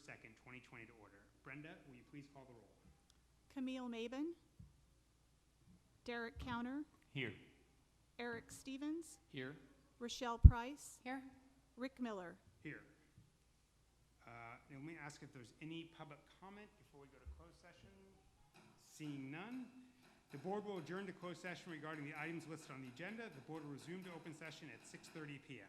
2nd, 2020 to order. Brenda, will you please call the roll? Camille Mabin, Derek Counter, Here. Eric Stevens, Here. Rochelle Price, Here. Rick Miller. Here. Now let me ask if there's any public comment before we go to closed session. Seeing none, the board will adjourn to closed session regarding the items listed on the agenda. The board will resume to open session at 6:30 p.m.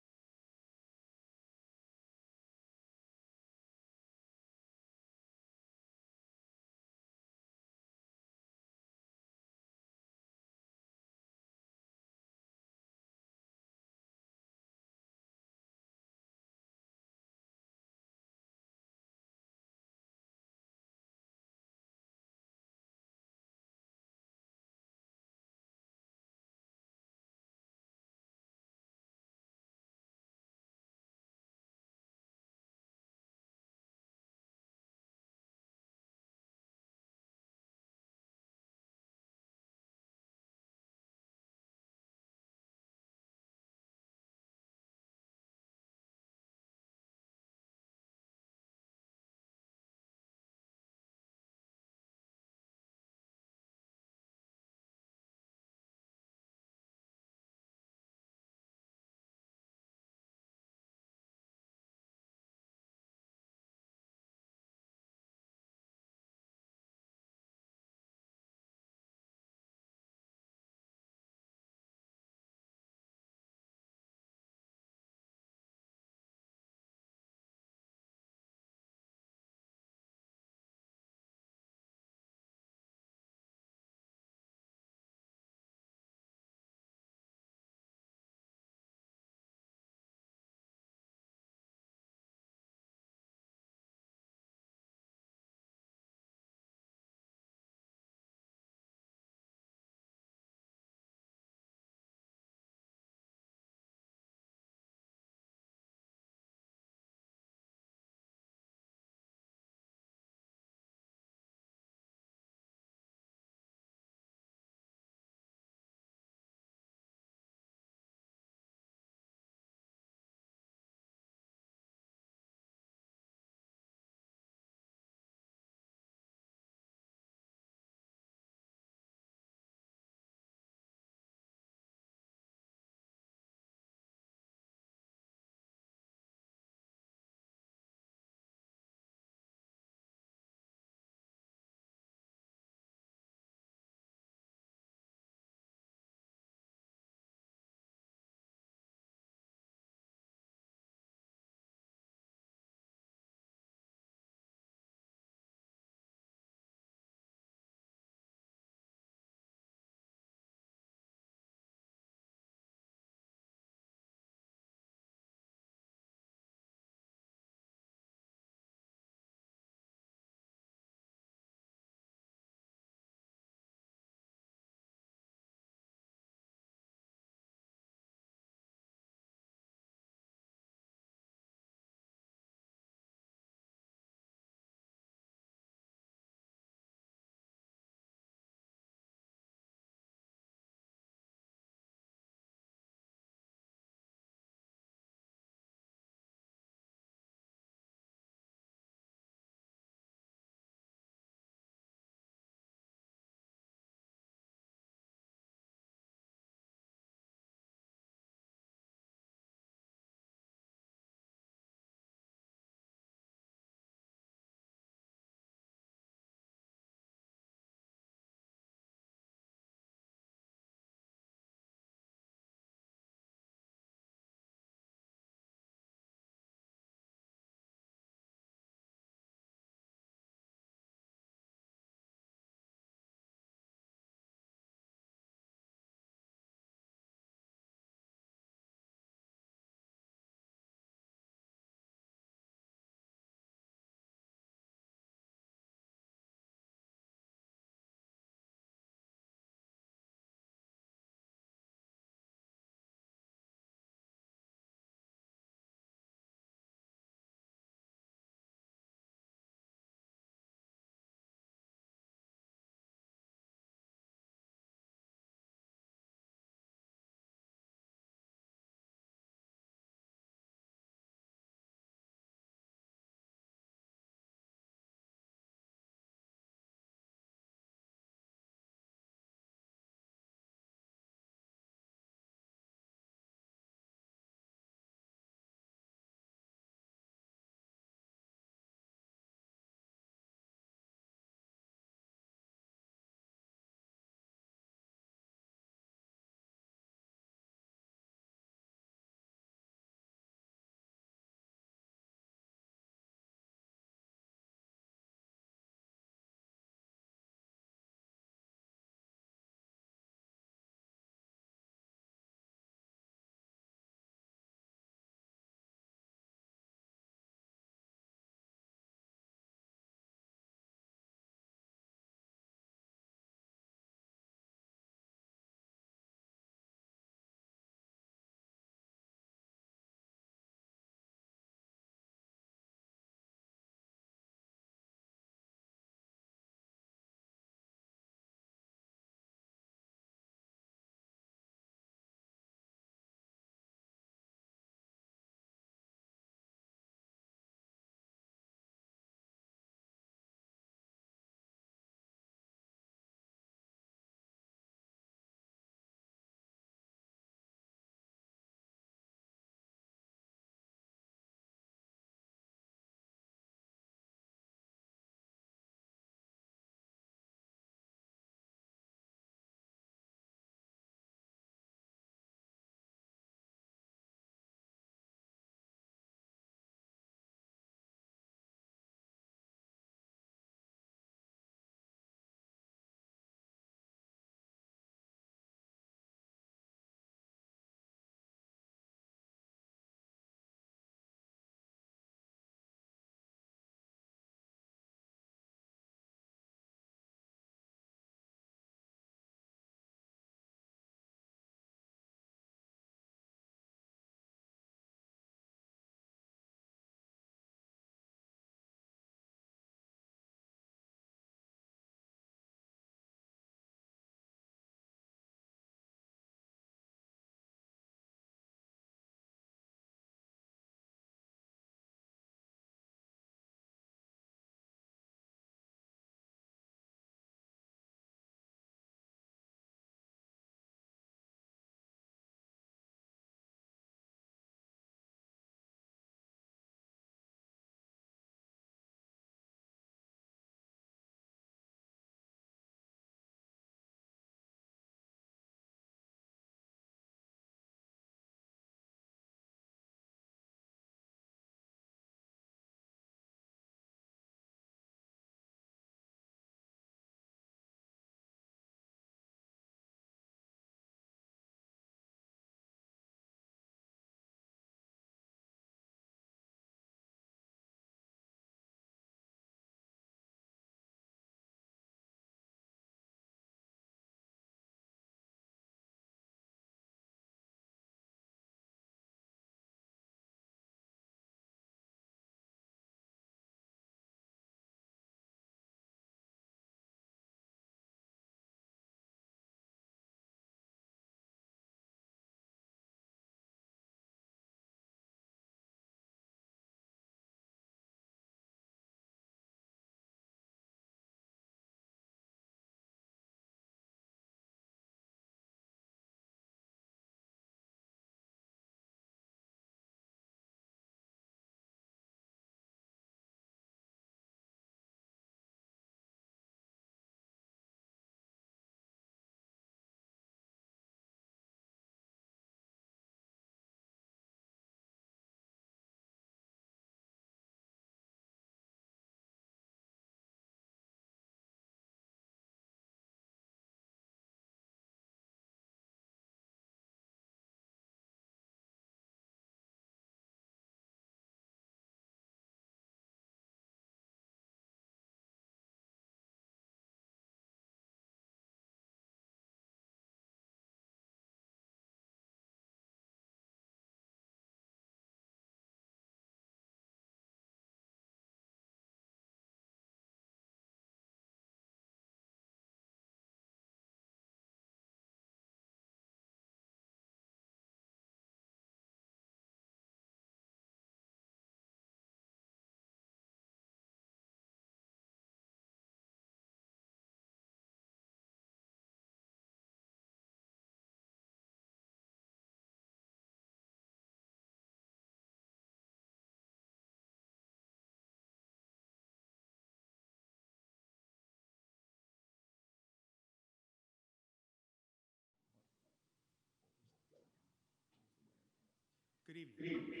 Good evening.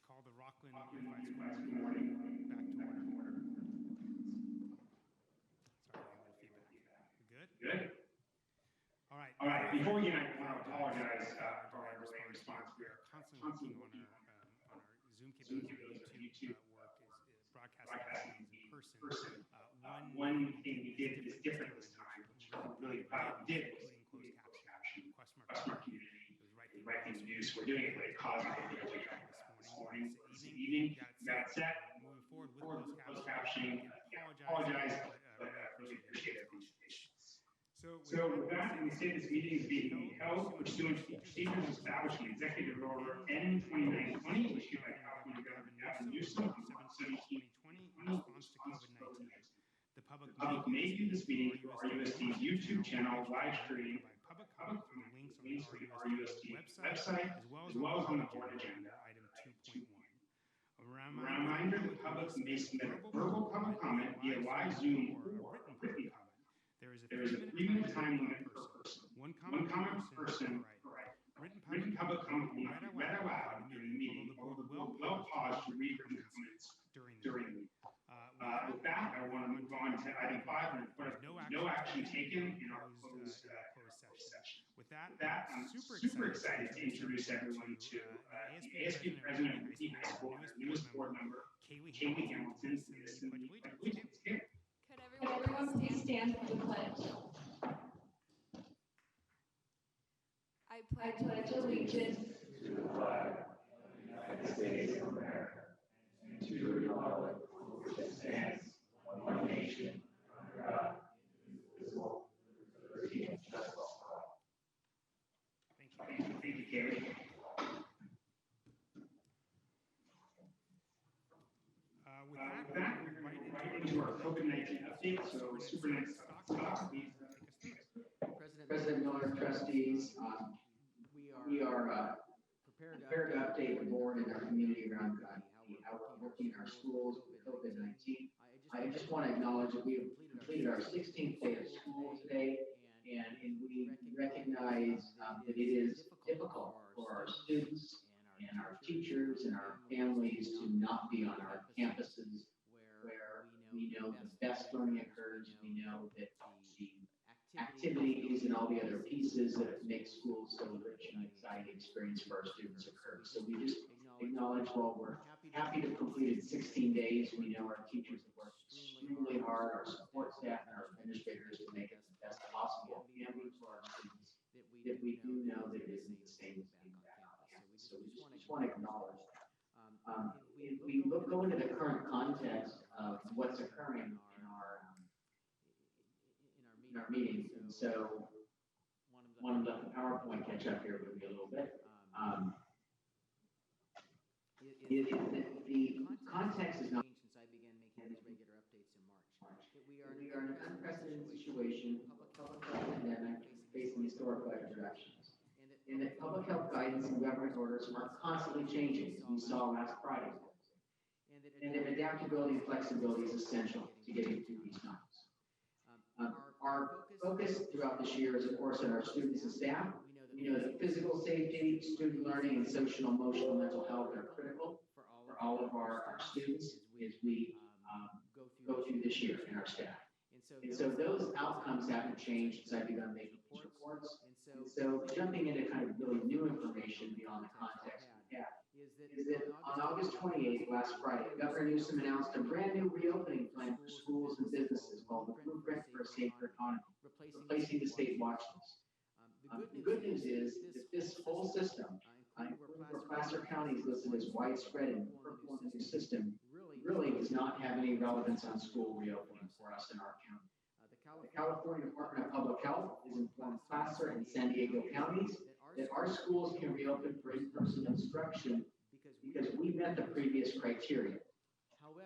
Call the Rocklin Unified School Board back to order. Sorry, a little feedback. We good? Good. All right. Before we get in, I want to apologize for our delay response. We are constantly working on our Zoom capabilities and YouTube work is broadcasting these in person. One thing we did is different this time, which we're really proud of, including closed caption, request from our community. It was the right thing to do, so we're doing it like cosmically this morning, this evening. That said, moving forward with closed captioning, apologize, but really appreciate everyone's patience. So with that, we say this meeting is being held pursuant to procedures established in Executive Order N 2920, issued by California Governor Gavin Newsom on 7/17/2020 in response to COVID-19. The public may view this meeting through RUSD's YouTube channel, live stream, public comment through the links on the RUSD website, as well as on the board agenda, item 2.1. A reminder, the public may submit a verbal public comment via live Zoom or a written comment. There is a 3-minute time limit per person. One comment per person. Written public comment will not be read aloud during the meeting, although the board will pause to read written comments during the meeting. With that, I want to move on to item 5 and report no action taken in our closed session. With that, I'm super excited to introduce everyone to the ASB president of Whitney High School, our newest board member, Kaylee Hamilton. Could everyone please stand for the pledge? I pledge allegiance To the flag of the United States of America and to the republic for which it stands, one nation, under God, indivisible, with liberty and justice for all. Thank you, Kaylee. With that, we're right into our COVID-19 update. So, Superintendent Stock, please take us through it. President Miller, trustees, we are prepared to update the board and our community around how we're working in our schools with COVID-19. I just want to acknowledge that we have completed our 16th day of school today, and we recognize that it is difficult for our students and our teachers and our families to not be on our campuses where we know the best learning occurs. We know that the activities and all the other pieces that make school so rich and exciting experience for our students occur. So we just acknowledge while we're happy to have completed 16 days, we know our teachers have worked extremely hard, our support staff and our administrators to make it the best possible, and for our students that we do know that it isn't the same as being back on campus. So we just want to acknowledge that. If we go into the current context of what's occurring in our meetings, and so want to let the PowerPoint catch up here with me a little bit. The context is not since I began making these regular updates in March. We are in an unprecedented situation, public health pandemic facing historic life directions. And that public health guidance and government orders are constantly changing, as we saw last Friday. And that adaptability and flexibility is essential to getting through these times. Our focus throughout this year is, of course, on our students and staff. We know that physical safety, student learning, and social, emotional, mental health are critical for all of our students as we go through this year and our staff. And so those outcomes haven't changed since I begun making these reports. And so jumping into kind of really new information beyond the context we have is that on August 28th, last Friday, Governor Newsom announced a brand new reopening plan for schools and businesses called the Blueprint for a Safer Economy, replacing the state watch list. The good news is that this whole system, where Placer County is listed as widespread and purple in the new system, really does not have any relevance on school reopening for us in our county. The California Department of Public Health has informed Placer and San Diego counties that our schools can reopen for in-person instruction because we met the previous criteria.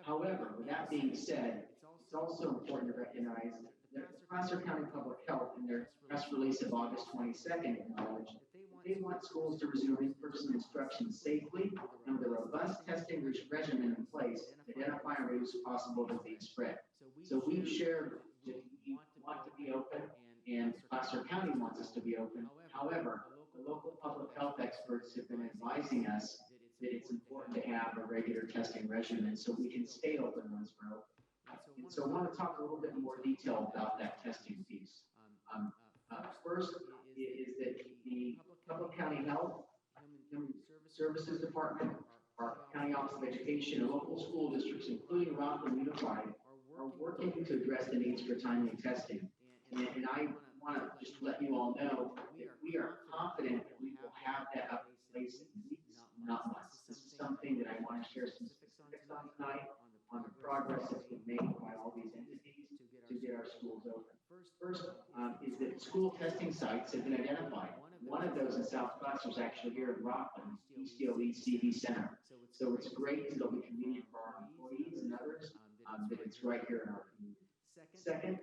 However, with that being said, it's also important to recognize that Placer County Public Health, in their press release of August 22nd, acknowledged that they want schools to resume in-person instruction safely and with a robust testing regimen in place to identify and reduce possible disease spread. So we've shared that we want to be open, and Placer County wants us to be open. However, the local public health experts have been advising us that it's important to have a regular testing regimen so we can stay open once we're open. And so I want to talk a little bit more detail about that testing piece. First is that the Public County Health, Human Services Department, our County Office of Education, and local school districts, including Rocklin Unified, are working to address the needs for timely testing. And I want to just let you all know that we are confident that we will have that up in place in weeks, not months. This is something that I want to share some specifics on tonight on the progress that's been made by all these entities to get our schools open. First is that school testing sites have been identified. One of those in South Class was actually here at Rocklin, ECLE CV Center. So it's great because it'll be convenient for our employees and others that it's right here in our community. Second,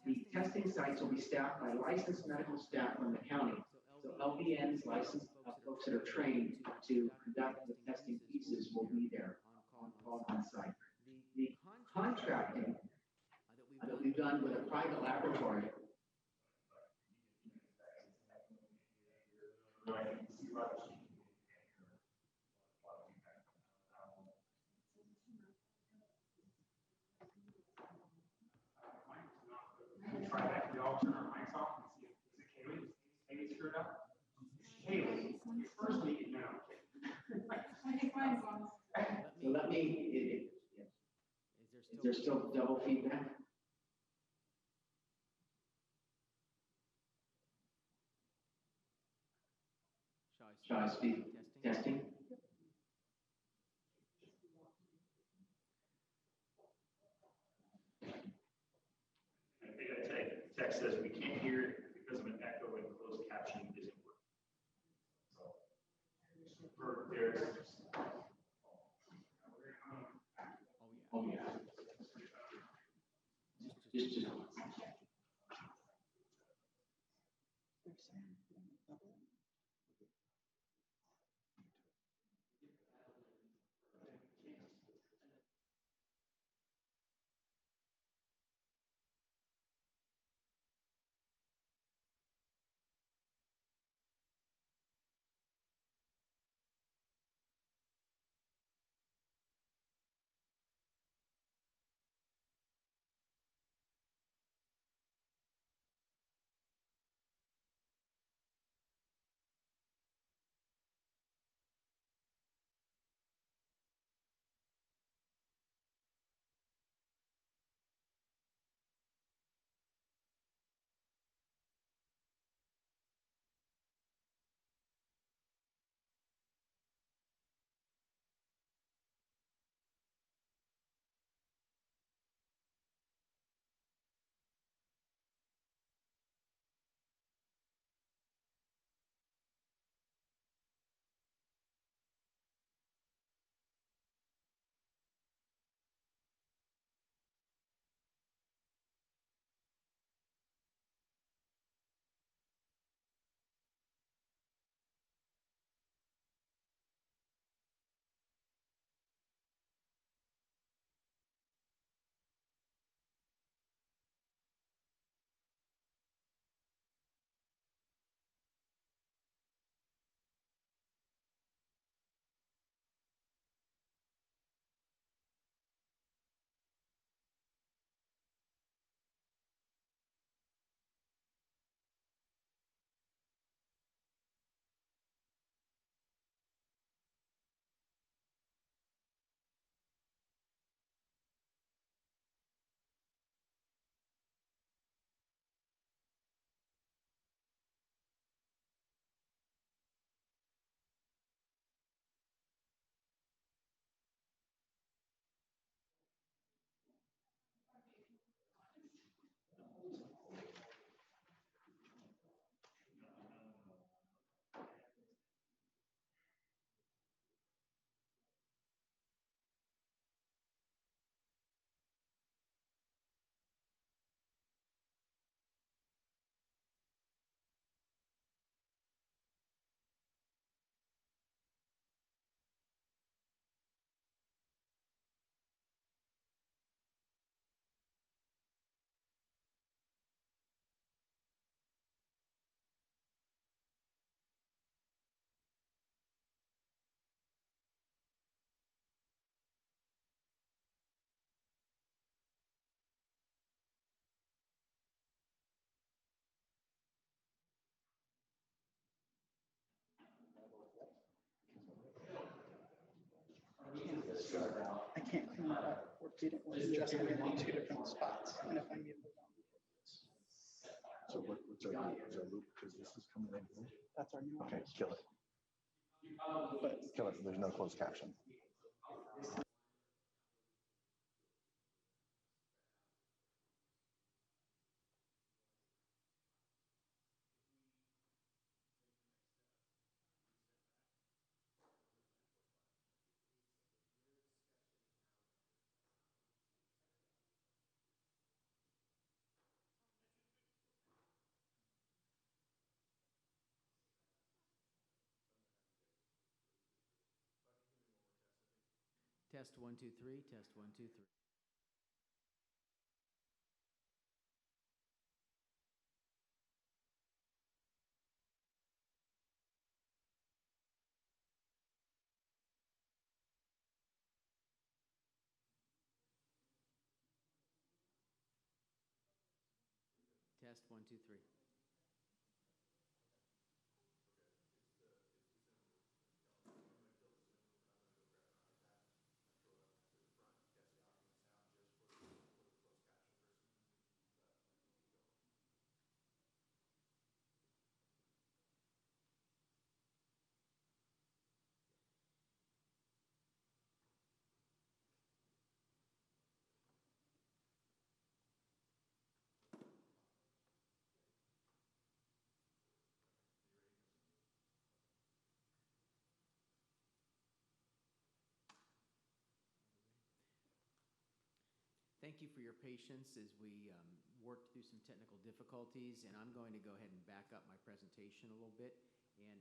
the testing sites will be staffed by licensed medical staff from the county. So LVNs, licensed folks that are trained to conduct the testing pieces will be there on site. The contracting that we've done with a private laboratory. Try that. We all turn our mics off and see if is it Kaylee? Maybe it's screwed up. Kaylee, you first need to know. I think mine's on. So let me. Is there still double feedback? Shall I speak? Testing? I think I text says we can't hear it because of an echo and closed captioning isn't working. So, for there's. Oh, yeah. Just. didn't just have it in two different spots. And if I mute it down, So what's our loop? Because this is coming in here. that's our new one. Okay, kill it. But Kill it. There's no closed caption. Test 1, 2, 3, test 1, 2, 3. Test 1, 2, 3. Thank you for your patience as we worked through some technical difficulties, and I'm going to go ahead and back up my presentation a little bit, and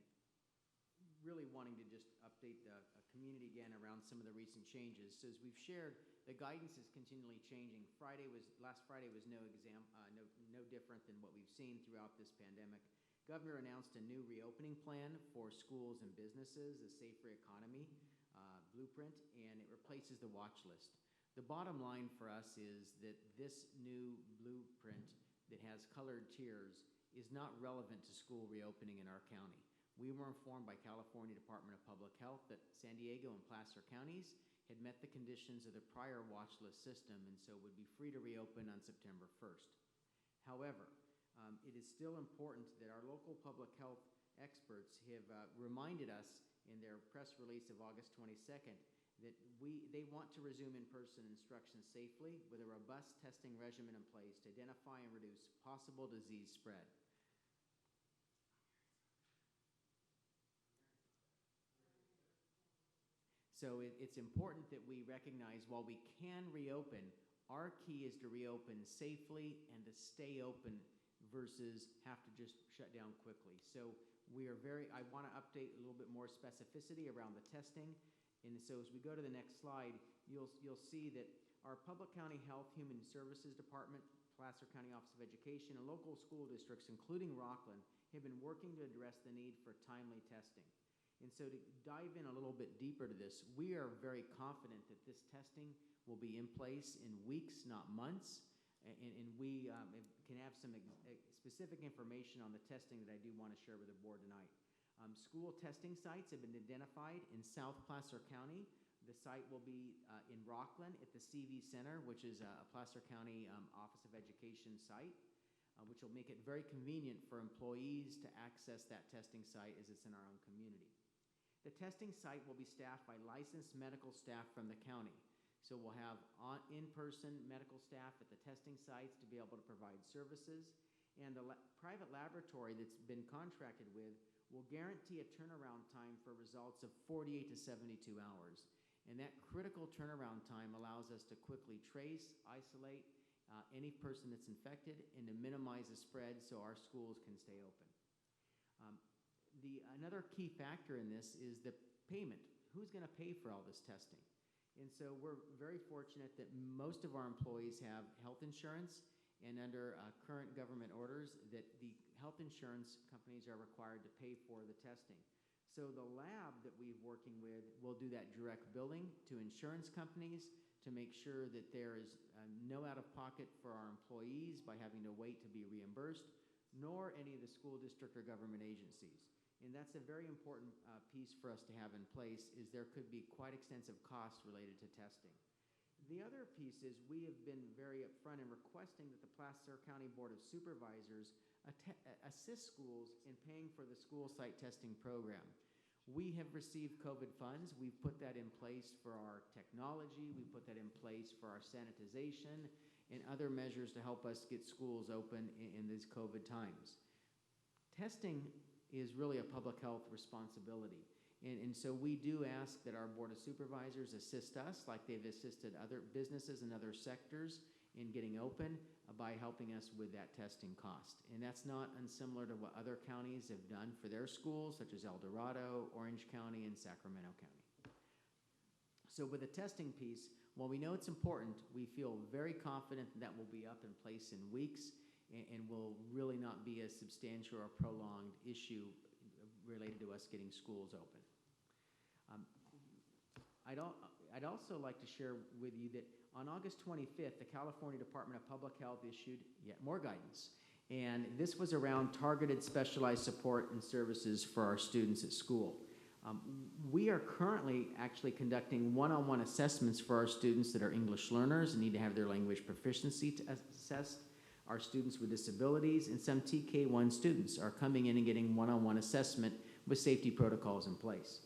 really wanting to just update the community again around some of the recent changes. So as we've shared, the guidance is continually changing. Last Friday was no different than what we've seen throughout this pandemic. Governor announced a new reopening plan for schools and businesses, the Safer Economy blueprint, and it replaces the watch list. The bottom line for us is that this new blueprint that has colored tiers is not relevant to school reopening in our county. We were informed by California Department of Public Health that San Diego and Placer counties had met the conditions of the prior watch list system and so would be free to reopen on September 1st. However, it is still important that our local public health experts have reminded us in their press release of August 22nd that they want to resume in-person instruction safely with a robust testing regimen in place to identify and reduce possible disease spread. So it's important that we recognize while we can reopen, our key is to reopen safely and to stay open versus have to just shut down quickly. So I want to update a little bit more specificity around the testing. And so as we go to the next slide, you'll see that our Public County Health Human Services Department, Placer County Office of Education, and local school districts, including Rocklin, have been working to address the need for timely testing. And so to dive in a little bit deeper to this, we are very confident that this testing will be in place in weeks, not months. And we can have some specific information on the testing that I do want to share with the board tonight. School testing sites have been identified in South Placer County. The site will be in Rocklin at the CV Center, which is a Placer County Office of Education site, which will make it very convenient for employees to access that testing site as it's in our own community. The testing site will be staffed by licensed medical staff from the county. So we'll have in-person medical staff at the testing sites to be able to provide services. And the private laboratory that's been contracted with will guarantee a turnaround time for results of 48 to 72 hours. And that critical turnaround time allows us to quickly trace, isolate any person that's infected and to minimize the spread so our schools can stay open. Another key factor in this is the payment. Who's going to pay for all this testing? And so we're very fortunate that most of our employees have health insurance, and under current government orders that the health insurance companies are required to pay for the testing. So the lab that we're working with will do that direct billing to insurance companies to make sure that there is no out-of-pocket for our employees by having to wait to be reimbursed, nor any of the school district or government agencies. And that's a very important piece for us to have in place, is there could be quite extensive costs related to testing. The other piece is we have been very upfront in requesting that the Placer County Board of Supervisors assist schools in paying for the school site testing program. We have received COVID funds. We've put that in place for our technology. We put that in place for our sanitization and other measures to help us get schools open in these COVID times. Testing is really a public health responsibility. And so we do ask that our Board of Supervisors assist us like they've assisted other businesses and other sectors in getting open by helping us with that testing cost. And that's not unsimilar to what other counties have done for their schools, such as El Dorado, Orange County, and Sacramento County. So with the testing piece, while we know it's important, we feel very confident that will be up in place in weeks and will really not be a substantial or prolonged issue related to us getting schools open. I'd also like to share with you that on August 25th, the California Department of Public Health issued yet more guidance. And this was around targeted specialized support and services for our students at school. We are currently actually conducting one-on-one assessments for our students that are English learners and need to have their language proficiency assessed. Our students with disabilities and some TK1 students are coming in and getting one-on-one assessment with safety protocols in place.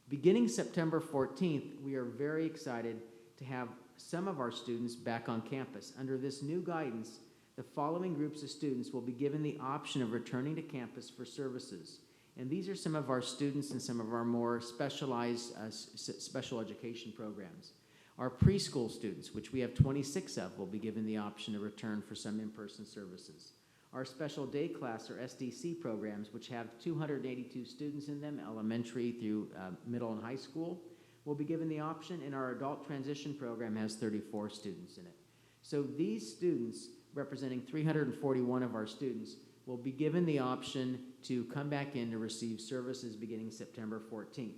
Beginning September 14th, we are very excited to have some of our students back on campus. Under this new guidance, the following groups of students will be given the option of returning to campus for services. And these are some of our students in some of our more specialized special education programs. Our preschool students, which we have 26 of, will be given the option to return for some in-person services. Our special day class, or SDC programs, which have 282 students in them, elementary through middle and high school, will be given the option, and our adult transition program has 34 students in it. So these students, representing 341 of our students, will be given the option to come back in to receive services beginning September 14th.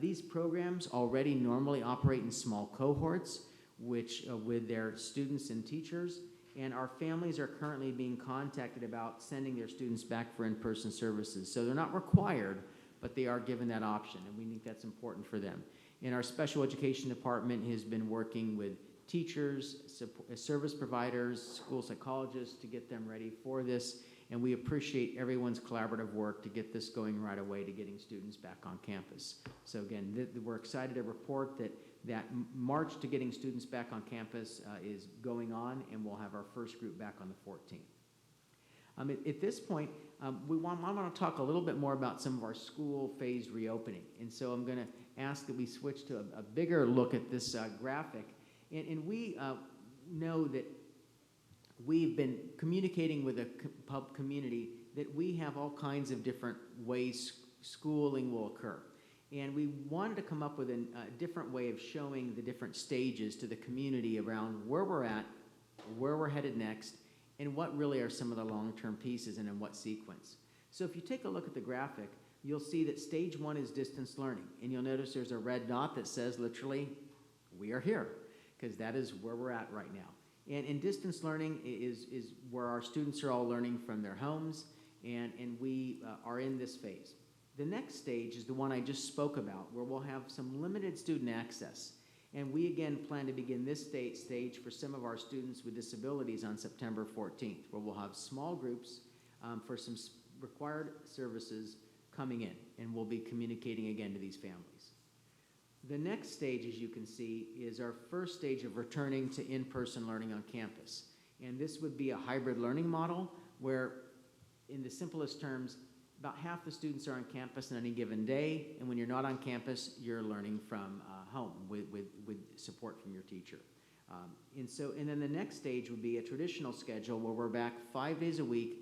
These programs already normally operate in small cohorts, which with their students and teachers, and our families are currently being contacted about sending their students back for in-person services. So they're not required, but they are given that option, and we think that's important for them. And our special education department has been working with teachers, service providers, school psychologists to get them ready for this, and we appreciate everyone's collaborative work to get this going right away to getting students back on campus. So again, we're excited to report that march to getting students back on campus is going on, and we'll have our first group back on the 14th. At this point, I want to talk a little bit more about some of our school phase reopening. And so I'm going to ask that we switch to a bigger look at this graphic. And we know that we've been communicating with the community that we have all kinds of different ways schooling will occur. And we wanted to come up with a different way of showing the different stages to the community around where we're at, where we're headed next, and what really are some of the long-term pieces and in what sequence. So if you take a look at the graphic, you'll see that stage 1 is distance learning. And you'll notice there's a red dot that says literally, we are here, because that is where we're at right now. And in distance learning is where our students are all learning from their homes, and we are in this phase. The next stage is the one I just spoke about, where we'll have some limited student access. And we again plan to begin this stage for some of our students with disabilities on September 14th, where we'll have small groups for some required services coming in, and we'll be communicating again to these families. The next stage, as you can see, is our first stage of returning to in-person learning on campus. And this would be a hybrid learning model where, in the simplest terms, about half the students are on campus on any given day, and when you're not on campus, you're learning from home with support from your teacher. And then the next stage would be a traditional schedule where we're back 5 days a week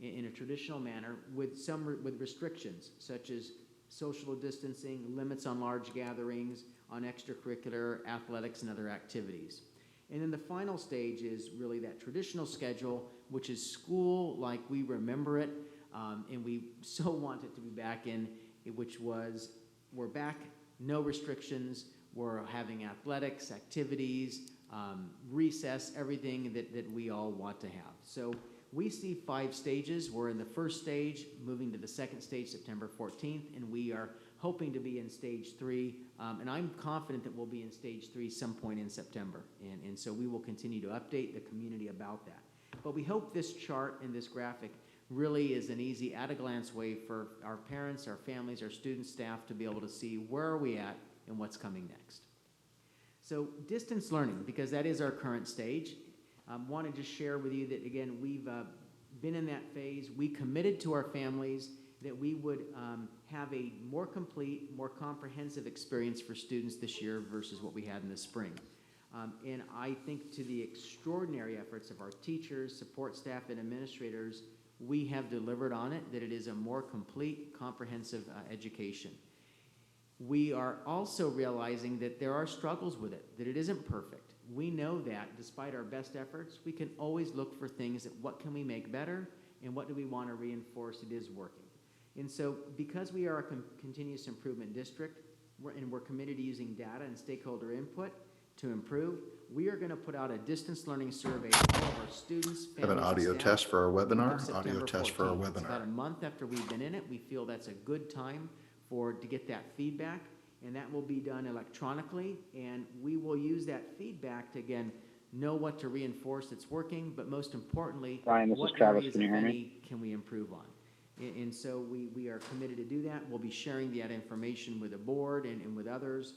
in a traditional manner with restrictions, such as social distancing, limits on large gatherings, on extracurricular, athletics, and other activities. And then the final stage is really that traditional schedule, which is school like we remember it, and we so want it to be back in, which was, we're back, no restrictions, we're having athletics, activities, recess, everything that we all want to have. So we see 5 stages. We're in the first stage, moving to the second stage September 14th, and we are hoping to be in stage 3, and I'm confident that we'll be in stage 3 some point in September. And so we will continue to update the community about that. But we hope this chart and this graphic really is an easy, at-a-glance way for our parents, our families, our students, staff to be able to see where are we at and what's coming next. So distance learning, because that is our current stage, want to just share with you that, again, we've been in that phase. We committed to our families that we would have a more complete, more comprehensive experience for students this year versus what we had in the spring. And I think to the extraordinary efforts of our teachers, support staff, and administrators, we have delivered on it, that it is a more complete, comprehensive education. We are also realizing that there are struggles with it, that it isn't perfect. We know that despite our best efforts, we can always look for things that what can we make better and what do we want to reinforce it is working. And so because we are a continuous improvement district, we're committed to using data and stakeholder input to improve, we are going to put out a distance learning survey to all of our students, families, Have an audio and staff test for our webinar. on September Audio test for our 14th. It's about webinar. a month after we've been in it. We feel that's a good time to get that feedback, and that will be done electronically, and we will use that feedback to, again, know what to reinforce that's working, but most importantly, Ryan, this is what Travis. areas, Can you if hear me? any, can we improve on? And so we are committed to do that. We'll be sharing that information with the board and with others,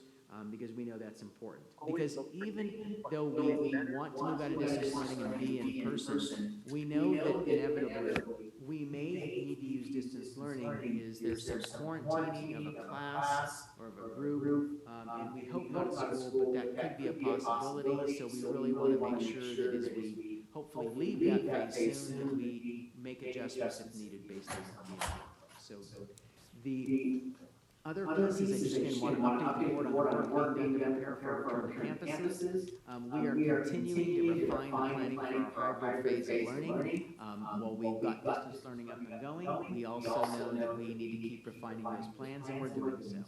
because we know that's important. Because even though we want to move out of distance learning and be in person, we know that inevitably we may need to use distance learning because there's some quarantining of a class or of a group, and we hope not at school, but that could be a possibility. So we really want to make sure that as we hopefully leave that phase soon, that we make adjustments if needed based on the need. So the other pieces, I just again want to update the board on the work being done to prepare for our return to campuses. We are continuing to refine the planning for our hybrid phase of learning. While we've got distance learning up and going, we also know that we need to keep refining those plans, and we're doing so.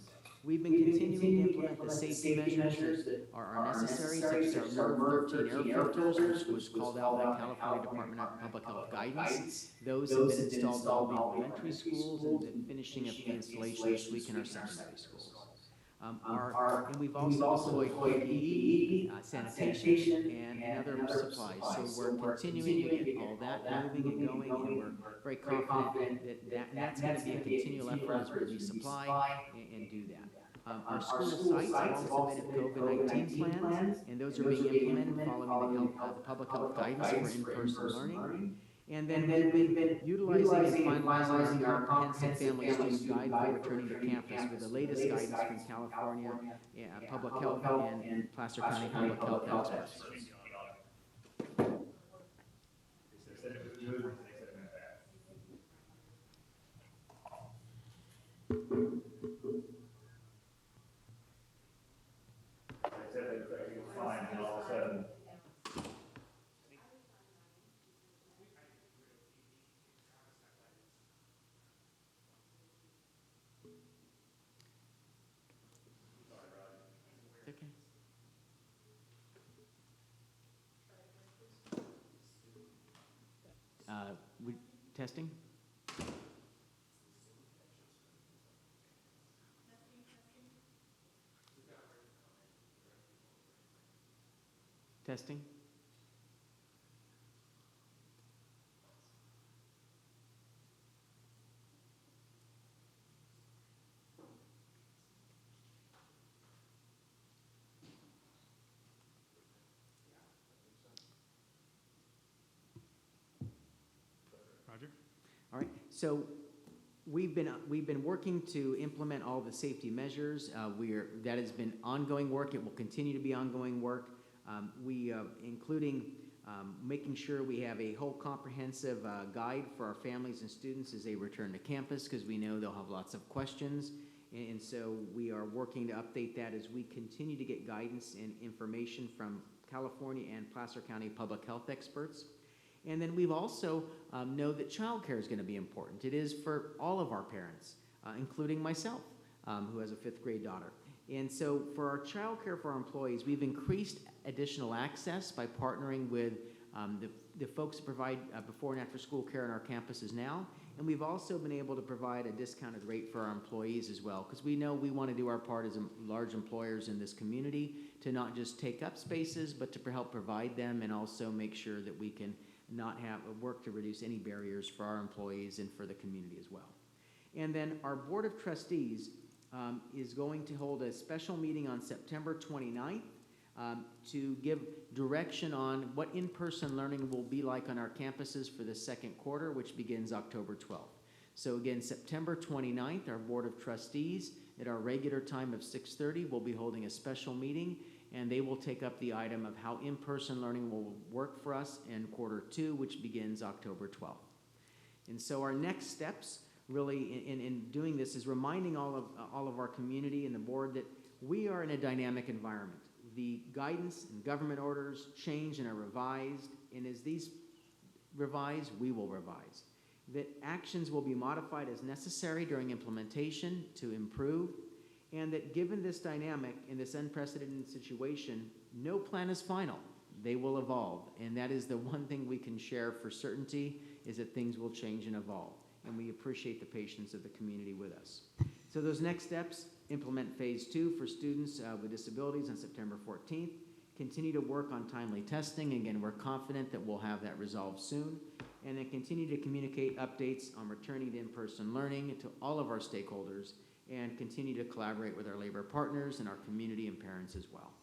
We've been continuing to implement the safety measures that are necessary, such as our Nerve 13 air filters, which was called out in the California Department of Public Health guidance. Those have been installed in all the elementary schools, and the finishing of the installation this week in our secondary schools. And we've also deployed PPE, sanitation, and other supplies. So we're continuing to get all that moving and going, and we're very confident that's going to be a continual effort as we resupply and do that. Our school sites have all submitted COVID-19 plans, and those are being implemented following the public health guidance for in-person learning. And then we've been utilizing and finalizing our comprehensive family student guide for returning to campus with the latest guidance from California Public Health and Placer County Public Health experts. Testing? Testing? Roger? All right, so we've been working to implement all the safety measures. That has been ongoing work. It will continue to be ongoing work. Including making sure we have a whole comprehensive guide for our families and students as they return to campus, because we know they'll have lots of questions. And so we are working to update that as we continue to get guidance and information from California and Placer County public health experts. And then we've also know that childcare is going to be important. It is for all of our parents, including myself, who has a 5th grade daughter. And so for our childcare for our employees, we've increased additional access by partnering with the folks who provide before and after school care on our campuses now. And we've also been able to provide a discounted rate for our employees as well, because we know we want to do our part as large employers in this community to not just take up spaces, but to help provide them and also make sure that we can not have work to reduce any barriers for our employees and for the community as well. And then our Board of Trustees is going to hold a special meeting on September 29th to give direction on what in-person learning will be like on our campuses for the second quarter, which begins October 12th. So again, September 29th, our Board of Trustees at our regular time of 6:30 will be holding a special meeting, and they will take up the item of how in-person learning will work for us in quarter 2, which begins October 12th. And so our next steps really in doing this is reminding all of our community and the board that we are in a dynamic environment. The guidance and government orders change and are revised, and as these revise, we will revise. That actions will be modified as necessary during implementation to improve, and that given this dynamic in this unprecedented situation, no plan is final. They will evolve, and that is the one thing we can share for certainty, is that things will change and evolve, and we appreciate the patience of the community with us. So those next steps: implement phase 2 for students with disabilities on September 14th. Continue to work on timely testing. Again, we're confident that we'll have that resolved soon. And then continue to communicate updates on returning to in-person learning to all of our stakeholders, and continue to collaborate with our labor partners and our community and parents as well.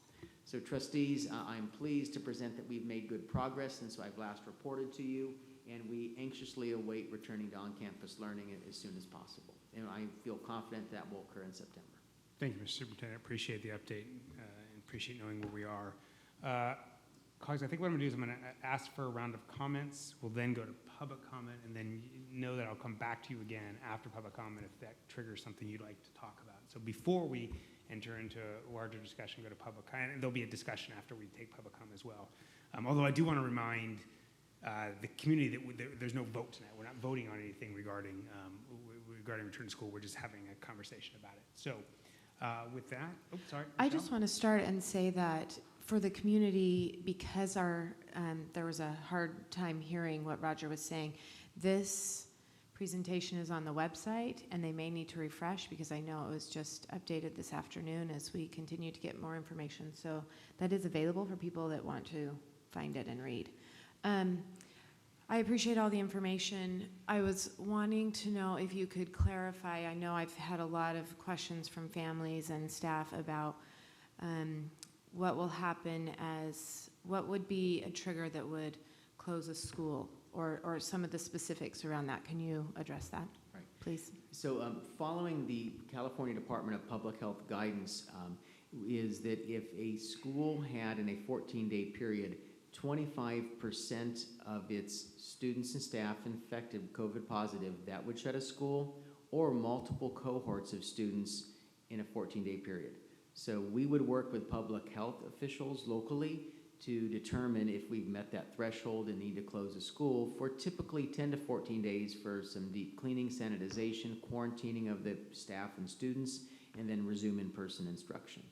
So trustees, I'm pleased to present that we've made good progress since I've last reported to you, and we anxiously await returning to on-campus learning as soon as possible. And I feel confident that will occur in September. Thank you, Mr. Superintendent. I appreciate the update and appreciate knowing where we are. Colleagues, I think what I'm going to do is I'm going to ask for a round of comments. We'll then go to public comment, and then know that I'll come back to you again after public comment if that triggers something you'd like to talk about. So before we enter into a larger discussion, go to public comment, and there'll be a discussion after we take public comment as well. Although I do want to remind the community that there's no vote tonight. We're not voting on anything regarding return to school. We're just having a conversation about it. So with that, oh, sorry. I Michelle? just want to start and say that for the community, because there was a hard time hearing what Roger was saying, this presentation is on the website, and they may need to refresh because I know it was just updated this afternoon as we continue to get more information. So that is available for people that want to find it and read. I appreciate all the information. I was wanting to know if you could clarify. I know I've had a lot of questions from families and staff about what will happen what would be a trigger that would close a school, or some of the specifics around that. Can you address that, Right. please? So following the California Department of Public Health guidance is that if a school had in a 14-day period 25% of its students and staff infected COVID positive, that would shut a school, or multiple cohorts of students in a 14-day period. So we would work with public health officials locally to determine if we've met that threshold and need to close a school for typically 10 to 14 days for some deep cleaning, sanitization, quarantining of the staff and students, and then resume in-person instruction.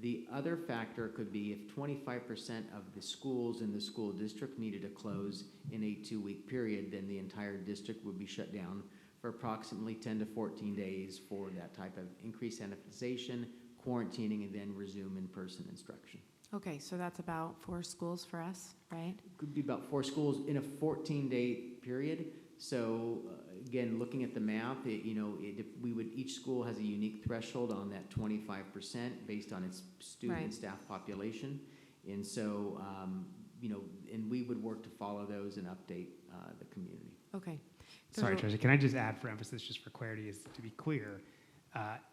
The other factor could be if 25% of the schools in the school district needed to close in a 2-week period, then the entire district would be shut down for approximately 10 to 14 days for that type of increased sanitization, quarantining, and then resume in-person instruction. Okay, so that's about 4 schools for us, right? Could be about 4 schools in a 14-day period. So again, looking at the math, each school has a unique threshold on that 25% based on its student and staff population, and so and we would work to follow those and update the community. Okay. Sorry, Trustee, can I just add for emphasis, just for clarity, is to be clear,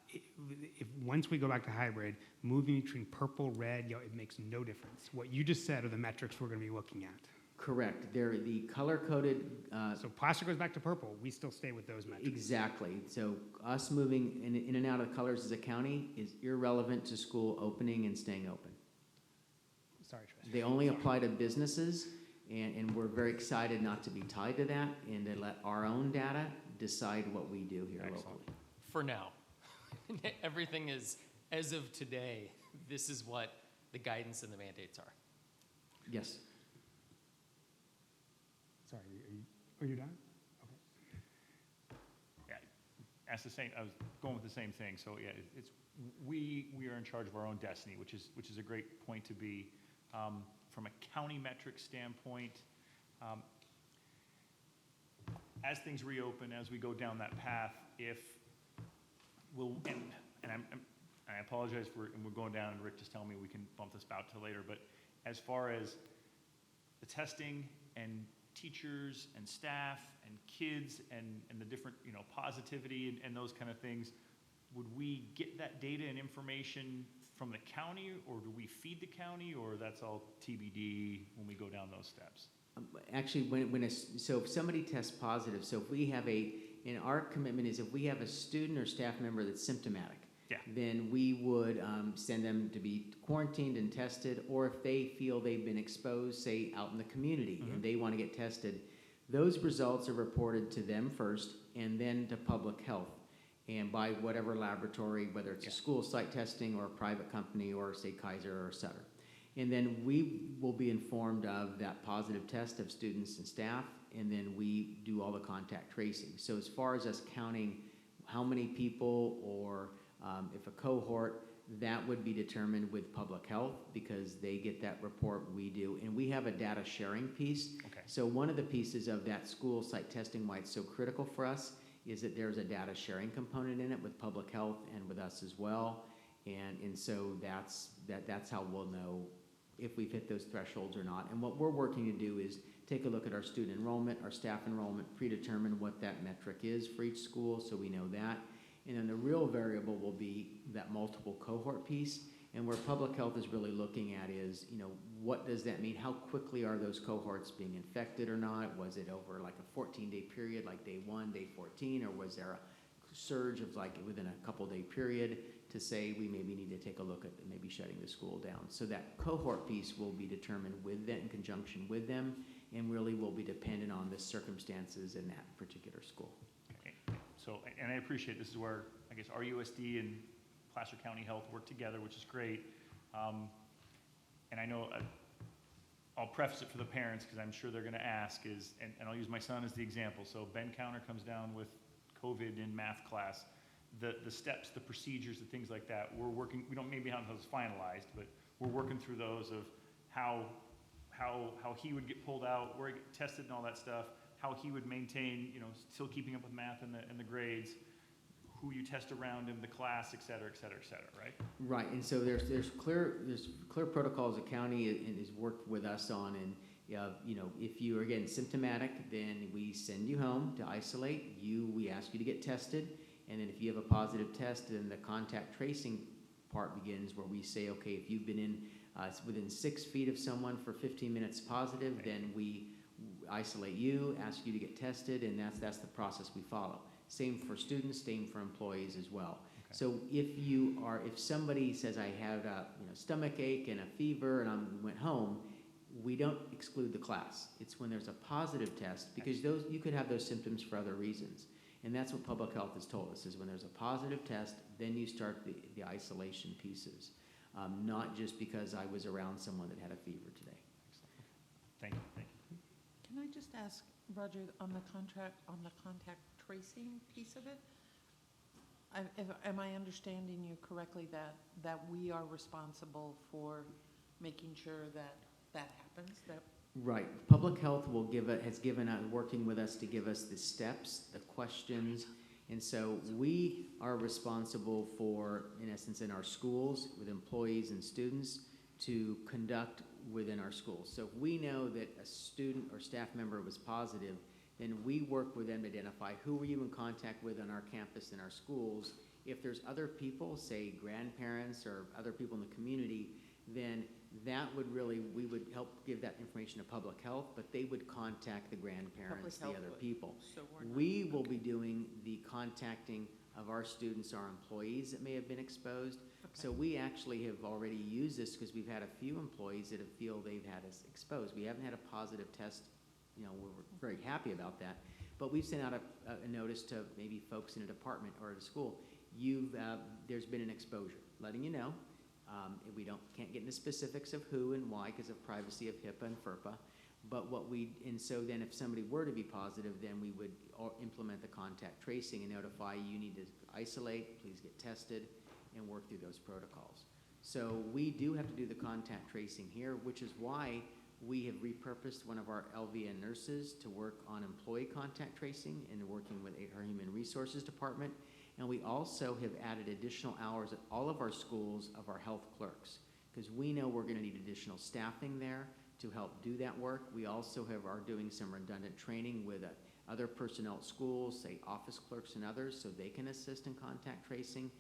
if once we go back to hybrid, moving between purple, red, yellow, it makes no difference. What you just said are the metrics we're going to be looking at. Correct. They're the color-coded. So plaster goes back to purple. We still stay with those metrics. Exactly. So us moving in and out of colors as a county is irrelevant to school opening and staying open. Sorry, Trustee. They only apply to businesses, and we're very excited not to be tied to that and to let our own data decide what we do here locally. For now. Everything is, as of today, this is what the guidance and the mandates are. Yes. Sorry, are you done? ask the same, I was going with the same thing. So yeah, we are in charge of our own destiny, which is a great point to be. From a county metric standpoint, as things reopen, as we go down that path, if we'll, and I apologize for, and we're going down, and Rick just telling me we can bump this out to later, but as far as the testing and teachers and staff and kids and the different, positivity and those kind of things, would we get that data and information from the county, or do we feed the county, or that's all TBD when we go down those steps? Actually, so if somebody tests positive, so if we have and our commitment is if we have a student or staff member that's symptomatic, yeah, then we would send them to be quarantined and tested, or if they feel they've been exposed, say, out in the community, and they want to get tested, those results are reported to them first and then to public health, and by whatever laboratory, whether it's a school site testing or a private company or, say, Kaiser or Sutter. And then we will be informed of that positive test of students and staff, and then we do all the contact tracing. So as far as us counting how many people or if a cohort, that would be determined with public health because they get that report, we do. And we have a data sharing piece. Okay. So one of the pieces of that school site testing, why it's so critical for us, is that there's a data sharing component in it with public health and with us as well. And so that's how we'll know if we've hit those thresholds or not. And what we're working to do is take a look at our student enrollment, our staff enrollment, predetermine what that metric is for each school so we know that. And then the real variable will be that multiple cohort piece. And where public health is really looking at is, what does that mean? How quickly are those cohorts being infected or not? Was it over like a 14-day period, like day 1, day 14, or was there a surge of like within a couple-day period to say we maybe need to take a look at maybe shutting the school down? So that cohort piece will be determined with that in conjunction with them, and really will be dependent on the circumstances in that particular school. Okay. So, and I appreciate this is where I guess RUSD and Placer County Health work together, which is great. And I know I'll preface it for the parents because I'm sure they're going to ask is, and I'll use my son as the example. So Ben Counter comes down with COVID in math class. The steps, the procedures, the things like that, we're working, we don't maybe have those finalized, but we're working through those of how he would get pulled out, where he get tested and all that stuff, how he would maintain, still keeping up with math and the grades, who you test around in the class, et cetera, right? Right, and so there's clear protocols the county is worked with us on, and if you are again symptomatic, then we send you home to isolate you. We ask you to get tested, and then if you have a positive test, then the contact tracing part begins, where we say, okay, if you've been in within 6 feet of someone for 15 minutes positive, then we isolate you, ask you to get tested, and that's the process we follow. Same for students, same for employees as well. Okay. So if somebody says I had a stomach ache and a fever and I went home, we don't exclude the class. It's when there's a positive test, because you could have those symptoms for other reasons. And that's what public health has told us, is when there's a positive test, then you start the isolation pieces. Not just because I was around someone that had a fever today. Thank you. Can I just ask, Roger, on the contact tracing piece of it? Am I understanding you correctly that we are responsible for making sure that happens? Right. Public health has given out, working with us to give us the steps, the questions, and so we are responsible for, in essence, in our schools with employees and students to conduct within our schools. So if we know that a student or staff member was positive, then we work with them to identify who were you in contact with on our campus and our schools. If there's other people, say grandparents or other people in the community, then we would help give that information to public health, but they would contact the grandparents, the other people. So we will be doing the contacting of our students, our employees that may have been exposed. Okay. So we actually have already used this because we've had a few employees that feel they've had us exposed. We haven't had a positive test. We're very happy about that. But we've sent out a notice to maybe folks in a department or at a school. There's been an exposure, letting you know. We can't get into specifics of who and why because of privacy of HIPAA and FERPA, But and so then if somebody were to be positive, then we would implement the contact tracing and notify you need to isolate, please get tested, and work through those protocols. So we do have to do the contact tracing here, which is why we have repurposed one of our LVN nurses to work on employee contact tracing and working with our Human Resources Department. And we also have added additional hours at all of our schools of our health clerks, because we know we're going to need additional staffing there to help do that work. We also are doing some redundant training with other personnel at schools, say office clerks and others, so they can assist in contact tracing.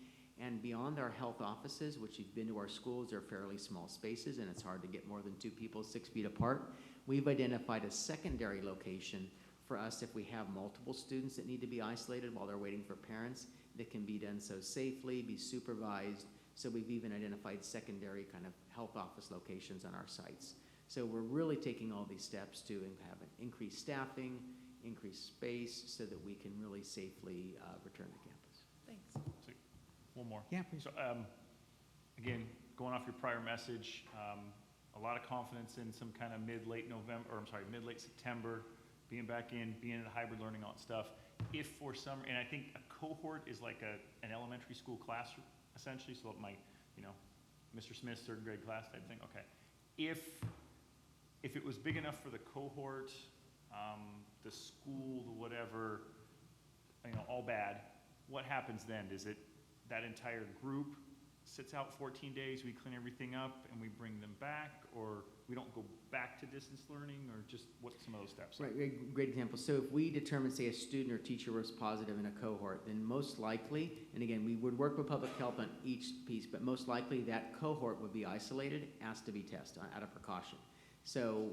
And beyond our health offices, which you've been to our schools, they're fairly small spaces and it's hard to get more than 2 people 6 feet apart. We've identified a secondary location for us if we have multiple students that need to be isolated while they're waiting for parents, that can be done so safely, be supervised. So we've even identified secondary kind of health office locations on our sites. So we're really taking all these steps to have an increased staffing, increased space, so that we can really safely return to campus. Thanks. So, one more. Yeah, please. So, again, going off your prior message, a lot of confidence in some kind of mid-late September, being back in, being in hybrid learning, all that stuff. If for some, and I think a cohort is like an elementary school classroom, essentially, so my, Mr. Smith's 3rd grade class type thing, okay. If it was big enough for the cohort, the school, the whatever, all bad, what happens then? Is it that entire group sits out 14 days, we clean everything up, and we bring them back, or we don't go back to distance learning, or just what some of those steps are? Right, great example. So if we determine, say, a student or teacher was positive in a cohort, then most likely, and again, we would work with public health on each piece, but most likely that cohort would be isolated, asked to be tested out of precaution. So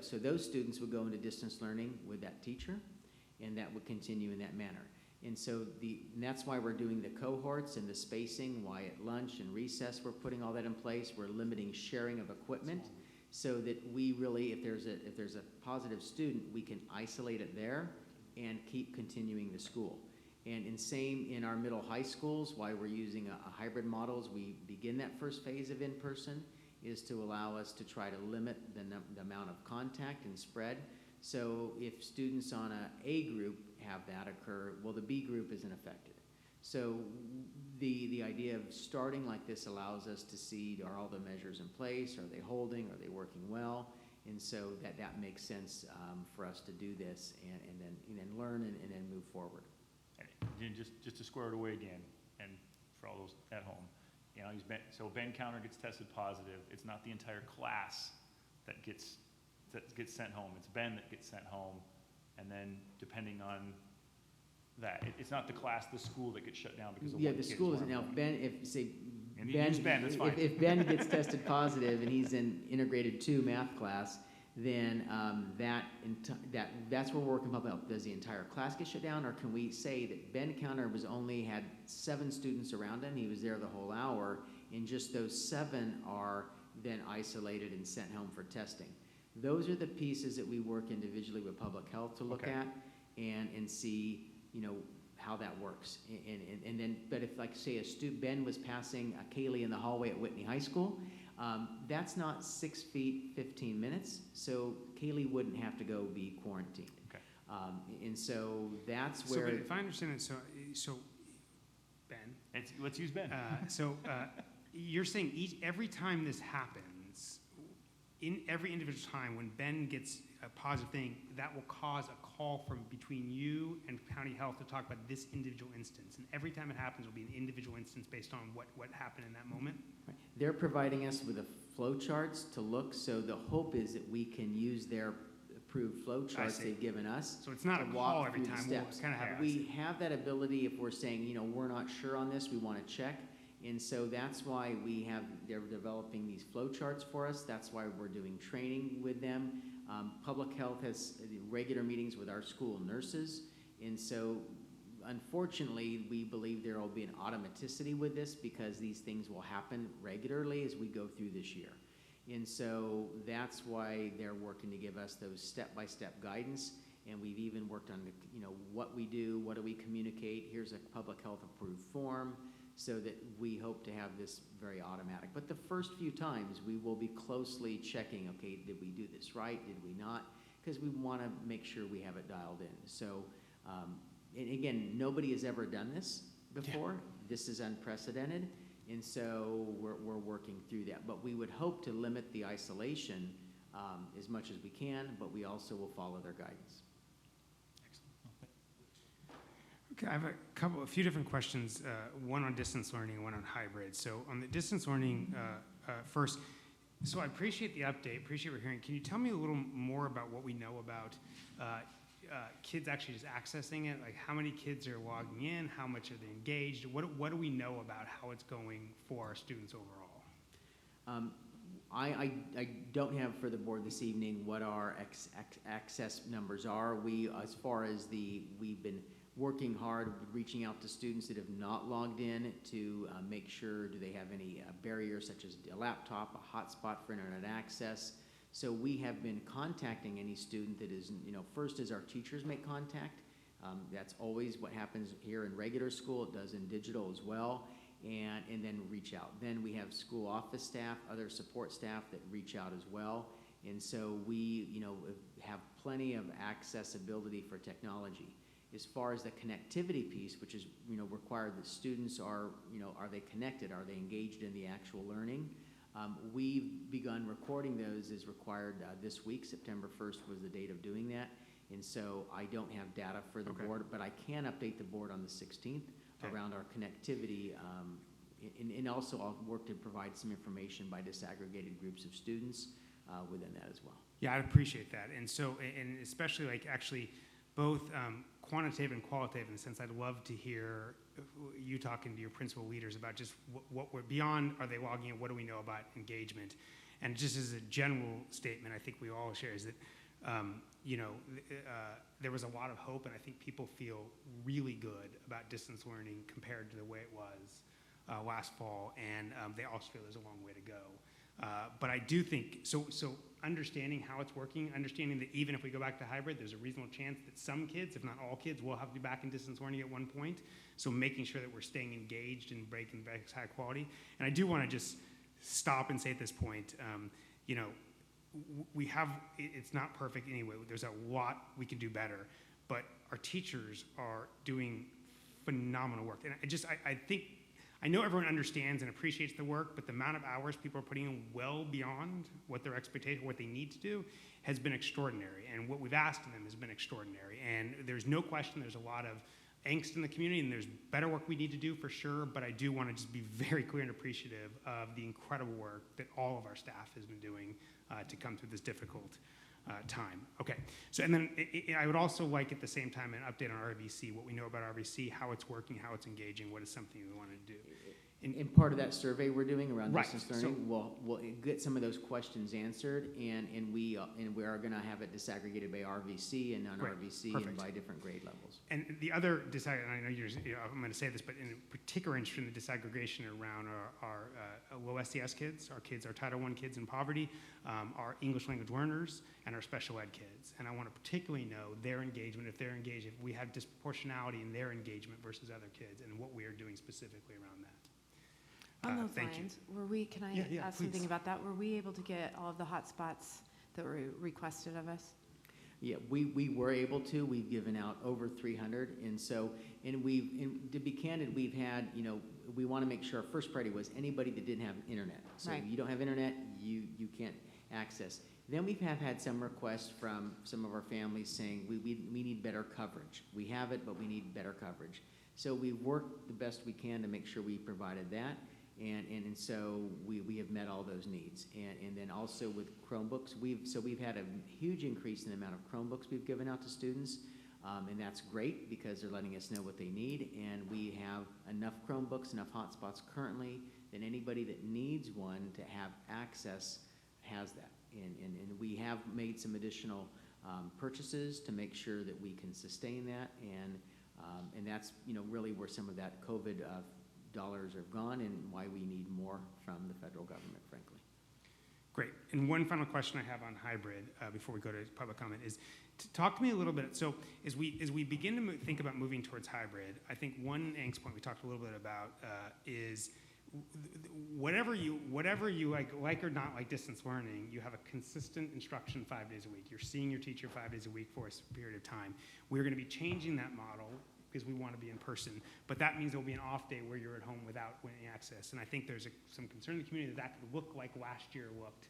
so those students would go into distance learning with that teacher, and that would continue in that manner. And so and that's why we're doing the cohorts and the spacing, why at lunch and recess we're putting all that in place. We're limiting sharing of equipment so that we really, if there's a positive student, we can isolate it there and keep continuing the school. And same in our middle high schools, why we're using a hybrid model as we begin that first phase of in-person, is to allow us to try to limit the amount of contact and spread. So if students on A group have that occur, well, the B group isn't affected. So the idea of starting like this allows us to see, are all the measures in place? Are they holding? Are they working well? And so that makes sense for us to do this and then learn and then move forward. And just to square it away again, and for all those at home, so Ben Counter gets tested positive. It's not the entire class that gets sent home. It's Ben that gets sent home, and then depending on that, it's not the class, the school that gets shut down because of the school isn't. Now, Ben, that's fine. If Ben gets tested positive and he's in integrated 2 math class, then that's where we're working public health. Does the entire class get shut down, or can we say that Ben Counter had 7 students around him, he was there the whole hour, and just those 7 are then isolated and sent home for testing? Those are the pieces that we work individually with public health to look at and see, how that works. And then, but if, like, say, Ben was passing Kaylee in the hallway at Whitney High School, that's not 6 feet, 15 minutes, so Kaylee wouldn't have to go be quarantined. Okay. And so that's where... So, if I understand it, so Ben... Let's use Ben. You're saying every time this happens, in every individual time when Ben gets a positive thing, that will cause a call from between you and county health to talk about this individual instance. And every time it happens, will be an individual instance based on what happened in that moment? Right. They're providing us with the flow charts to look, so the hope is that we can use their approved flow charts they've given us. So it's not a call every time. We'll kind of have we have that ability if we're saying, we're not sure on this, we want to check. And so that's why they're developing these flow charts for us. That's why we're doing training with them. Public health has regular meetings with our school nurses. And so unfortunately, we believe there will be an automaticity with this because these things will happen regularly as we go through this year. And so that's why they're working to give us those step-by-step guidance. And we've even worked on, what we do, what do we communicate. Here's a public health approved form. so that we hope to have this very automatic. But the first few times, we will be closely checking, okay, did we do this right? Did we not? Because we want to make sure we have it dialed in. So, and again, nobody has ever done this before. Yeah. This is unprecedented, and so we're working through that. But we would hope to limit the isolation as much as we can, but we also will follow their guidance. Okay, I have a few different questions, one on distance learning and one on hybrid. So on the distance learning first, so I appreciate the update, appreciate what we're hearing. Can you tell me a little more about what we know about kids actually just accessing it? Like how many kids are logging in? How much are they engaged? What do we know about how it's going for our students overall? I don't have for the board this evening what our access numbers are. As far as we've been working hard, reaching out to students that have not logged in to make sure, do they have any barriers such as a laptop, a hotspot for internet access. So we have been contacting any student that is, first is our teachers make contact. That's always what happens here in regular school. It does in digital as well. And then reach out. Then we have school office staff, other support staff that reach out as well. And so we, have plenty of accessibility for technology. As far as the connectivity piece, which is, required that students are they connected? Are they engaged in the actual learning? We've begun recording those as required this week. September 1st was the date of doing that. And so I don't have data for the board, but I can update the board on the 16th around our connectivity. And also I'll work to provide some information by disaggregated groups of students within that as well. Yeah, I'd appreciate that. And so, and especially like actually both quantitative and qualitative, in the sense I'd love to hear you talking to your principal leaders about just what we're beyond, are they logging in, what do we know about engagement? And just as a general statement, I think we all share is that, there was a lot of hope, and I think people feel really good about distance learning compared to the way it was last fall, and they also feel there's a long way to go. But I do think, so understanding how it's working, understanding that even if we go back to hybrid, there's a reasonable chance that some kids, if not all kids, will have to be back in distance learning at one point. So making sure that we're staying engaged and breaking back high quality. And I do want to just stop and say at this point, we have, it's not perfect anyway. There's a lot we can do better, but our teachers are doing phenomenal work. And I think, I know everyone understands and appreciates the work, but the amount of hours people are putting in well beyond what their expectation, what they need to do, has been extraordinary. And what we've asked of them has been extraordinary. And there's no question there's a lot of angst in the community, and there's better work we need to do for sure, but I do want to just be very clear and appreciative of the incredible work that all of our staff has been doing to come through this difficult time. Okay, so and then I would also like at the same time an update on RVC, what we know about RVC, how it's working, how it's engaging, what is something we want to do. And part of that survey we're doing around distance learning, we'll get some of those questions answered, and we are going to have it disaggregated by RVC and non-RVC and by different grade levels. And the other and I know I'm going to say this, but in particular interest in the disaggregation around our low SES kids, our Title I kids in poverty, our English language learners, and our special ed kids. And I want to particularly know their engagement, if they're engaged, if we have disproportionality in their engagement versus other kids, and what we are doing specifically around that. On those lines, can I ask something about that? Were we able to get all of the hotspots that were requested of us? Yeah, we were able to. We've given out over 300, and so, and to be candid, we've had, we want to make sure our first priority was anybody that didn't have internet. So you don't have internet, you can't access. Then we've had some requests from some of our families saying we need better coverage. We have it, but we need better coverage. So we've worked the best we can to make sure we provided that. And so we have met all those needs. And then also with Chromebooks, we've had a huge increase in the amount of Chromebooks we've given out to students. And that's great because they're letting us know what they need. And we have enough Chromebooks, enough hotspots currently that anybody that needs one to have access has that. And we have made some additional purchases to make sure that we can sustain that. And that's, really where some of that COVID dollars are gone and why we need more from the federal government, frankly. Great. And one final question I have on hybrid before we go to public comment is, to talk to me a little bit. So as we begin to think about moving towards hybrid, I think one angst point we talked a little bit about is whatever you like or not like distance learning, you have a consistent instruction 5 days a week. You're seeing your teacher 5 days a week for a period of time. We're going to be changing that model because we want to be in person, but that means there'll be an off day where you're at home without any access. And I think there's some concern in the community that could look like last year looked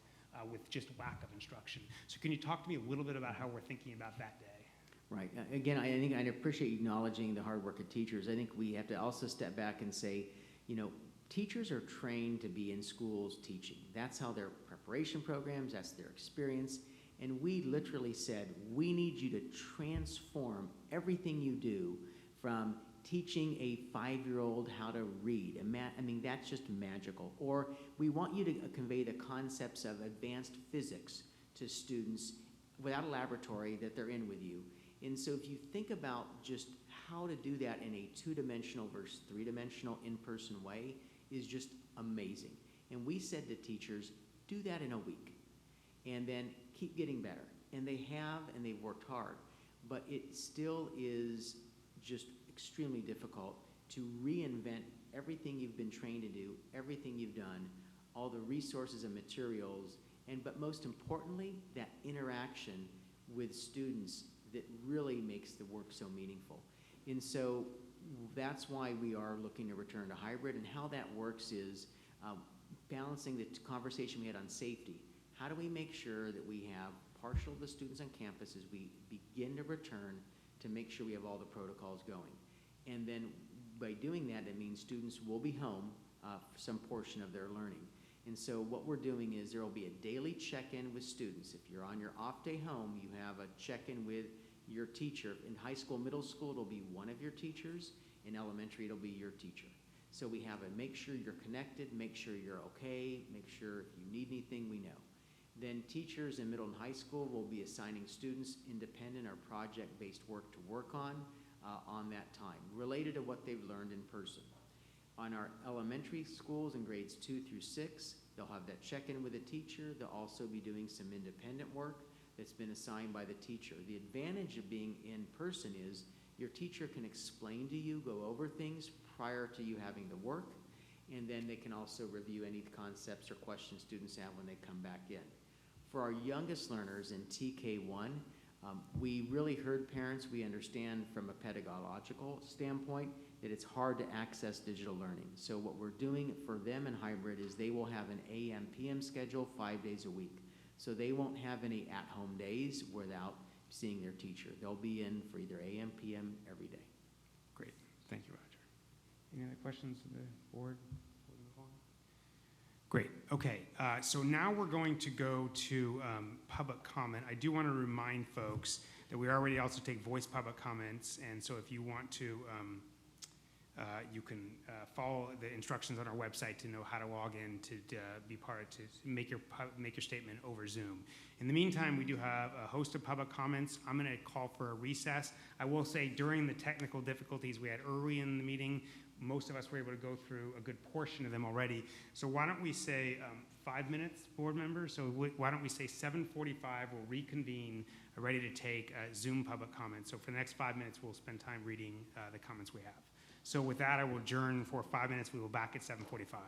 with just lack of instruction. So can you talk to me a little bit about how we're thinking about that day? Right. Again, I think I appreciate you acknowledging the hard work of teachers. I think we have to also step back and say, you know, teachers are trained to be in schools teaching. That's how their preparation programs, that's their experience. And we literally said, we need you to transform everything you do from teaching a 5-year-old how to read. I mean, that's just magical. Or we want you to convey the concepts of advanced physics to students without a laboratory that they're in with you. And so if you think about just how to do that in a 2-dimensional versus 3-dimensional in-person way is just amazing. And we said to teachers, do that in a week and then keep getting better. And they have, and they've worked hard, but it still is just extremely difficult to reinvent everything you've been trained to do, everything you've done, all the resources and materials, but most importantly, that interaction with students that really makes the work so meaningful. And so that's why we are looking to return to hybrid, and how that works is balancing the conversation we had on safety. How do we make sure that we have partial of the students on campus as we begin to return to make sure we have all the protocols going? And then by doing that, it means students will be home for some portion of their learning. And so what we're doing is there will be a daily check-in with students. If you're on your off day home, you have a check-in with your teacher. In high school, middle school, it'll be one of your teachers. In elementary, it'll be your teacher. So we have a make sure you're connected, make sure you're okay, make sure if you need anything, we know. Then teachers in middle and high school will be assigning students independent or project-based work to work on that time, related to what they've learned in person. On our elementary schools in grades 2 through 6, they'll have that check-in with a teacher. They'll also be doing some independent work that's been assigned by the teacher. The advantage of being in person is your teacher can explain to you, go over things prior to you having the work, and then they can also review any concepts or questions students have when they come back in. For our youngest learners in TK1, we really heard parents. We understand from a pedagogical standpoint that it's hard to access digital learning. So what we're doing for them in hybrid is they will have an AM/PM schedule 5 days a week. So they won't have any at-home days without seeing their teacher. They'll be in for either AM, PM every day. Great. Thank you, Roger. Any other questions from the board? Great. Okay. So now we're going to go to public comment. I do want to remind folks that we already also take voice public comments, and so if you want to, you can follow the instructions on our website to know how to log in to be part to make your statement over Zoom. In the meantime, we do have a host of public comments. I'm going to call for a recess. I will say during the technical difficulties we had early in the meeting, most of us were able to go through a good portion of them already. So why don't we say 5 minutes, board members? So why don't we say 7:45, we'll reconvene, ready to take Zoom public comments. So for the next 5 minutes, we'll spend time reading the comments we have. So with that, I will adjourn for 5 minutes. We will back at 7:45.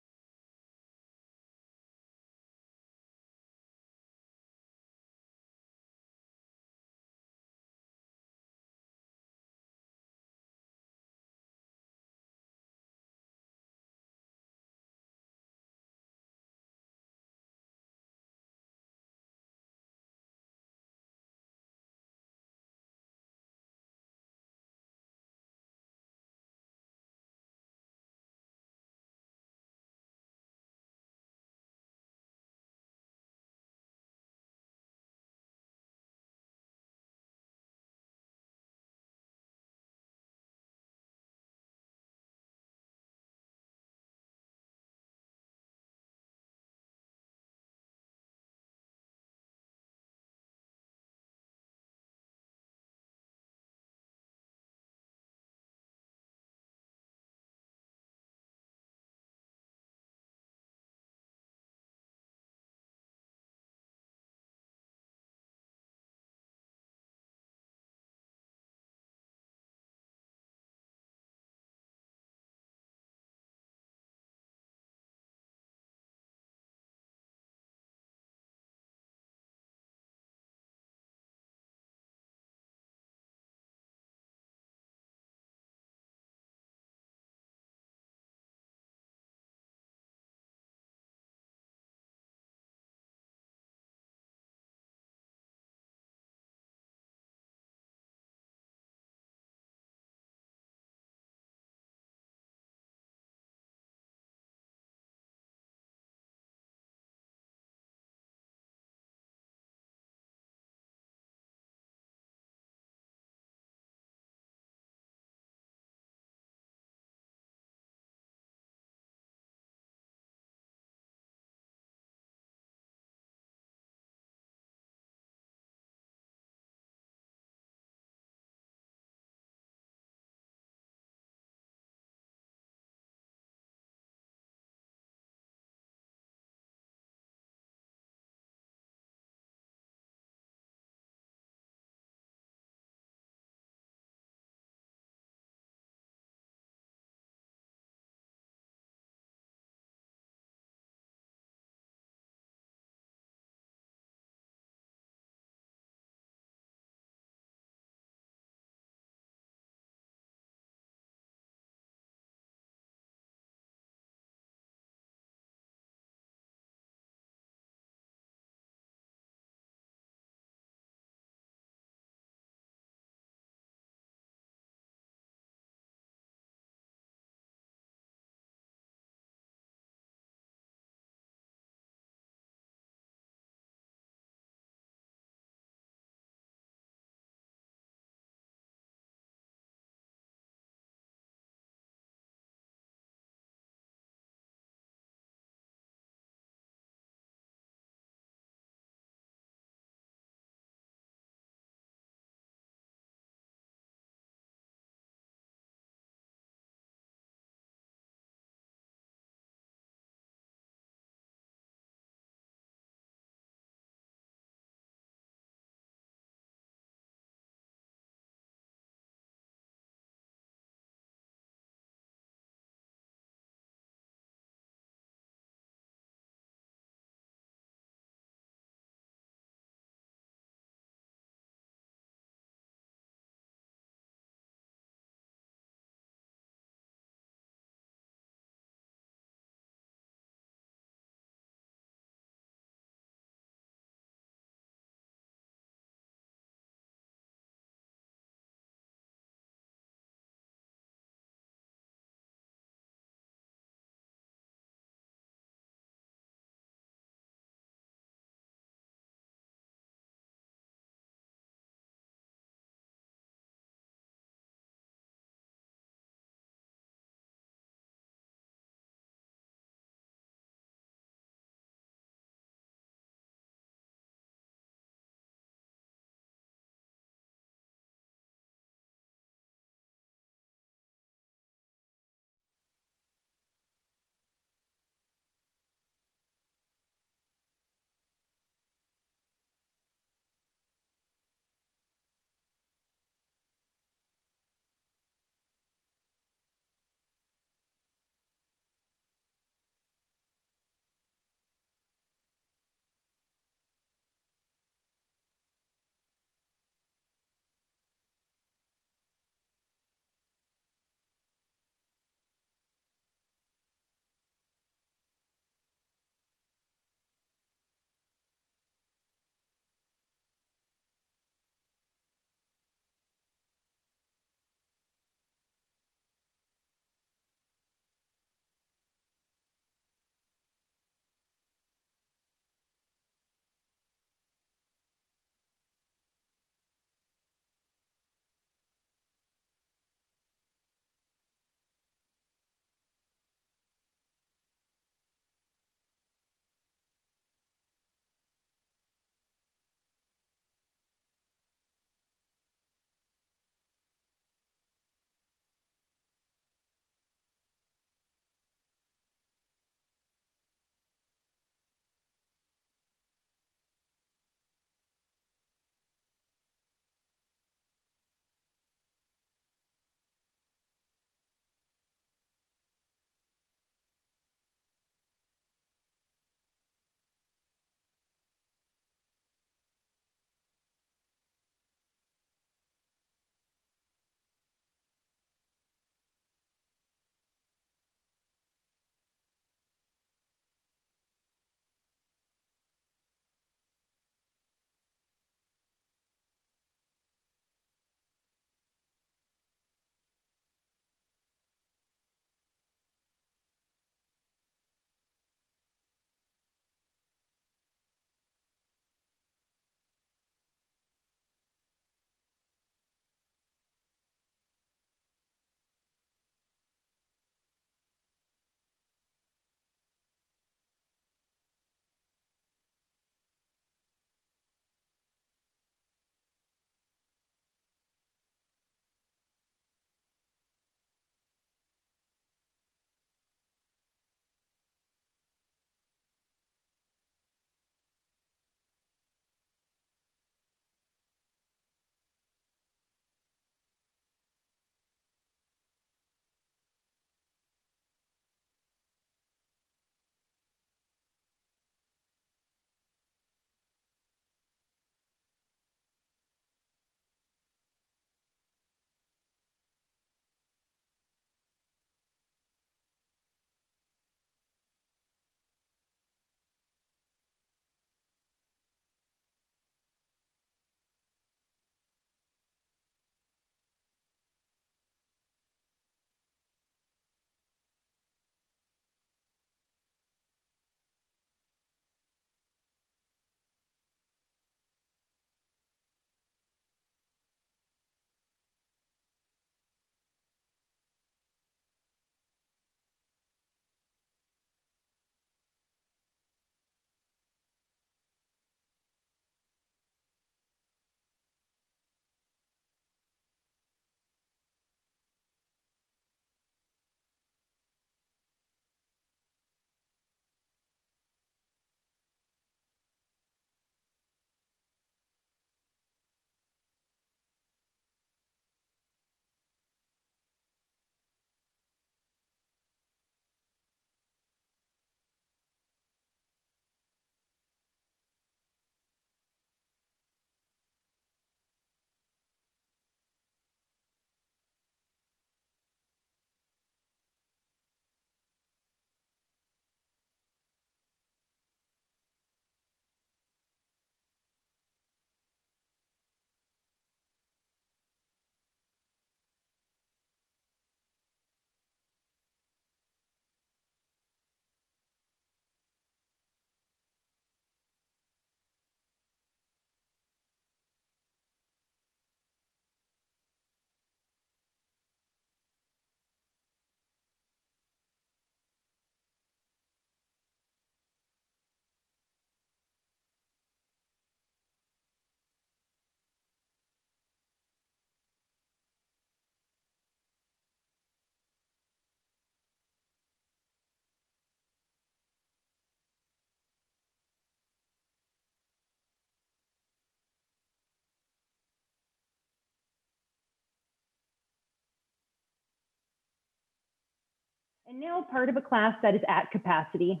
and now part of a class that is at capacity.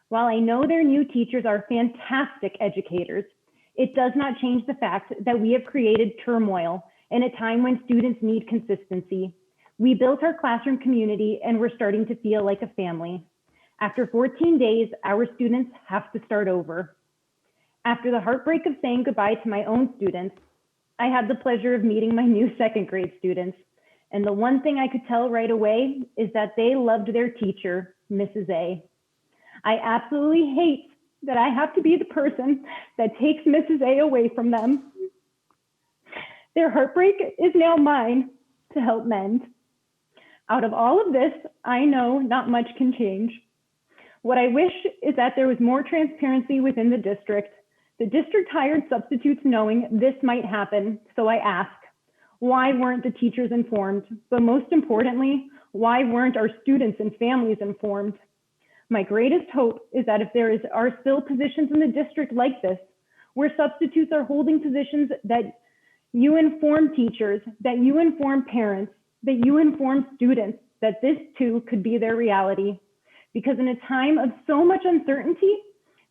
While I know their new teachers are fantastic educators, it does not change the fact that we have created turmoil in a time when students need consistency. We built our classroom community and we're starting to feel like a family. After 14 days, our students have to start over. After the heartbreak of saying goodbye to my own students, I had the pleasure of meeting my new second grade students. And the one thing I could tell right away is that they loved their teacher, Mrs. A. I absolutely hate that I have to be the person that takes Mrs. A away from them. Their heartbreak is now mine to help mend. Out of all of this, I know not much can change. What I wish is that there was more transparency within the district. The district hired substitutes knowing this might happen, so I ask, why weren't the teachers informed? But most importantly, why weren't our students and families informed? My greatest hope is that if are still positions in the district like this, where substitutes are holding positions, that you inform teachers, that you inform parents, that you inform students, that this too could be their reality. Because in a time of so much uncertainty,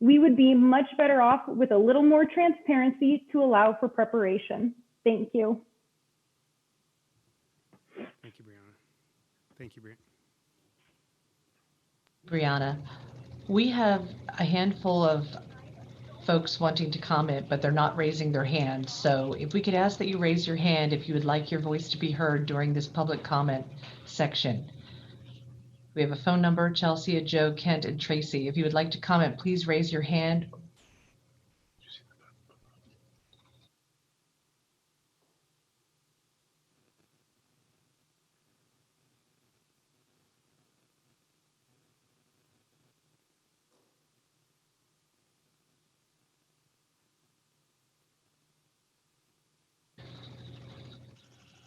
we would be much better off with a little more transparency to allow for preparation. Thank you. Thank you, Brianna. Thank you, Brianna. Brianna, we have a handful of folks wanting to comment, but they're not raising their hand. So if we could ask that you raise your hand if you would like your voice to be heard during this public comment section. We have a phone number, Chelsea, Joe, Kent, and Tracy. If you would like to comment, please raise your hand.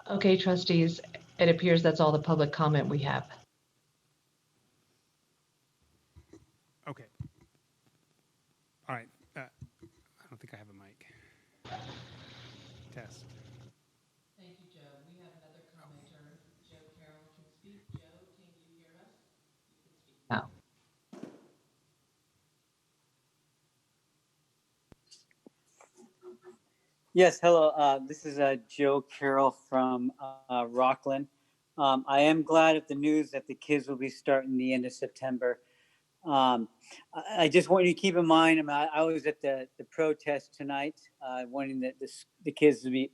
Okay, trustees, it appears that's all the public comment we have. Okay. All right. I don't think I have a mic. Test. Thank you, Joe. We have another commenter. Joe Carroll can speak. Joe, can you hear us? You can speak now. Yes, hello. This is Joe Carroll from Rocklin. I am glad at the news that the kids will be starting the end of September. I just want you to keep in mind, I was at the protest tonight, wanting the kids to be,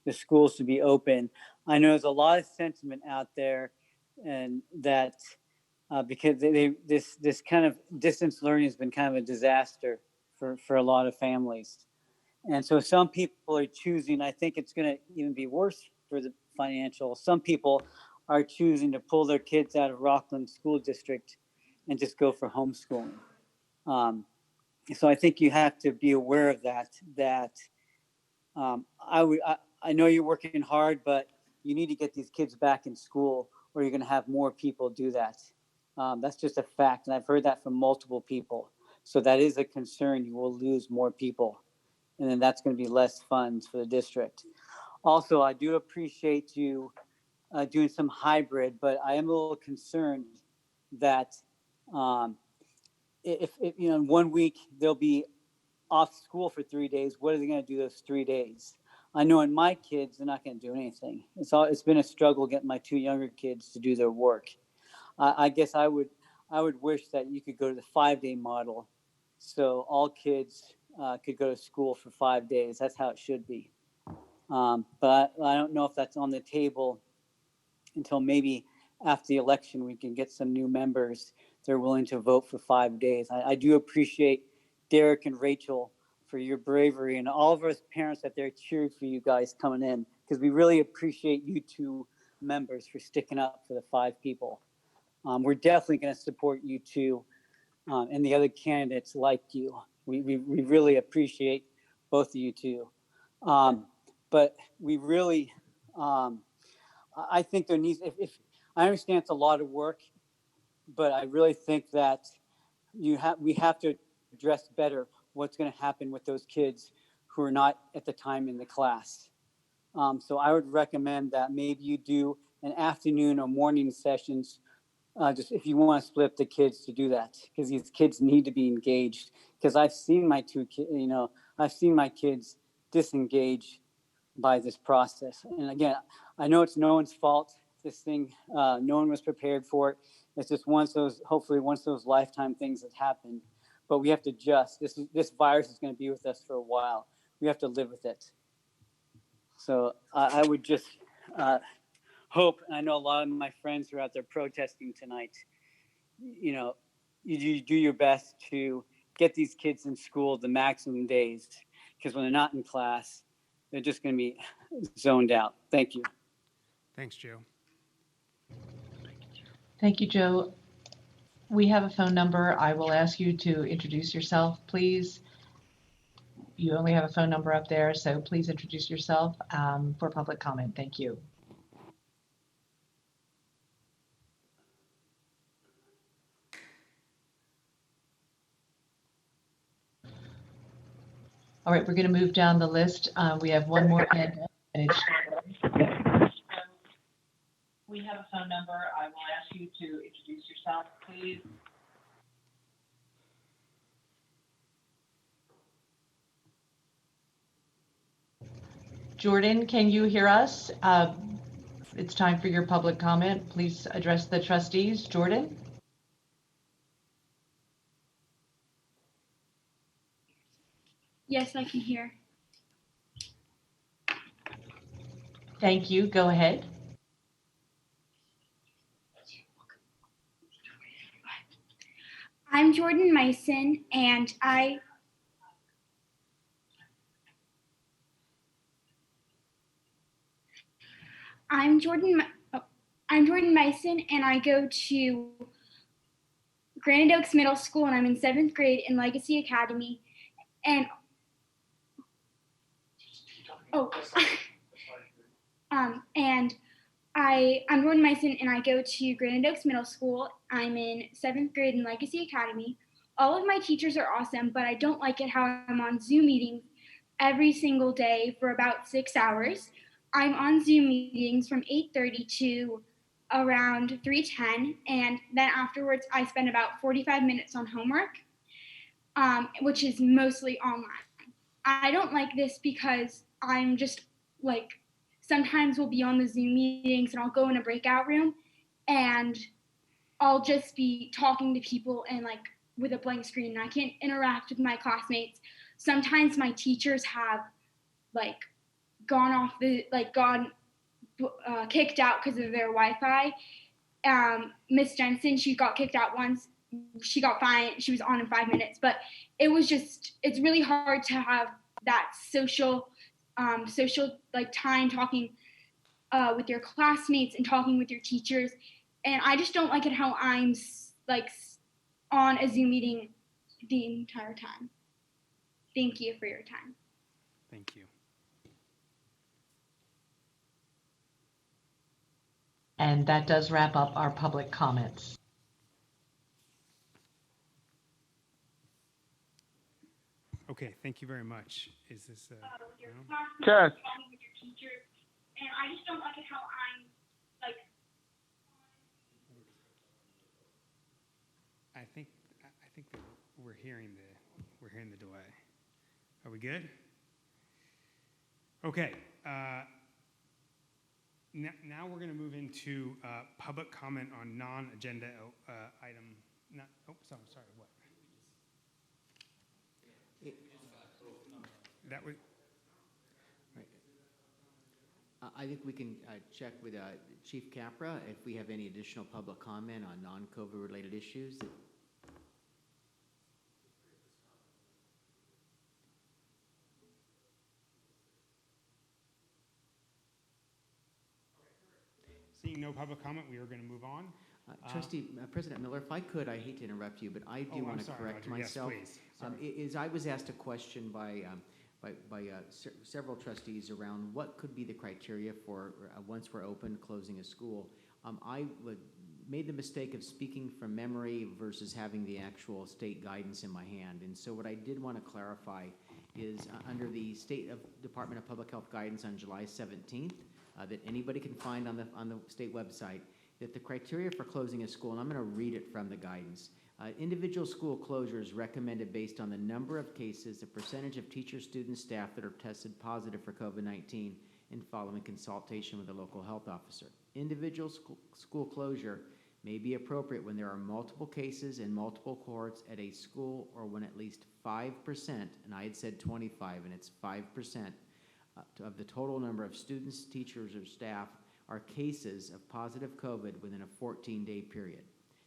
the schools to be open. I know there's a lot of sentiment out there, and that because this kind of distance learning has been kind of a disaster for a lot of families. And so some people are choosing, I think it's going to even be worse for the financial. Some people are choosing to pull their kids out of Rocklin School District and just go for homeschooling. So I think you have to be aware of that I know you're working hard, but you need to get these kids back in school, or you're going to have more people do that. That's just a fact. And I've heard that from multiple people. So that is a concern. You will lose more people. And then that's going to be less funds for the district. Also, I do appreciate you doing some hybrid, but I am a little concerned that if in 1 week they'll be off school for 3 days, what are they going to do those 3 days? I know in my kids, they're not going to do anything. It's been a struggle getting my two younger kids to do their work. I guess I would wish that you could go to the 5-day model, so all kids could go to school for 5 days. That's how it should be. But I don't know if that's on the table until maybe after the election. We can get some new members. They're willing to vote for 5 days. I do appreciate Derek and Rachel for your bravery, and all of us parents that they're cheering for you guys coming in, because we really appreciate you two members for sticking up for the 5 people. We're definitely going to support you two and the other candidates like you. We really appreciate both of you too. But we really, I think there needs, if I understand it's a lot of work, but I really think that we have to address better what's going to happen with those kids who are not at the time in the class. So I would recommend that maybe you do an afternoon or morning sessions just if you want to split up the kids to do that, because these kids need to be engaged. Because I've seen my I've seen my kids disengage by this process. And again, I know it's no one's fault. This thing, no one was prepared for it. It's just hopefully once those lifetime things that happened. But we have to adjust. This virus is going to be with us for a while. We have to live with it. So I would just hope, and I know a lot of my friends who are out there protesting tonight, you do your best to get these kids in school the maximum days, because when they're not in class, they're just going to be zoned out. Thank you. Thanks, Joe. Thank you, Joe. We have a phone number. I will ask you to introduce yourself, please. You only have a phone number up there, so please introduce yourself for public comment. Thank you. All right, we're going to move down the list. We have one more hand up, and we have a phone number. I will ask you to introduce yourself, please. Jordan, can you hear us? It's time for your public comment. Please address the trustees. Jordan? Yes, I can hear. Thank you. Go ahead. I'm Jordan Myson, and I'm Jordan Myson, and I go to Granite Oaks Middle School, and I'm in 7th grade in Legacy Academy. And I'm Jordan Myson, and I go to Granite Oaks Middle School. I'm in 7th grade in Legacy Academy. All of my teachers are awesome, but I don't like it how I'm on Zoom meetings every single day for about 6 hours. I'm on Zoom meetings from 8:30 to around 3:10, and then afterwards I spend about 45 minutes on homework, which is mostly online. I don't like this because I'm just like, sometimes we'll be on the Zoom meetings and I'll go in a breakout room and I'll just be talking to people and like with a blank screen, and I can't interact with my classmates. Sometimes my teachers have like kicked out because of their Wi-Fi. Miss Jensen, she got kicked out once. She got fined. She was on in 5 minutes, but it's really hard to have that social like time talking with your classmates and talking with your teachers. And I just don't like it how I'm like on a Zoom meeting the entire time. Thank you for your time. Thank you. And that does wrap up our public comments. Okay, thank you very much. Is this With your no? classmates, talking with your teachers, and I just don't like it how I'm like. I think that we're hearing the delay. Are we good? Okay. Now we're going to move into public comment on non-agenda item. Sorry. What? That was. I think we can check with Chief Capra if we have any additional public comment on non-COVID related issues. Seeing no public comment, we are going to move on. Trustee President Miller, if I could, I hate to interrupt you, but I do want to correct myself. Yes, please. I was asked a question by several trustees around what could be the criteria for once we're open, closing a school. I made the mistake of speaking from memory versus having the actual state guidance in my hand. And so what I did want to clarify is under the Department of Public Health guidance on July 17th, that anybody can find on the state website, that the criteria for closing a school, and I'm going to read it from the guidance, individual school closure is recommended based on the number of cases, the percentage of teachers, students, staff that are tested positive for COVID-19, and following consultation with the local health officer. Individual school closure may be appropriate when there are multiple cases in multiple cohorts at a school, or when at least 5%, and I had said 25, and it's 5%, of the total number of students, teachers, or staff are cases of positive COVID within a 14-day period,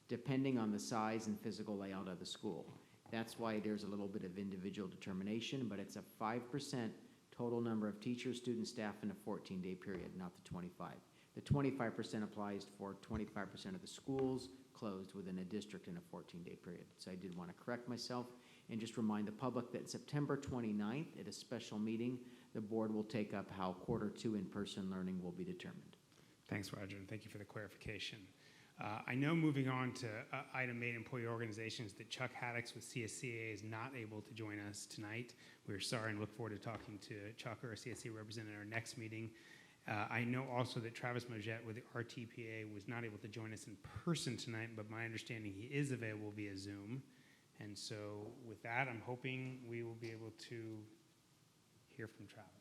depending on the size and physical layout of the school. That's why there's a little bit of individual determination, but it's a 5% total number of teachers, students, staff in a 14-day period, not the 25. The 25% applies for 25% of the schools closed within a district in a 14-day period. So I did want to correct myself and just remind the public that September 29th at a special meeting, the board will take up how Q2 in-person learning will be determined. Thanks, Roger, and thank you for the clarification. I know, moving on to item 8, employee organizations, that Chuck Haddix with CSCA is not able to join us tonight. We're sorry and look forward to talking to Chuck or a CSCA representative at our next meeting. I know also that Travis Mojette with the RTPA was not able to join us in person tonight, but my understanding he is available via Zoom. And so with that, I'm hoping we will be able to hear from Travis.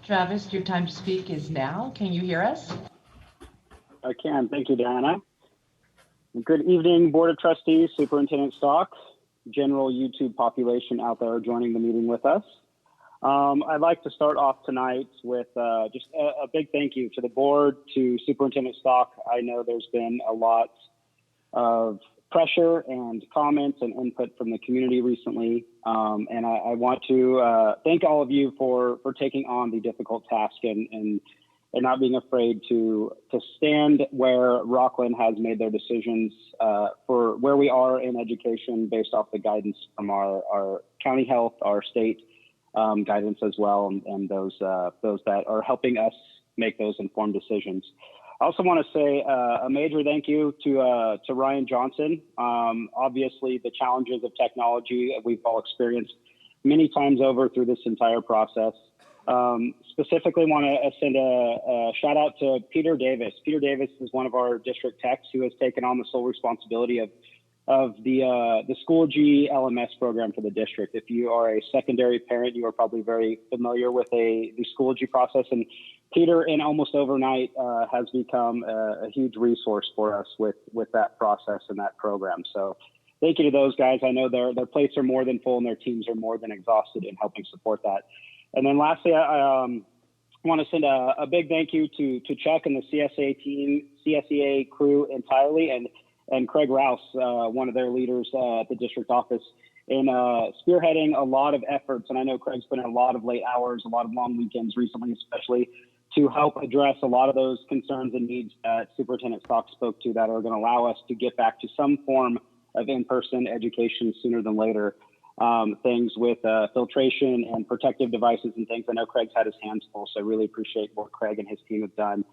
Travis, your time to speak is now. Can you hear us? I can. Thank you, Diana. Good evening, Board of Trustees, Superintendent Stock, general YouTube population out there joining the meeting with us. I'd like to start off tonight with just a big thank you to the board, to Superintendent Stock. I know there's been a lot of pressure and comments and input from the community recently. And I want to thank all of you for taking on the difficult task and not being afraid to stand where Rocklin has made their decisions for where we are in education based off the guidance from our county health, our state guidance as well, and those that are helping us make those informed decisions. I also want to say a major thank you to Ryan Johnson. Obviously, the challenges of technology we've all experienced many times over through this entire process. Specifically want to send a shout out to Peter Davis. Peter Davis is one of our district techs who has taken on the sole responsibility of the School G LMS program for the district. If you are a secondary parent, you are probably very familiar with the School G process. And Peter, in almost overnight, has become a huge resource for us with that process and that program. So thank you to those guys. I know their plates are more than full and their teams are more than exhausted in helping support that. And then lastly, I want to send a big thank you to Chuck and the CSA team, CSEA crew entirely, and Craig Rouse, one of their leaders at the district office, in spearheading a lot of efforts. And I know Craig's put in a lot of late hours, a lot of long weekends recently, especially to help address a lot of those concerns and needs that Superintendent Stock spoke to that are going to allow us to get back to some form of in-person education sooner than later. Things with filtration and protective devices and things. I know Craig's had his hands full, so I really appreciate what Craig and his team have done.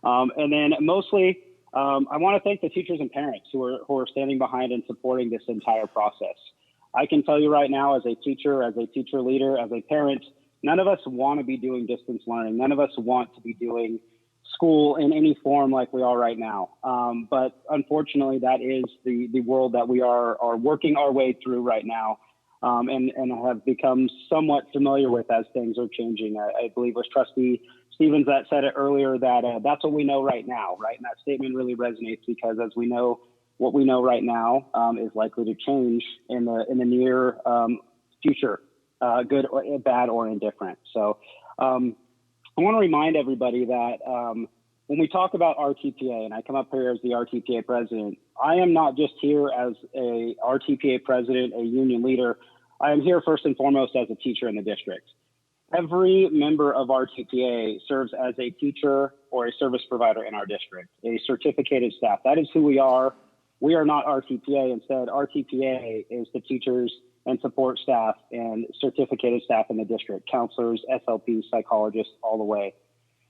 And then mostly, I want to thank the teachers and parents who are standing behind and supporting this entire process. I can tell you right now, as a teacher leader, as a parent, none of us want to be doing distance learning. None of us want to be doing school in any form like we are right now. But unfortunately, that is the world that we are working our way through right now. And have become somewhat familiar with as things are changing. I believe it was Trustee Stevens that said it earlier, that that's what we know right now, right? And that statement really resonates because, as we know, what we know right now is likely to change in the near future, good or bad or indifferent. So I want to remind everybody that when we talk about RTPA, and I come up here as the RTPA president, I am not just here as a RTPA president, a union leader. I am here first and foremost as a teacher in the district. Every member of RTPA serves as a teacher or a service provider in our district, a certificated staff. That is who we are. We are not RTPA. Instead, RTPA is the teachers and support staff and certificated staff in the district, counselors, SLPs, psychologists, all the way.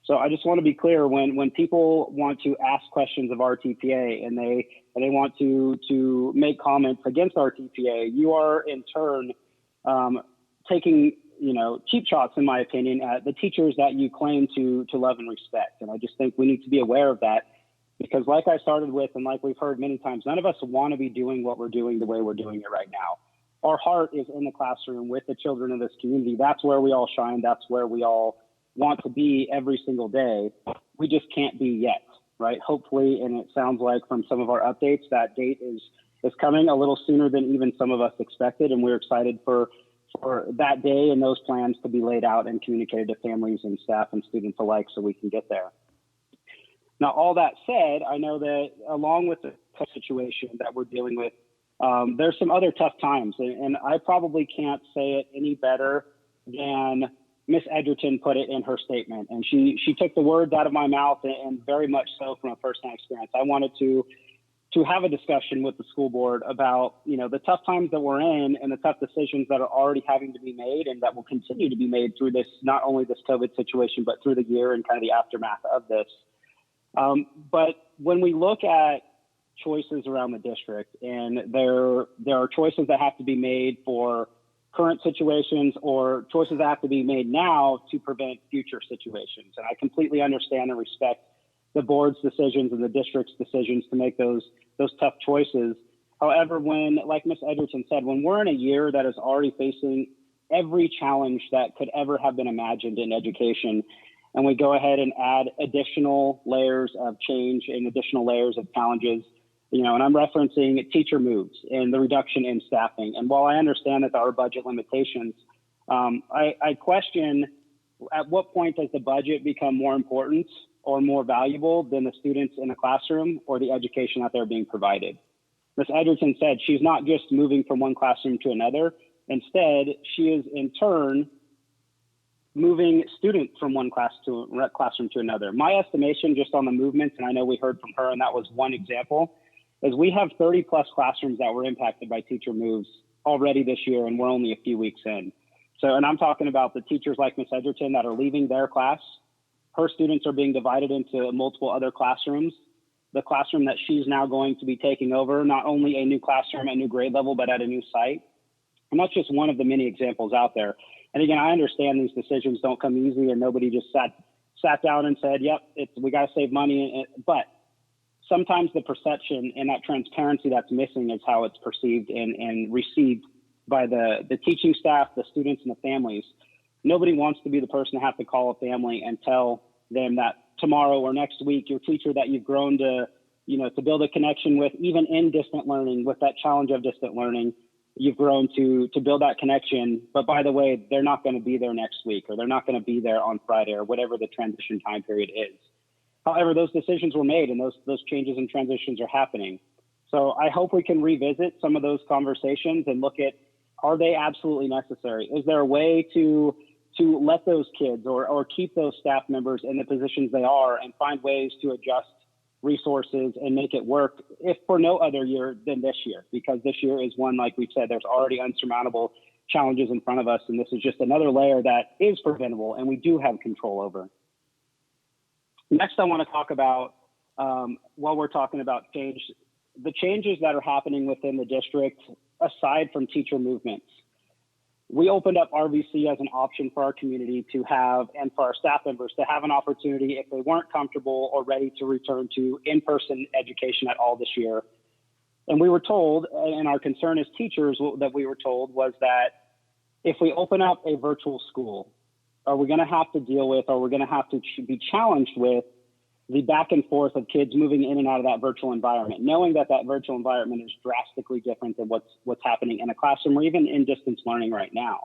So I just want to be clear, when people want to ask questions of RTPA and they want to make comments against RTPA, you are in turn taking, cheap shots, in my opinion, at the teachers that you claim to love and respect. And I just think we need to be aware of that, because like I started with, and like we've heard many times, none of us want to be doing what we're doing the way we're doing it right now. Our heart is in the classroom with the children of this community. That's where we all shine. That's where we all want to be every single day. We just can't be yet, right? Hopefully, and it sounds like from some of our updates, that date is coming a little sooner than even some of us expected, and we're excited for that day and those plans to be laid out and communicated to families and staff and students alike so we can get there. Now, all that said, I know that along with the tough situation that we're dealing with, there's some other tough times, and I probably can't say it any better than Ms. Edgerton put it in her statement. And she took the words out of my mouth, and very much so from a firsthand experience. I wanted to have a discussion with the school board about, the tough times that we're in and the tough decisions that are already having to be made and that will continue to be made through this, not only this COVID situation, but through the year and kind of the aftermath of this. But when we look at choices around the district, and there are choices that have to be made for current situations or choices that have to be made now to prevent future situations. And I completely understand and respect the board's decisions and the district's decisions to make those tough choices. However, when, like Ms. Edgerton said, when we're in a year that is already facing every challenge that could ever have been imagined in education, and we go ahead and add additional layers of change and additional layers of challenges, and I'm referencing teacher moves and the reduction in staffing. And while I understand that there are budget limitations, I question at what point does the budget become more important or more valuable than the students in the classroom or the education that they're being provided. Ms. Edgerton said she's not just moving from one classroom to another. Instead, she is in turn moving students from one classroom to another. My estimation just on the movements, and I know we heard from her, and that was one example, is we have 30 plus classrooms that were impacted by teacher moves already this year, and we're only a few weeks in. So, and I'm talking about the teachers like Ms. Edgerton that are leaving their class. Her students are being divided into multiple other classrooms. The classroom that she's now going to be taking over, not only a new classroom, a new grade level, but at a new site. And that's just one of the many examples out there. And again, I understand these decisions don't come easy, and nobody just sat down and said, yep, we got to save money. But sometimes the perception and that transparency that's missing is how it's perceived and received by the teaching staff, the students, and the families. Nobody wants to be the person to have to call a family and tell them that tomorrow or next week, your teacher that you've grown to build a connection with, even in distant learning, with that challenge of distant learning, you've grown to build that connection. But by the way, they're not going to be there next week, or they're not going to be there on Friday, or whatever the transition time period is. However, those decisions were made, and those changes and transitions are happening. So I hope we can revisit some of those conversations and look at, are they absolutely necessary? Is there a way to let those kids or keep those staff members in the positions they are and find ways to adjust resources and make it work, if for no other year than this year? Because this year is one, like we've said, there's already unsurmountable challenges in front of us, and this is just another layer that is preventable and we do have control over. Next, I want to talk about, while we're talking about change, the changes that are happening within the district, aside from teacher movements. We opened up RVC as an option for our community to have, and for our staff members to have an opportunity if they weren't comfortable or ready to return to in-person education at all this year. And we were told, and our concern as teachers that we were told was that if we open up a virtual school, are we going to have to deal with, or we're going to have to be challenged with the back and forth of kids moving in and out of that virtual environment, knowing that that virtual environment is drastically different than what's happening in a classroom or even in distance learning right now.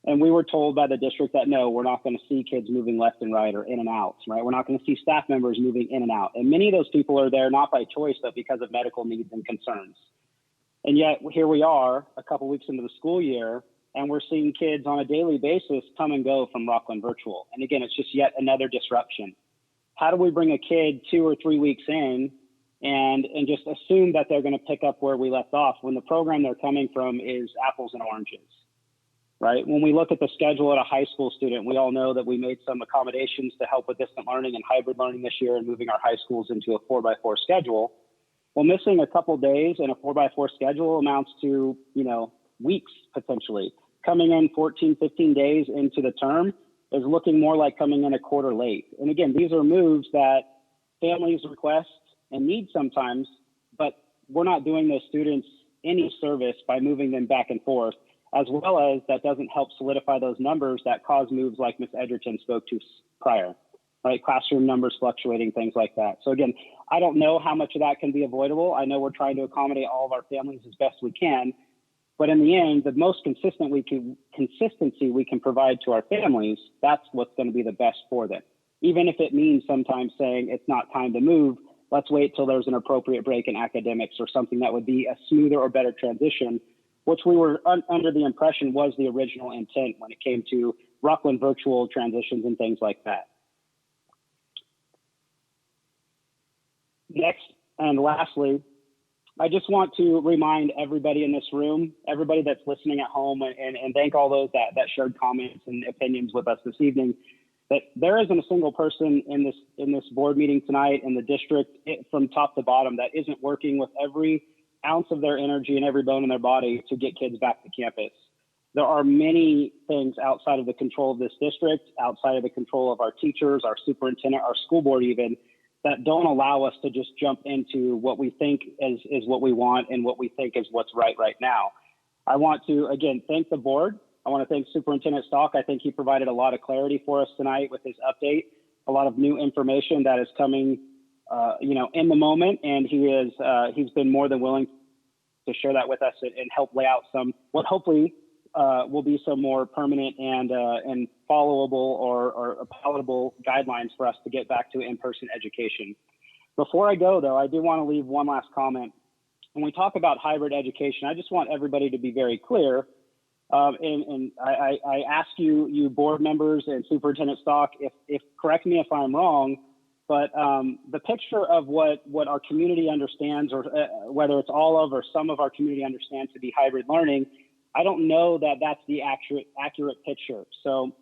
And we were told by the district that no, we're not going to see kids moving left and right or in and out, right? We're not going to see staff members moving in and out. And many of those people are there not by choice, but because of medical needs and concerns. And yet here we are a couple weeks into the school year, and we're seeing kids on a daily basis come and go from Rocklin virtual. And again, it's just yet another disruption. How do we bring a kid 2 or 3 weeks in and just assume that they're going to pick up where we left off when the program they're coming from is apples and oranges, right? When we look at the schedule at a high school student, we all know that we made some accommodations to help with distant learning and hybrid learning this year and moving our high schools into a 4x4 schedule. Well, missing a couple days in a 4x4 schedule amounts to, weeks potentially. coming in 14, 15 days into the term is looking more like coming in a quarter late. And again, these are moves that families request and need sometimes, but we're not doing those students any service by moving them back and forth, as well as that doesn't help solidify those numbers that cause moves like Ms. Edgerton spoke to prior, right? Classroom numbers fluctuating, things like that. So again, I don't know how much of that can be avoidable. I know we're trying to accommodate all of our families as best we can, but in the end, the most consistency we can provide to our families, that's what's going to be the best for them. Even if it means sometimes saying it's not time to move, let's wait till there's an appropriate break in academics or something that would be a smoother or better transition, which we were under the impression was the original intent when it came to Rocklin virtual transitions and things like that. Next and lastly, I just want to remind everybody in this room, everybody that's listening at home, and thank all those that shared comments and opinions with us this evening, that there isn't a single person in this board meeting tonight in the district from top to bottom that isn't working with every ounce of their energy and every bone in their body to get kids back to campus. There are many things outside of the control of this district, outside of the control of our teachers, our superintendent, our school board even, that don't allow us to just jump into what we think is what we want and what we think is what's right now. I want to, again, thank the board. I want to thank Superintendent Stock. I think he provided a lot of clarity for us tonight with his update, a lot of new information that is coming, in the moment, and he's been more than willing to share that with us and help lay out what hopefully will be some more permanent and followable or palatable guidelines for us to get back to in-person education. Before I go, though, I do want to leave one last comment. When we talk about hybrid education, I just want everybody to be very clear. And I ask you board members and Superintendent Stock, if correct me if I'm wrong, but the picture of what our community understands, or whether it's all of or some of our community understands to be hybrid learning, I don't know that that's the accurate picture. So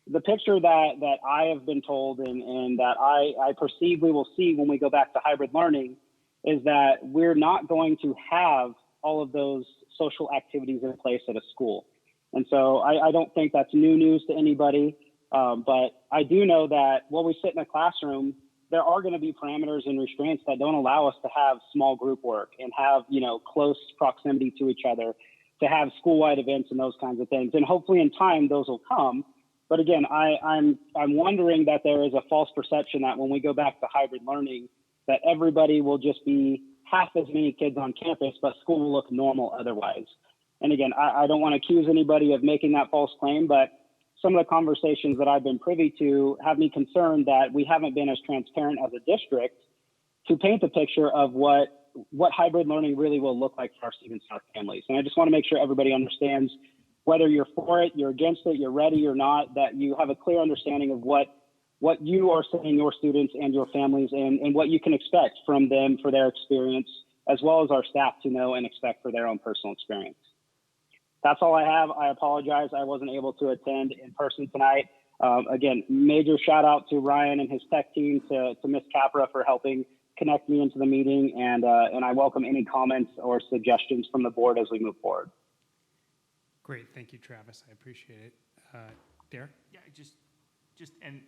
the picture that I have been told and that I perceive we will see when we go back to hybrid learning is that we're not going to have all of those social activities in place at a school. And so I don't think that's new news to anybody, but I do know that while we sit in a classroom, there are going to be parameters and restraints that don't allow us to have small group work and have, close proximity to each other, to have school-wide events and those kinds of things. And hopefully in time, those will come. But again, I'm wondering that there is a false perception that when we go back to hybrid learning, that everybody will just be half as many kids on campus, but school will look normal otherwise. And again, I don't want to accuse anybody of making that false claim, but some of the conversations that I've been privy to have me concerned that we haven't been as transparent as a district to paint the picture of what hybrid learning really will look like for our students and our families. And I just want to make sure everybody understands, whether you're for it, you're against it, you're ready or not, that you have a clear understanding of what you are sending your students and your families and what you can expect from them for their experience, as well as our staff to know and expect for their own personal experience. That's all I have. I apologize I wasn't able to attend in person tonight. Again, major shout out to Ryan and his tech team, to Ms. Capra for helping connect me into the meeting, and I welcome any comments or suggestions from the board as we move forward. Great, thank you, Travis. I appreciate it. Derek? Yeah, just and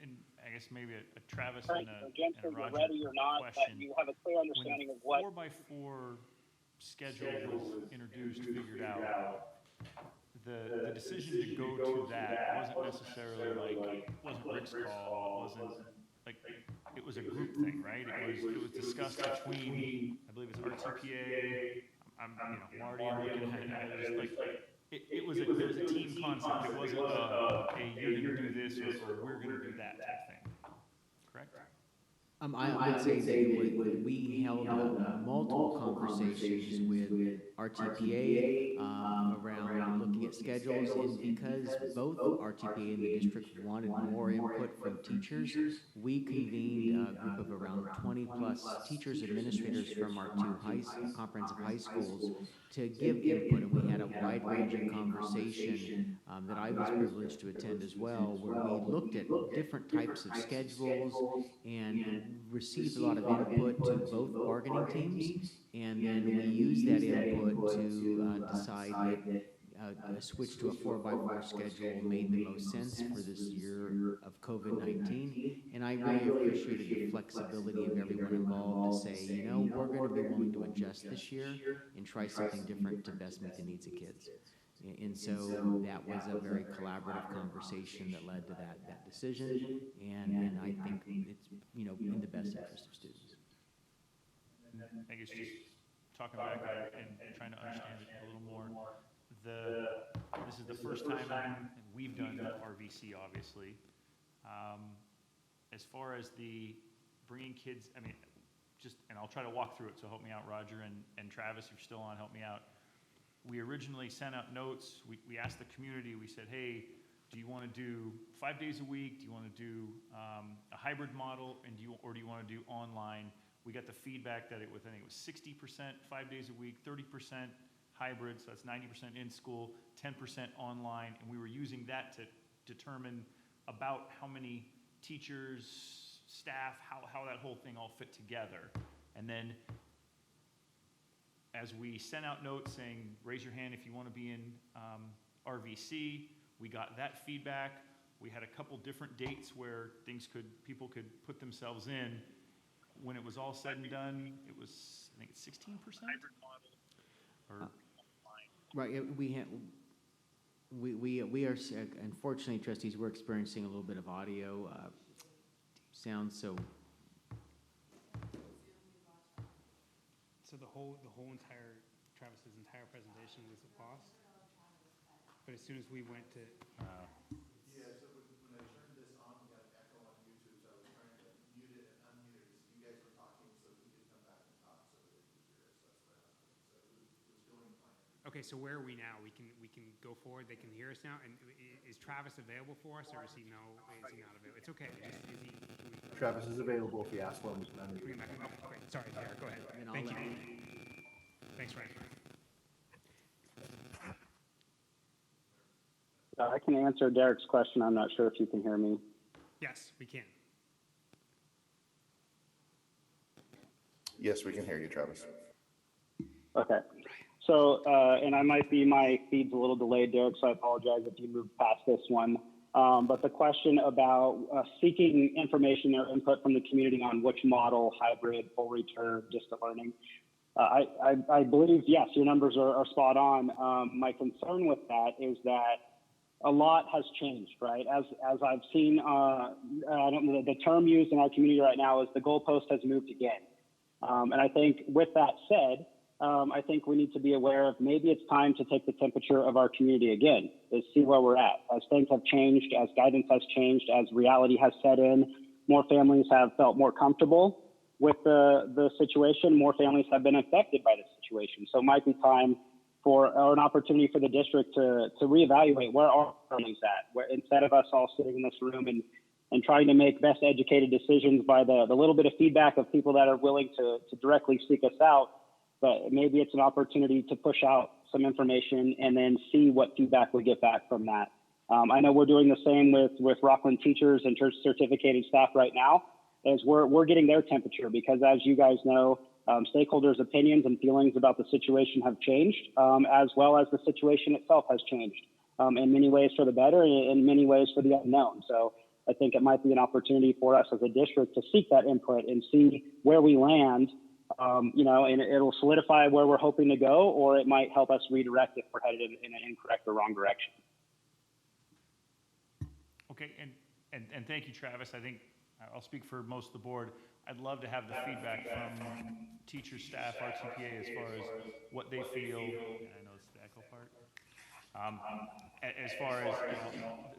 I guess maybe a Travis Right, and against a it, Roger you're ready or not, question. that you have a clear understanding of what 4x4 schedule was introduced, figured out, the decision to go to that wasn't necessarily wasn't Rick's call, it wasn't it was a group thing, right? It was discussed between, I believe it's RTPA, Marty, I'm looking at it, was it was a team concept. It wasn't hey, you're gonna do this or we're gonna do that type thing, correct? I would say that we held multiple conversations with RTPA around looking at schedules, and because both RTPA and the district wanted more input from teachers, we convened a group of around 20 plus teachers, administrators from our two comprehensive high schools to give input, and we had a wide-ranging conversation that I was privileged to attend as well, where we looked at different types of schedules and received a lot of input to both bargaining teams, and then we used that input to decide that a switch to a 4x4 schedule made the most sense for this year of COVID-19. And I really appreciated the flexibility of everyone involved to say, you know, we're going to be willing to adjust this year and try something different to best meet the needs of kids. And so that was a very collaborative conversation that led to that decision. And I think it's, you know, in the best interest of students. I guess just talking back and trying to understand it a little more. This is the first time we've done RVC, obviously. As far as the bringing kids, I mean, and I'll try to walk through it, so help me out, Roger, and Travis, if you're still on, help me out. We originally sent out notes. We asked the community, we said, hey, do you want to do 5 days a week? Do you want to do a hybrid model? Or do you want to do online? We got the feedback that I think it was 60% 5 days a week, 30% hybrid, so that's 90% in school, 10% online, and we were using that to determine about how many teachers, staff, how that whole thing all fit together. And then as we sent out notes saying, raise your hand if you want to be in RVC, we got that feedback. We had a couple different dates where people could put themselves in. When it was all said and done, it was, I think it's 16%? Or right, we are, unfortunately, trustees, we're experiencing a little bit of audio sound, so. So the whole entire, Travis's entire presentation was lost? But as soon as we went to. Yeah, so when I turned this on, we got an echo on YouTube, so I was trying to mute it and unmute it as you guys were talking so he could come back and talk so that they could hear us. That's what happened. So it was going fine. Okay, so where are we now? We can go forward. They can hear us now. And is Travis available for us, or is he not available? It's okay. Travis is available if you ask one. Bring him back. Okay, sorry, Derek, go ahead. Thank you. Thanks, Ryan. I can answer Derek's question. I'm not sure if you can hear me. Yes, we can. Yes, we can hear you, Travis. Okay. So, and my feed's a little delayed, Derek, so I apologize if you move past this one. But the question about seeking information or input from the community on which model, hybrid, full return, distant learning, I believe, yes, your numbers are spot on. My concern with that is that a lot has changed, right? As I've seen, the term used in our community right now is the goalpost has moved again. And I think with that said, I think we need to be aware of maybe it's time to take the temperature of our community again, to see where we're at. As things have changed, as guidance has changed, as reality has set in, more families have felt more comfortable with the situation. More families have been affected by the situation. So it might be time or an opportunity for the district to reevaluate where our families at, where instead of us all sitting in this room and trying to make best educated decisions by the little bit of feedback of people that are willing to directly seek us out, but maybe it's an opportunity to push out some information and then see what feedback we get back from that. I know we're doing the same with Rocklin teachers and certificated staff right now, as we're getting their temperature, because as you guys know, stakeholders' opinions and feelings about the situation have changed, as well as the situation itself has changed in many ways for the better and in many ways for the unknown. So I think it might be an opportunity for us as a district to seek that input and see where we land, and it'll solidify where we're hoping to go, or it might help us redirect if we're headed in an incorrect or wrong direction. Okay, and thank you, Travis. I think I'll speak for most of the board. I'd love to have the feedback from teachers, staff, RTPA as far as what they feel. I know it's the echo part. As far as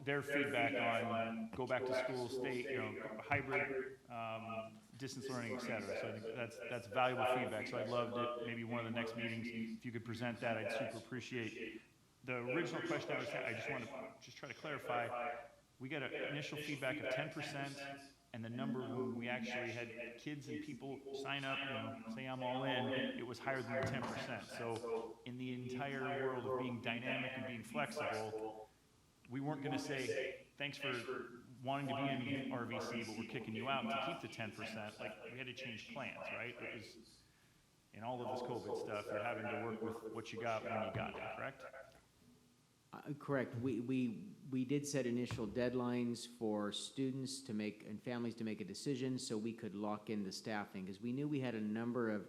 their feedback on go back to school, stay, hybrid, distance learning, et cetera. So I think that's valuable feedback. So I'd love to maybe one of the next meetings, if you could present that, I'd super appreciate. The original question I just want to try to clarify. We got an initial feedback of 10%, and the number when we actually had kids and people sign up, say I'm all in, it was higher than the 10%. So in the entire world of being dynamic and being flexible, we weren't going to say, thanks for wanting to be in RVC, but we're kicking you out to keep the 10%. Like, we had to change plans, right? It was, in all of this COVID stuff, you're having to work with what you got when you got it, correct? Correct. We did set initial deadlines for students to make and families to make a decision so we could lock in the staffing, because we knew we had a number of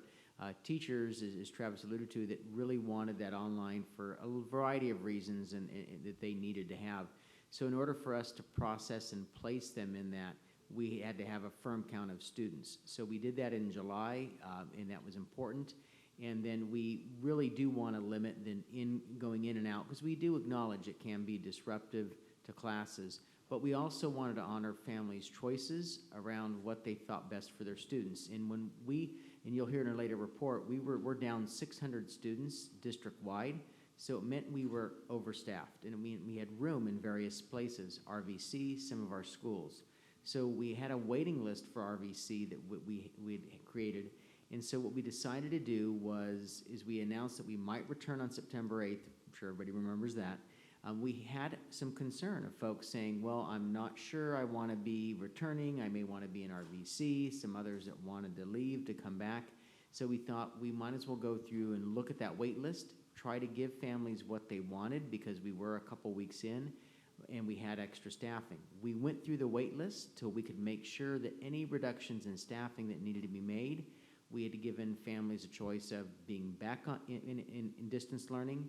teachers, as Travis alluded to, that really wanted that online for a variety of reasons and that they needed to have. So in order for us to process and place them in that, we had to have a firm count of students. So we did that in July, and that was important. And then we really do want to limit the going in and out, because we do acknowledge it can be disruptive to classes. But we also wanted to honor families' choices around what they thought best for their students. And when and you'll hear in a later report, we're down 600 students district-wide. So it meant we were overstaffed, and we had room in various places, RVC, some of our schools. So we had a waiting list for RVC that we had created. And so what we decided to do is we announced that we might return on September 8th. I'm sure everybody remembers that. We had some concern of folks saying, well, I'm not sure I want to be returning. I may want to be in RVC. Some others that wanted to leave to come back. So we thought we might as well go through and look at that wait list, try to give families what they wanted, because we were a couple weeks in and we had extra staffing. We went through the wait list till we could make sure that any reductions in staffing that needed to be made, we had given families a choice of being back in distance learning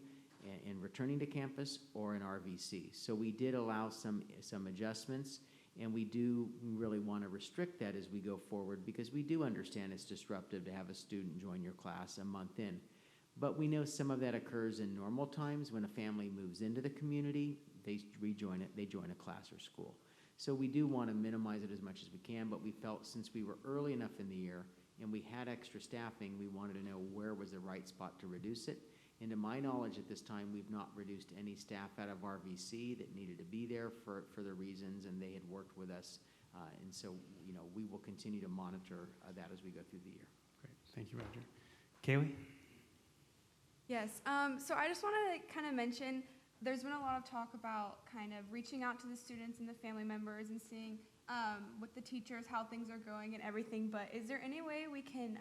and returning to campus, or in RVC. So we did allow some adjustments, and we do really want to restrict that as we go forward, because we do understand it's disruptive to have a student join your class a month in. But we know some of that occurs in normal times when a family moves into the community, they rejoin it, they join a class or school. So we do want to minimize it as much as we can, but we felt since we were early enough in the year and we had extra staffing, we wanted to know where was the right spot to reduce it. And to my knowledge at this time, we've not reduced any staff out of RVC that needed to be there for the reasons, and they had worked with us. And so, we will continue to monitor that as we go through the year. Great, thank you, Roger. Kaylee? Yes, so I just want to kind of mention, there's been a lot of talk about kind of reaching out to the students and the family members and seeing with the teachers how things are going and everything, but is there any way we can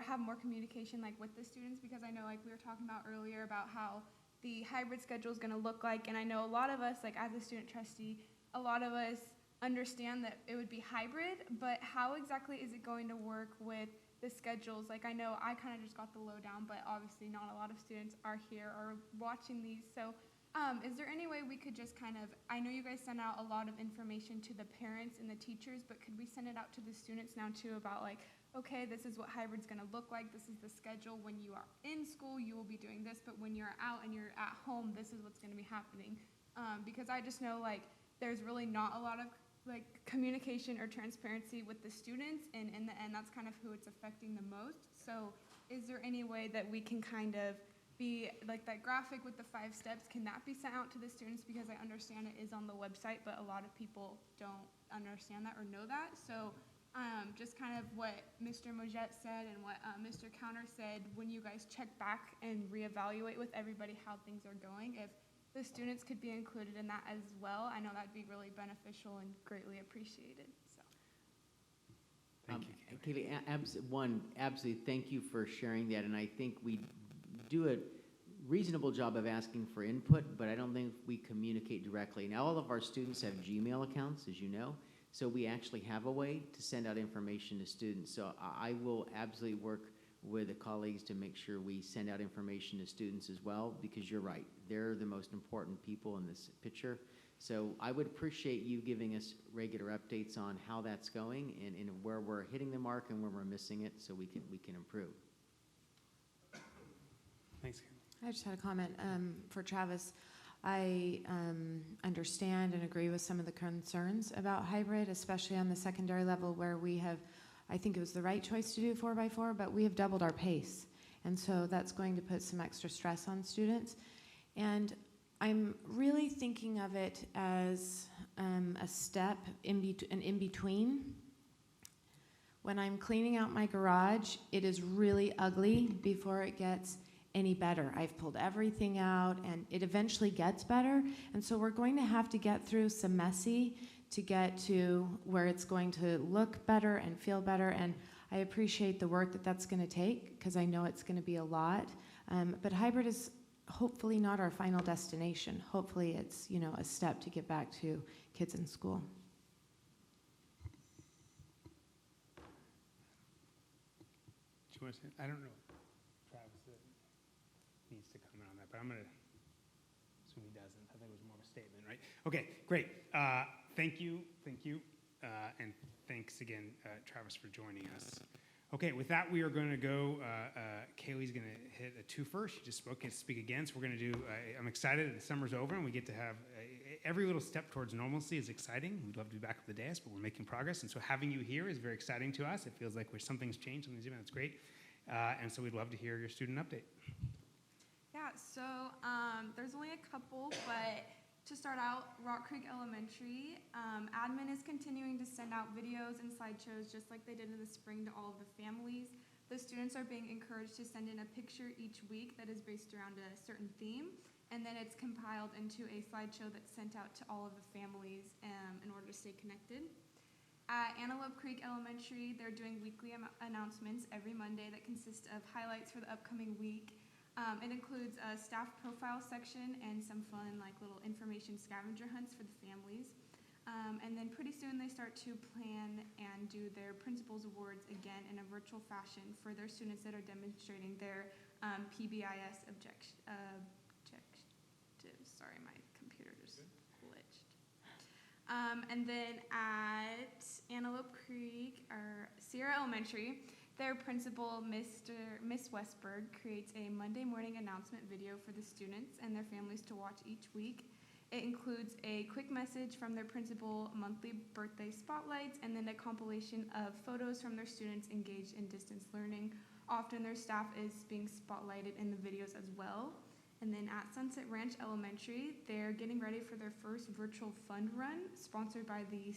have more communication with the students? Because I know we were talking about earlier about how the hybrid schedule is going to look like, and I know a lot of us, as a student trustee, a lot of us understand that it would be hybrid, but how exactly is it going to work with the schedules? I know I kind of just got the lowdown, but obviously not a lot of students are here or watching these. So is there any way we could just I know you guys send out a lot of information to the parents and the teachers, but could we send it out to the students now too about okay, this is what hybrid's going to look like. This is the schedule. When you are in school, you will be doing this, but when you're out and you're at home, this is what's going to be happening. Because I just know there's really not a lot of communication or transparency with the students, and in the end, that's kind of who it's affecting the most. So is there any way that we can kind of be that graphic with the 5 steps, can that be sent out to the students? Because I understand it is on the website, but a lot of people don't understand that or know that. So just kind of what Mr. Mojette said and what Mr. Counter said, when you guys check back and reevaluate with everybody how things are going, if the students could be included in that as well, I know that'd be really beneficial and greatly appreciated. So. Thank you, Kaylee, absolutely thank you for sharing that, and I think we do a reasonable job of asking for input, but I don't think we communicate directly. Now, all of our students have Gmail accounts, as you know, so we actually have a way to send out information to students. So I will absolutely work with the colleagues to make sure we send out information to students as well, because you're right, they're the most important people in this picture. So I would appreciate you giving us regular updates on how that's going and where we're hitting the mark and where we're missing it, so we can improve. Thanks. I just had a comment for Travis. I understand and agree with some of the concerns about hybrid, especially on the secondary level, where we have, I think it was the right choice to do 4x4, but we have doubled our pace. And so that's going to put some extra stress on students. And I'm really thinking of it as a step, an in-between. When I'm cleaning out my garage, it is really ugly before it gets any better. I've pulled everything out, and it eventually gets better. And so we're going to have to get through some messy to get to where it's going to look better and feel better. And I appreciate the work that that's going to take, because I know it's going to be a lot. But hybrid is hopefully not our final destination. Hopefully it's, a step to get back to kids in school. Do you want to say? I don't know. Travis needs to comment on that, but I'm going to assume he doesn't. I think it was more of a statement, right? Okay, great. Thank you, and thanks again, Travis, for joining us. Okay, with that, we are going to go. Kaylee's going to hit a twofer. She just spoke to speak again, so we're going to do. I'm excited that the summer's over and we get to have every little step towards normalcy is exciting. We'd love to be back at the dais, but we're making progress, and so having you here is very exciting to us. It feels like something's changed, something's different. That's great, and so we'd love to hear your student update. Yeah, so there's only a couple, but to start out, Rock Creek Elementary, admin is continuing to send out videos and slideshows just like they did in the spring to all of the families. The students are being encouraged to send in a picture each week that is based around a certain theme, and then it's compiled into a slideshow that's sent out to all of the families in order to stay connected. At Antelope Creek Elementary, they're doing weekly announcements every Monday that consist of highlights for the upcoming week. It includes a staff profile section and some fun little information scavenger hunts for the families. And then pretty soon they start to plan and do their principals awards again in a virtual fashion for their students that are demonstrating their PBIS objectives. Sorry, my computer just glitched. And then at Antelope Creek, or Sierra Elementary, their principal, Miss Westberg, creates a Monday morning announcement video for the students and their families to watch each week. It includes a quick message from their principal, monthly birthday spotlights, and then a compilation of photos from their students engaged in distance learning. Often their staff is being spotlighted in the videos as well. And then at Sunset Ranch Elementary, they're getting ready for their first virtual fund run sponsored by the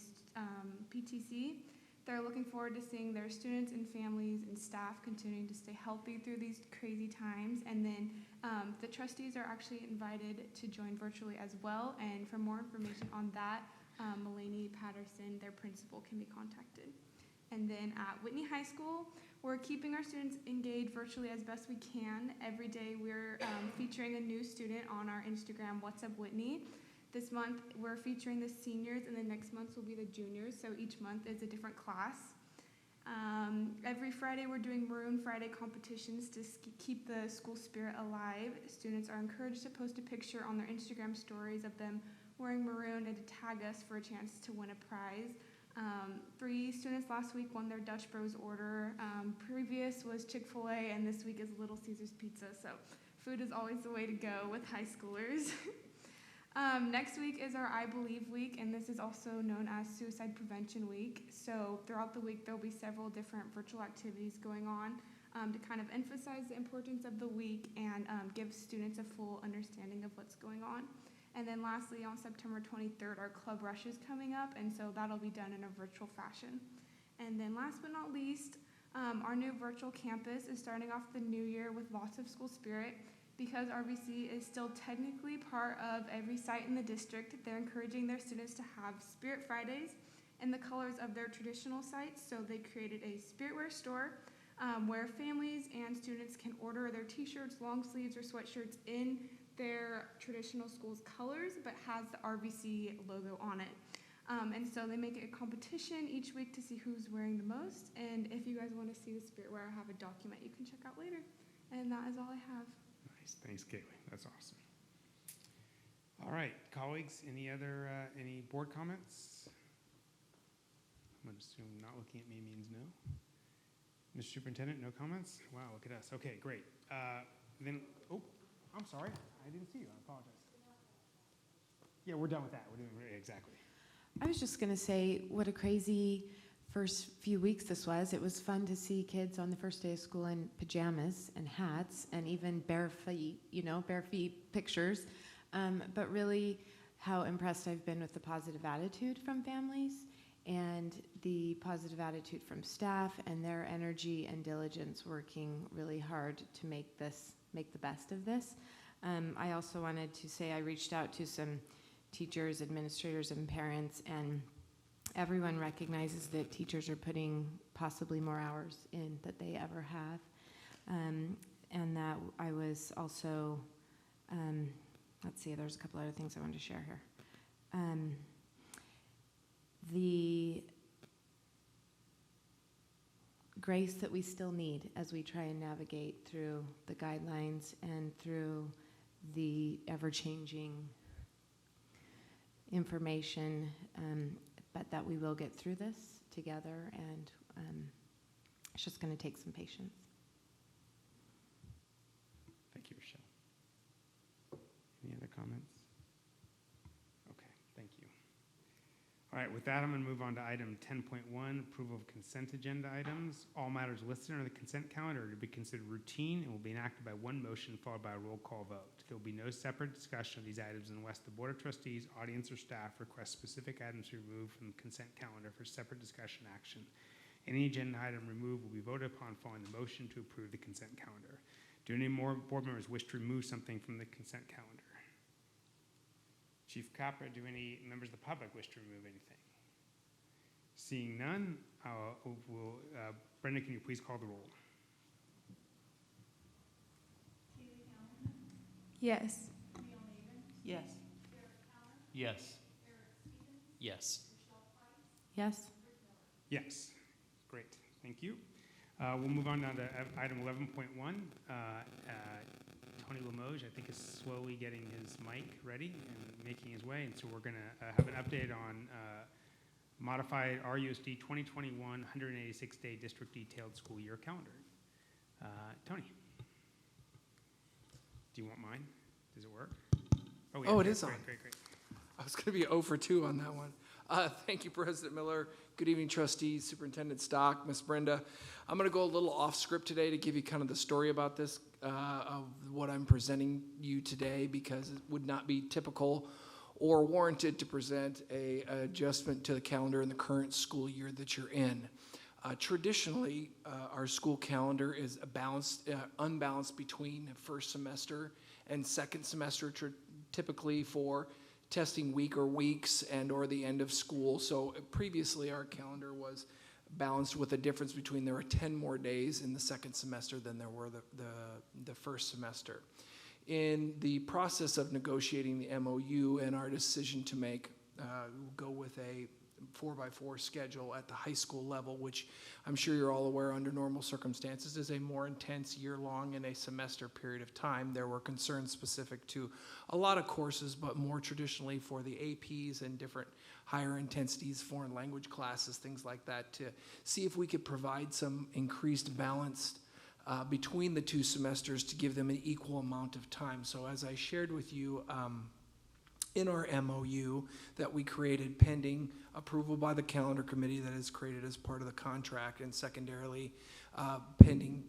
PTC. They're looking forward to seeing their students and families and staff continuing to stay healthy through these crazy times. And then the trustees are actually invited to join virtually as well. And for more information on that, Mulaney Patterson, their principal, can be contacted. And then at Whitney High School, we're keeping our students engaged virtually as best we can. Every day we're featuring a new student on our Instagram, What's Up Whitney. This month, we're featuring the seniors, and the next month will be the juniors, so each month is a different class. Every Friday, we're doing Maroon Friday competitions to keep the school spirit alive. Students are encouraged to post a picture on their Instagram stories of them wearing maroon and to tag us for a chance to win a prize. 3 students last week won their Dutch Bros order. Previous was Chick-fil-A, and this week is Little Caesars Pizza, so food is always the way to go with high schoolers. Next week is our I Believe Week, and this is also known as Suicide Prevention Week. So throughout the week, there'll be several different virtual activities going on to kind of emphasize the importance of the week and give students a full understanding of what's going on. And then lastly, on September 23rd, our Club Rush is coming up, and so that'll be done in a virtual fashion. And then last but not least, our new virtual campus is starting off the new year with lots of school spirit. Because RVC is still technically part of every site in the district, they're encouraging their students to have Spirit Fridays in the colors of their traditional sites. So they created a Spiritwear store where families and students can order their t-shirts, long sleeves, or sweatshirts in their traditional school's colors, but has the RVC logo on it. And so they make it a competition each week to see who's wearing the most. And if you guys want to see the Spiritwear, I have a document you can check out later. And that is all I have. Thanks, Kaylee. That's awesome. All right, colleagues, any board comments? I'm going to assume not looking at me means no. Mr. Superintendent, no comments? Wow, look at us. Okay, great. Then, I'm sorry. I didn't see you. I apologize. Yeah, we're done with that. We're doing exactly. I was just going to say what a crazy first few weeks this was. It was fun to see kids on the first day of school in pajamas and hats and even bare feet pictures. But really how impressed I've been with the positive attitude from families and the positive attitude from staff and their energy and diligence working really hard to make the best of this. I also wanted to say I reached out to some teachers, administrators, and parents, and everyone recognizes that teachers are putting possibly more hours in than they ever have. And that I was also Let's see, there's a couple other things I wanted to share here. The grace that we still need as we try and navigate through the guidelines and through the ever-changing information, but that we will get through this together, and it's just going to take some patience. Thank you, Rochelle. Any other comments? Okay, thank you. All right, with that, I'm going to move on to item 10.1, approval of consent agenda items. All matters listed on the consent calendar are to be considered routine and will be enacted by one motion followed by a roll call vote. There will be no separate discussion of these items unless the Board of Trustees, audience, or staff request specific items to be removed from the consent calendar for separate discussion action. Any agenda item removed will be voted upon following the motion to approve the consent calendar. Do any more board members wish to remove something from the consent calendar? Chief Capra, do any members of the public wish to remove anything? Seeing none, Brenda, can you please call the roll? Yes. Yes. Yes. Yes. Yes? Yes. Great. Thank you. We'll move on now to item 11.1. Tony Limoges, I think, is slowly getting his mic ready and making his way. And so we're going to have an update on modified RUSD 2021 186-day district detailed school year calendar. Tony, do you want mine? Does it work? Yeah, Oh, it is great, on. Great. I was going to be 0 for 2 on that one. Thank you, President Miller. Good evening, trustees, Superintendent Stock, Ms. Brenda. I'm going to go a little off script today to give you kind of the story about this, of what I'm presenting you today, because it would not be typical or warranted to present a adjustment to the calendar in the current school year that you're in. Traditionally, our school calendar is unbalanced between first semester and second semester, typically for testing week or weeks and or the end of school. So previously our calendar was balanced with a difference between there were 10 more days in the second semester than there were the first semester. In the process of negotiating the MOU and our decision to make, go with a 4x4 schedule at the high school level, which I'm sure you're all aware under normal circumstances is a more intense year-long and a semester period of time. There were concerns specific to a lot of courses, but more traditionally for the APs and different higher intensities, foreign language classes, things like that, to see if we could provide some increased balance between the two semesters to give them an equal amount of time. So as I shared with you in our MOU that we created pending approval by the calendar committee that is created as part of the contract, and secondarily pending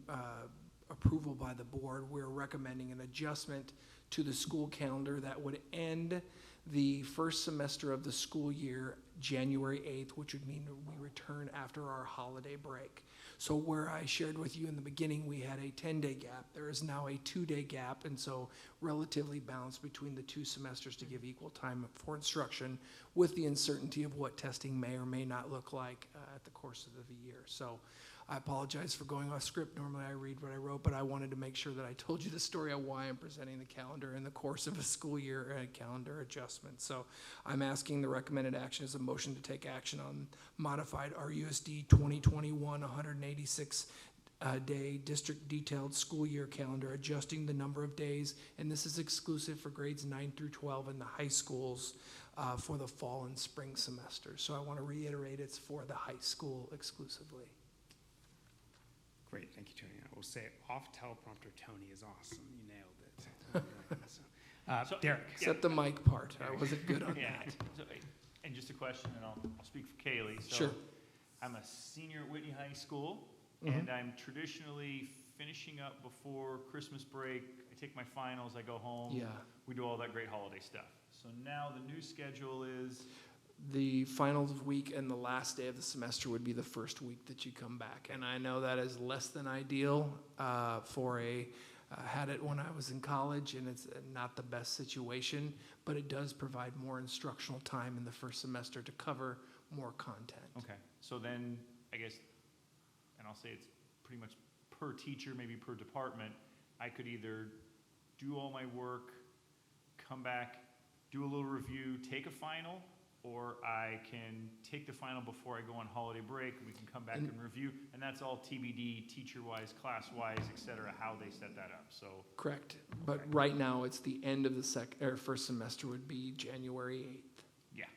approval by the board, we're recommending an adjustment to the school calendar that would end the first semester of the school year January 8th, which would mean we return after our holiday break. So where I shared with you in the beginning we had a 10-day gap, there is now a 2-day gap, and so relatively balanced between the two semesters to give equal time for instruction with the uncertainty of what testing may or may not look like at the course of the year. So I apologize for going off script. Normally I read what I wrote, but I wanted to make sure that I told you the story of why I'm presenting the calendar in the course of a school year calendar adjustment. So I'm asking the recommended action as a motion to take action on modified RUSD 2021 186 day district detailed school year calendar, adjusting the number of days, and this is exclusive for grades 9 through 12 in the high schools for the fall and spring semester. So I want to reiterate it's for the high school exclusively. Great, thank you, Tony. I will say off teleprompter, Tony is awesome. You nailed it. So, Derek. Except the mic part. I wasn't good on that. So, and just a question, and I'll speak for Kaylee. So sure. I'm a senior at Whitney High School, Mm-hmm. and I'm traditionally finishing up before Christmas break. I take my finals, I go home. Yeah. We do all that great holiday stuff. So now the new schedule is? The finals week and the last day of the semester would be the first week that you come back. And I know that is less than ideal for had it when I was in college, and it's not the best situation, but it does provide more instructional time in the first semester to cover more content. Okay, so then I guess, and I'll say it's pretty much per teacher, maybe per department, I could either do all my work come back, do a little review, take a final, or I can take the final before I go on holiday break, we can come back and review, and that's all TBD, teacher-wise, class-wise, et cetera, how they set that up, so. Correct. But right now, it's the end of the first semester would be January 8th. Yeah.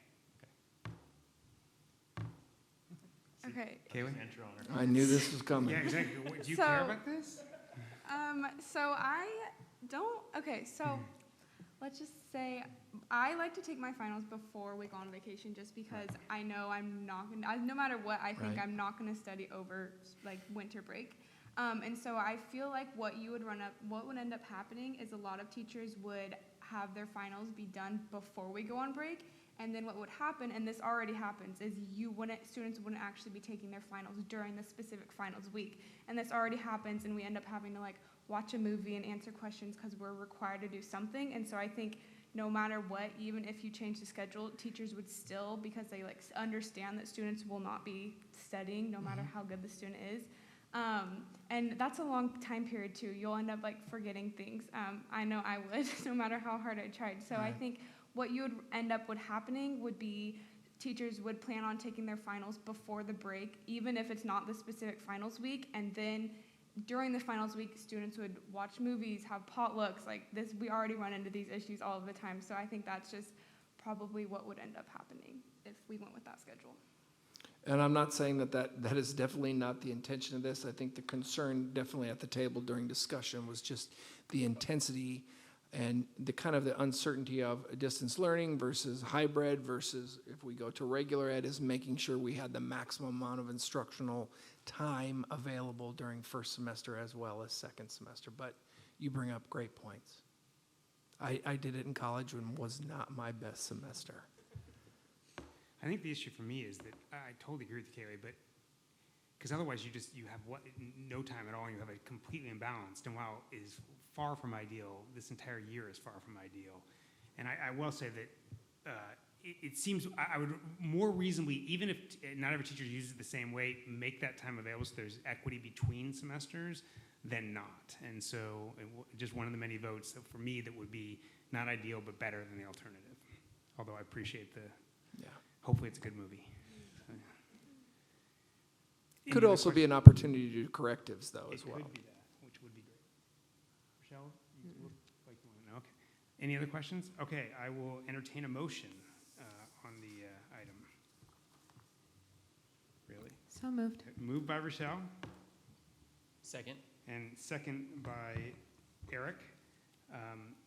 Okay. Kaylee? Intro on her. I knew this was coming. Yeah, exactly. What, do you So- care about this? So I don't, okay, so let's just say I like to take my finals before we go on vacation just because I know I'm not gonna, no matter what, I think Right. I'm not gonna study over like winter break. And so I feel like what would end up happening is a lot of teachers would have their finals be done before we go on break. And then what would happen, and this already happens, is students wouldn't actually be taking their finals during the specific finals week. And this already happens, and we end up having to like watch a movie and answer questions because we're required to do something. And so I think no matter what, even if you change the schedule, teachers would still, because they like understand that students will not be studying no matter how good the student is. And that's a long time period too. You'll end up like forgetting things. I know I would, no matter how hard I tried. So I think what you would end up happening would be teachers would plan on taking their finals before the break, even if it's not the specific finals week. And then during the finals week, students would watch movies, have potlucks, like this. We already run into these issues all of the time. So I think that's just probably what would end up happening if we went with that schedule. And I'm not saying that is definitely not the intention of this. I think the concern definitely at the table during discussion was just the intensity and the kind of the uncertainty of distance learning versus hybrid versus if we go to regular ed, is making sure we had the maximum amount of instructional time available during first semester as well as second semester. But you bring up great points. I did it in college and was not my best semester. I think the issue for me is that I totally agree with you, Kaylee, but because otherwise you have no time at all, and you have it completely imbalanced. And while it is far from ideal, this entire year is far from ideal. And I will say that it seems I would more reasonably, even if not every teacher uses it the same way, make that time available so there's equity between semesters than not. And so just one of the many votes that for me that would be not ideal but better than the alternative. Although I appreciate hopefully it's a good movie. Could also be an opportunity to do correctives, though, as well. It could be that, which would be great. Rochelle, you look like you want to know. Okay. Any other questions? Okay, I will entertain a motion on the item. Really? So moved. Moved by Rochelle. Second. And second by Eric.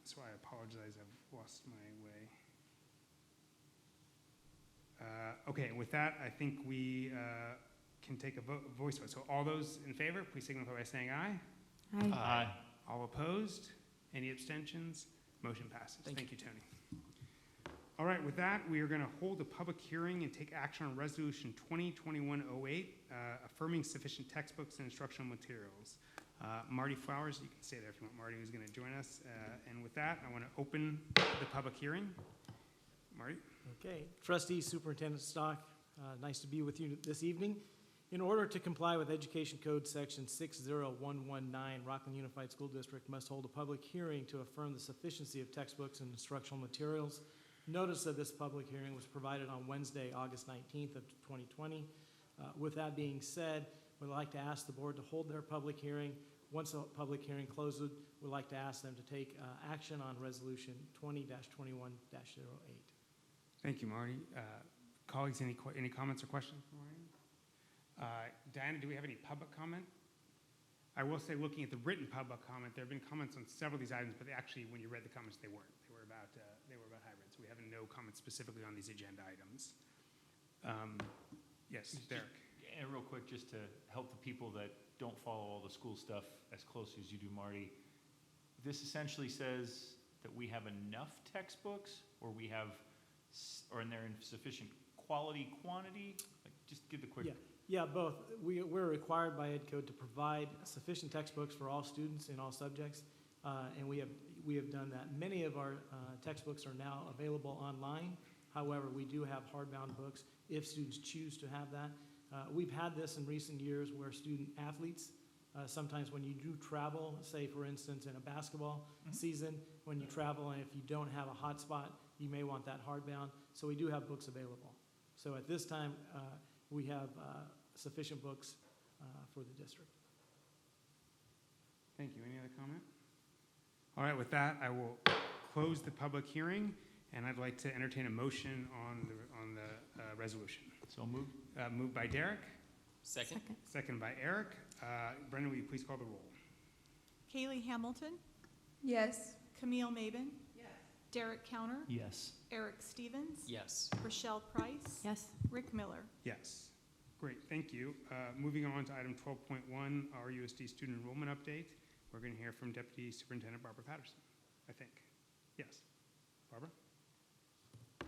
So I apologize, I've lost my way. Okay, and with that, I think we can take a voice vote. So all those in favor, please signify by saying aye. Aye. Aye. All opposed? Any abstentions? Motion passes. Thank you, Tony. All right, with that, we are going to hold a public hearing and take action on Resolution 2021-08, affirming sufficient textbooks and instructional materials. Marty Flowers, you can stay there if you want. Marty is going to join us. And with that, I want to open the public hearing. Marty? Okay, Trustee, Superintendent Stock, nice to be with you this evening. In order to comply with Education Code Section 60119, Rocklin Unified School District must hold a public hearing to affirm the sufficiency of textbooks and instructional materials. Notice of this public hearing was provided on Wednesday, August 19th of 2020. With that being said, we'd like to ask the board to hold their public hearing. Once the public hearing closes, we'd like to ask them to take action on Resolution 20-21-08. Thank you, Marty. Colleagues, any comments or questions for Marty? Diana, do we have any public comment? I will say, looking at the written public comment, there have been comments on several of these items, but actually, when you read the comments, they weren't. They were about hybrids. We have no comments specifically on these agenda items. Yes, Derek. And real quick, just to help the people that don't follow all the school stuff as closely as you do, Marty, this essentially says that we have enough textbooks, or we have, or and they're in sufficient quality, quantity? Like, just give the quick. Yeah, both. We're required by Ed Code to provide sufficient textbooks for all students in all subjects, and we have done that. Many of our textbooks are now available online. However, we do have hardbound books if students choose to have that. We've had this in recent years where student athletes, sometimes when you do travel, say for instance in a basketball season, when you travel, and if you don't have a hotspot, you may want that hardbound. So we do have books available. So at this time, we have sufficient books for the district. Thank you. Any other comment? All right, with that, I will close the public hearing, and I'd like to entertain a motion on the resolution. So moved. Moved by Derek. Second. Second by Eric. Brenda, will you please call the roll? Kaylee Hamilton, Yes. Camille Maben. Yes. Derek Counter, Yes. Eric Stevens, Yes. Rochelle Price, Yes. Rick Miller. Yes. Great, thank you. Moving on to item 12.1, RUSD student enrollment update. We're going to hear from Deputy Superintendent Barbara Patterson, I think. Yes. Barbara?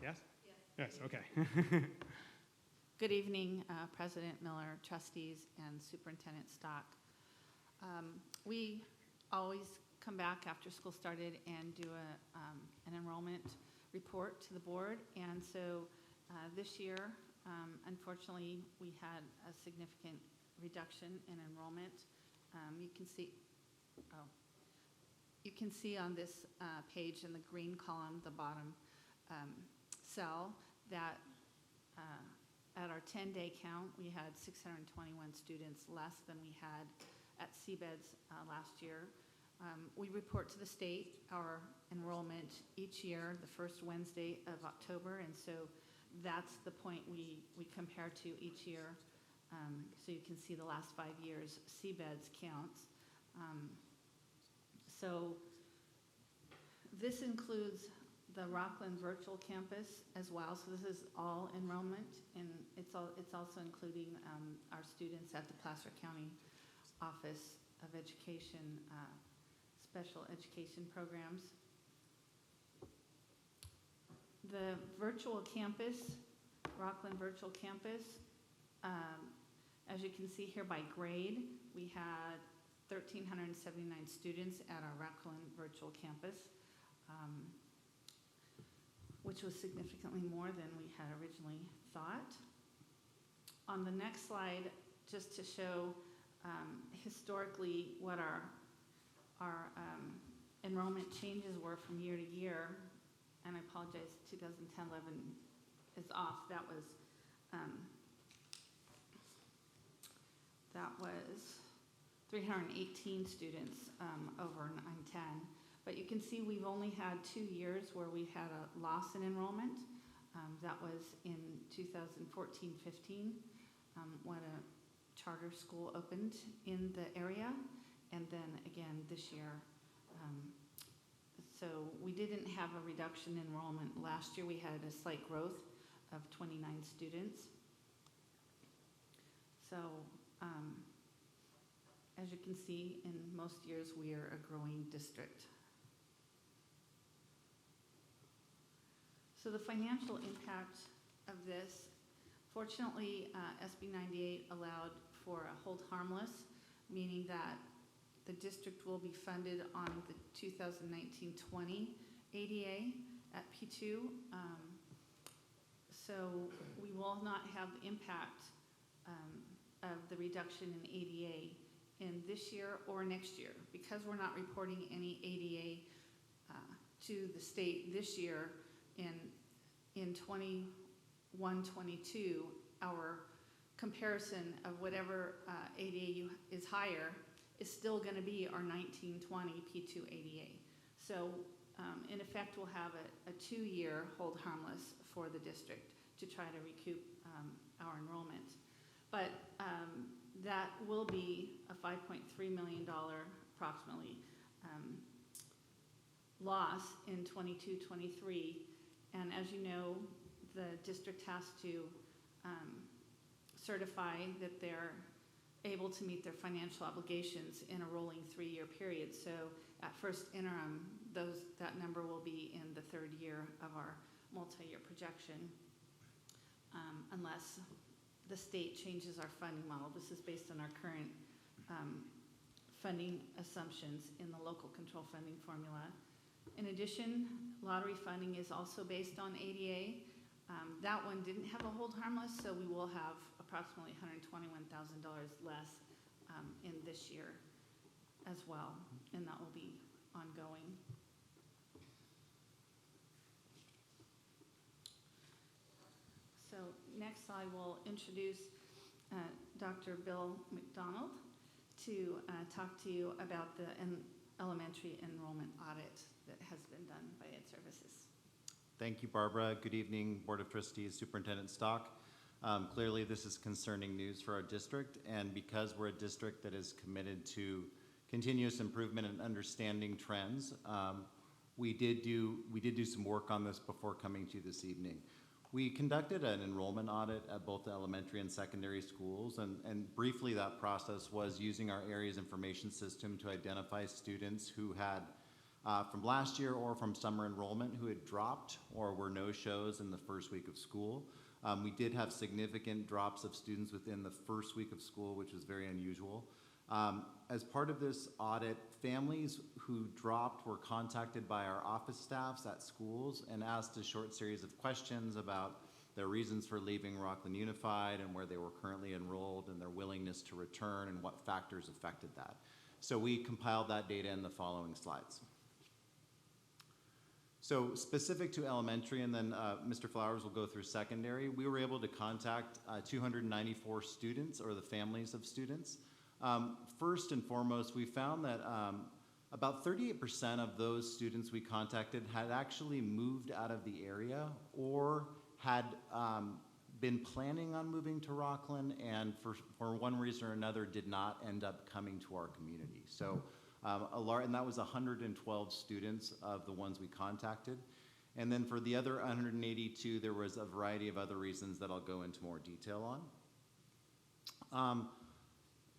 Yes? Yes, okay. Good evening, President Miller, trustees, and Superintendent Stock. We always come back after school started and do an enrollment report to the board. And so this year, unfortunately, we had a significant reduction in enrollment. You can see on this page in the green column, the bottom cell, that at our 10-day count, we had 621 students less than we had at CBEDS last year. We report to the state our enrollment each year, the first Wednesday of October, and so that's the point we compare to each year. So you can see the last 5 years CBEDS counts. So this includes the Rocklin virtual campus as well. So this is all enrollment, and it's also including our students at the Placer County Office of Education, special education programs. The virtual campus, Rocklin virtual campus, as you can see here by grade, we had 1,379 students at our Rocklin virtual campus, which was significantly more than we had originally thought. On the next slide, just to show historically what our enrollment changes were from year to year, and I apologize, 2010-11 is off. That was 318 students over 9-10. But you can see we've only had 2 years where we had a loss in enrollment. That was in 2014-15 when a charter school opened in the area, and then again this year. So we didn't have a reduction in enrollment. Last year we had a slight growth of 29 students. So as you can see, in most years we are a growing district. So the financial impact of this, fortunately, SB 98 allowed for a hold harmless, meaning that the district will be funded on the 2019-20 ADA at P2. So we will not have the impact of the reduction in ADA in this year or next year. Because we're not reporting any ADA to the state this year, in 21-22, our comparison of whatever ADA is higher is still going to be our 19-20 P2 ADA. So in effect, we'll have a 2-year hold harmless for the district to try to recoup our enrollment. But that will be a $5.3 million approximately loss in 22-23. And as you know, the district has to certify that they're able to meet their financial obligations in a rolling 3-year period. So at first interim, that number will be in the 3rd year of our multi-year projection, unless the state changes our funding model. This is based on our current funding assumptions in the local control funding formula. In addition, lottery funding is also based on ADA. That one didn't have a hold harmless, so we will have approximately $121,000 less in this year as well, and that will be ongoing. So next I will introduce Dr. Bill McDonald to talk to you about the elementary enrollment audit that has been done by Ed Services. Thank you, Barbara. Good evening, Board of Trustees, Superintendent Stock. Clearly, this is concerning news for our district, and because we're a district that is committed to continuous improvement and understanding trends, we did do some work on this before coming to you this evening. We conducted an enrollment audit at both the elementary and secondary schools, and briefly that process was using our areas information system to identify students who had from last year or from summer enrollment who had dropped or were no-shows in the first week of school. We did have significant drops of students within the first week of school, which was very unusual. As part of this audit, families who dropped were contacted by our office staffs at schools and asked a short series of questions about their reasons for leaving Rocklin Unified and where they were currently enrolled and their willingness to return and what factors affected that. So we compiled that data in the following slides. So specific to elementary, and then Mr. Flowers will go through secondary, we were able to contact 294 students or the families of students. First and foremost, we found that about 38% of those students we contacted had actually moved out of the area or had been planning on moving to Rocklin and for one reason or another did not end up coming to our community. So and that was 112 students of the ones we contacted. And then for the other 182, there was a variety of other reasons that I'll go into more detail on.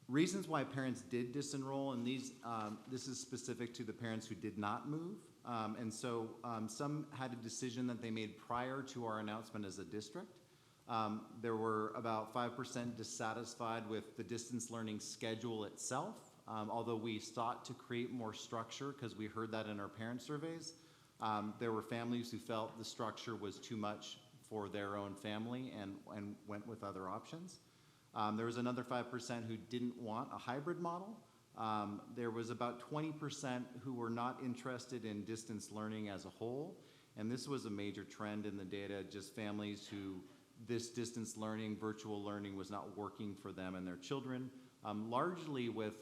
Reasons why parents did disenroll, and this is specific to the parents who did not move. And so some had a decision that they made prior to our announcement as a district. There were about 5% dissatisfied with the distance learning schedule itself, although we sought to create more structure because we heard that in our parent surveys. There were families who felt the structure was too much for their own family and went with other options. There was another 5% who didn't want a hybrid model. There was about 20% who were not interested in distance learning as a whole, and this was a major trend in the data, just families who this distance learning, virtual learning was not working for them and their children. Largely with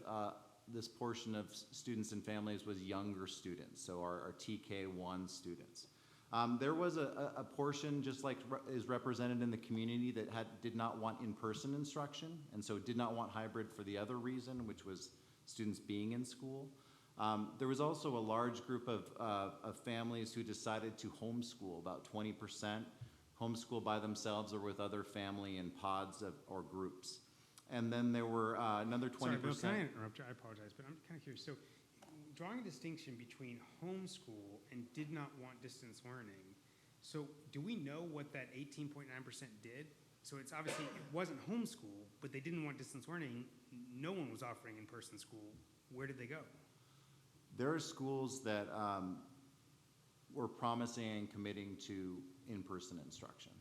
this portion of students and families was younger students, so our TK1 students. There was a portion, just like is represented in the community, that did not want in-person instruction, and so did not want hybrid for the other reason, which was students being in school. There was also a large group of families who decided to homeschool, about 20% homeschool by themselves or with other family in pods or groups. And then there were another 20%. Sorry, Bill, can I interrupt you? I apologize, but I'm kind of curious. So drawing a distinction between homeschool and did not want distance learning, so do we know what that 18.9% did? So it's obviously, it wasn't homeschool, but they didn't want distance learning. No one was offering in-person school. Where did they go? There are schools that were promising and committing to in-person instruction.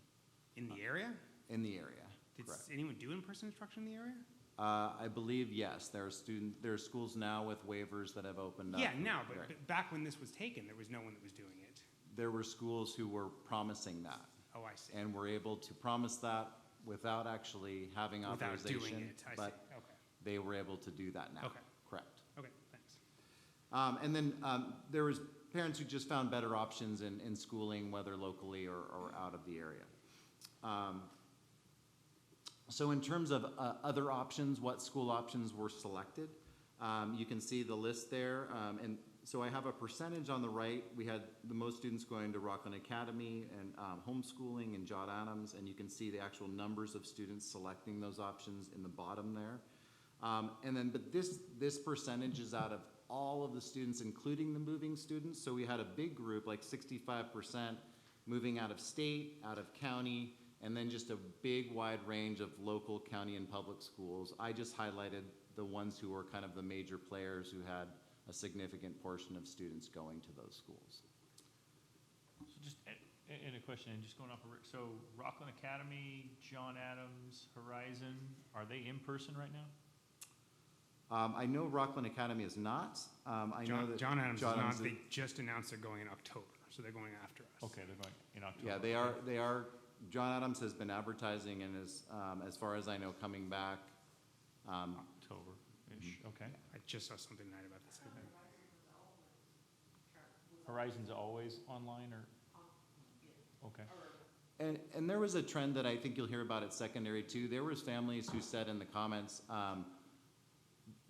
In the area? In the area. Did correct. anyone do in-person instruction in the area? I believe, yes. There are schools now with waivers that have opened up. Yeah, now, but back when this was taken, there was no one that was doing it. There were schools who were promising that. Oh, I see. And were able to promise that without actually having authorization. Without doing it, I see. Okay. They were able to do that now. Okay. Correct. Okay, thanks. And then there was parents who just found better options in schooling, whether locally or out of the area. So in terms of other options, what school options were selected, you can see the list there. And so I have a percentage on the right. We had the most students going to Rocklin Academy and homeschooling and John Adams, and you can see the actual numbers of students selecting those options in the bottom there. But this percentage is out of all of the students, including the moving students. So we had a big group, like 65%, moving out of state, out of county, and then just a big wide range of local, county, and public schools. I just highlighted the ones who were kind of the major players who had a significant portion of students going to those schools. So just in a question, and just going off of Rick, so Rocklin Academy, John Adams, Horizon, are they in person right now? I know Rocklin Academy is not. I know that John Adams is not. They just announced they're going in October, so they're going after us. Okay, they're going in October. Yeah, they are John Adams has been advertising and is, as far as I know, coming back. October-ish, okay. I just saw something tonight about this. Horizon's always online or? Okay. And there was a trend that I think you'll hear about at secondary too. There was families who said in the comments,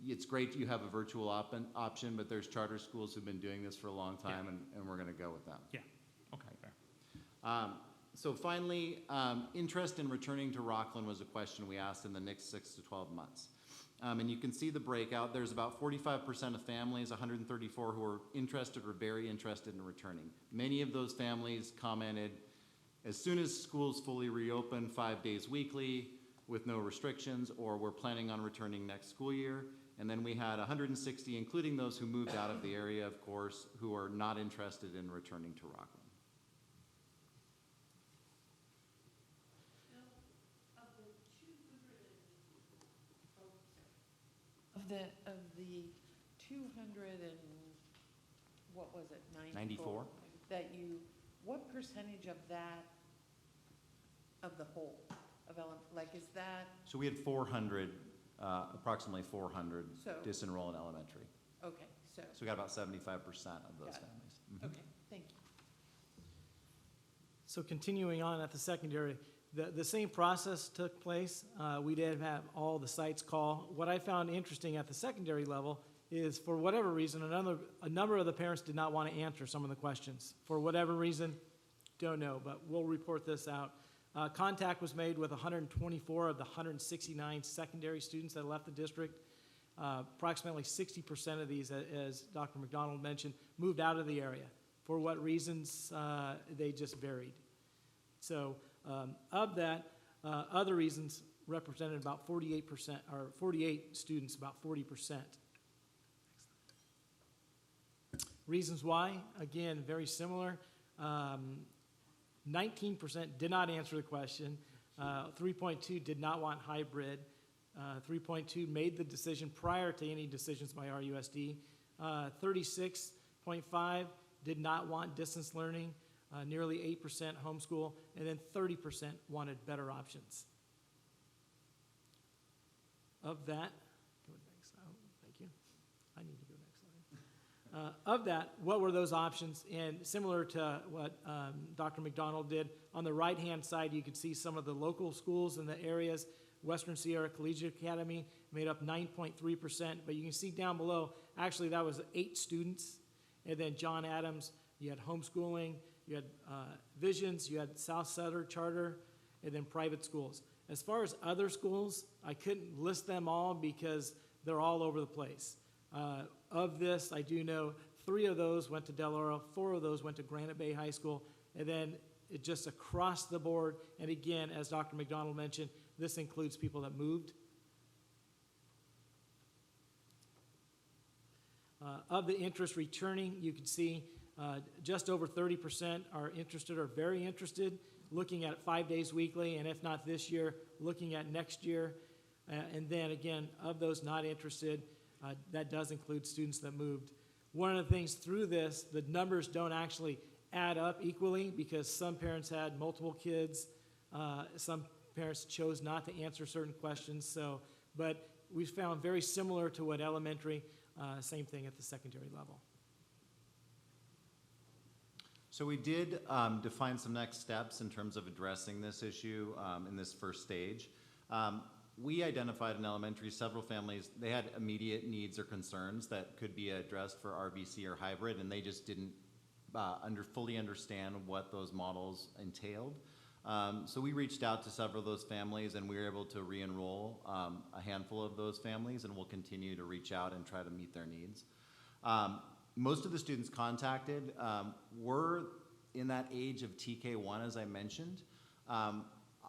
it's great you have a virtual option, but there's charter schools who've been doing this for a long time, and we're gonna go with them. Yeah. Okay, fair. So finally, interest in returning to Rocklin was a question we asked in the next 6 to 12 months. And you can see the breakout. There's about 45% of families, 134 who are interested or very interested in returning. Many of those families commented, as soon as schools fully reopen, 5 days weekly with no restrictions, or we're planning on returning next school year. And then we had 160, including those who moved out of the area, of course, who are not interested in returning to Rocklin. Of the 200 and, what was it, 94? That you, what percentage of that, of the whole, like, is that? So we had 400, approximately 400 So- disenroll in elementary. Okay, so. So we got about 75% of those Got it. families. Mhm. Okay, thank you. So continuing on at the secondary, the same process took place. We did have all the sites call. What I found interesting at the secondary level is, for whatever reason, a number of the parents did not want to answer some of the questions. For whatever reason, don't know, but we'll report this out. Contact was made with 124 of the 169 secondary students that left the district. Approximately 60% of these, as Dr. McDonald mentioned, moved out of the area. For what reasons, they just varied. So of that, other reasons represented about 48%, or 48 students, about 40%. Reasons why, again, very similar. 19% did not answer the question. 3.2 did not want hybrid. 3.2 made the decision prior to any decisions by RUSD. 36.5 did not want distance learning. Nearly 8% homeschool, and then 30% wanted better options. Of that, go next. Oh, thank you. I need to go next slide. Of that, what were those options? And similar to what Dr. McDonald did, on the right-hand side, you could see some of the local schools in the areas. Western Sierra Collegiate Academy made up 9.3%, but you can see down below, actually that was 8 students. And then John Adams, you had homeschooling, you had Visions, you had South Sutter Charter, and then private schools. As far as other schools, I couldn't list them all because they're all over the place. Of this, I do know 3 of those went to Del Oro, 4 of those went to Granite Bay High School, and then it just across the board. And again, as Dr. McDonald mentioned, this includes people that moved. Of the interest returning, you can see just over 30% are interested or very interested, looking at 5 days weekly, and if not this year, looking at next year. And then again, of those not interested, that does include students that moved. One of the things through this, the numbers don't actually add up equally because some parents had multiple kids, some parents chose not to answer certain questions. So, but we found very similar to what elementary, same thing at the secondary level. So we did define some next steps in terms of addressing this issue in this first stage. We identified in elementary several families, they had immediate needs or concerns that could be addressed for RBC or hybrid, and they just didn't fully understand what those models entailed. So we reached out to several of those families, and we were able to re-enroll a handful of those families, and we'll continue to reach out and try to meet their needs. Most of the students contacted were in that age of TK1, as I mentioned.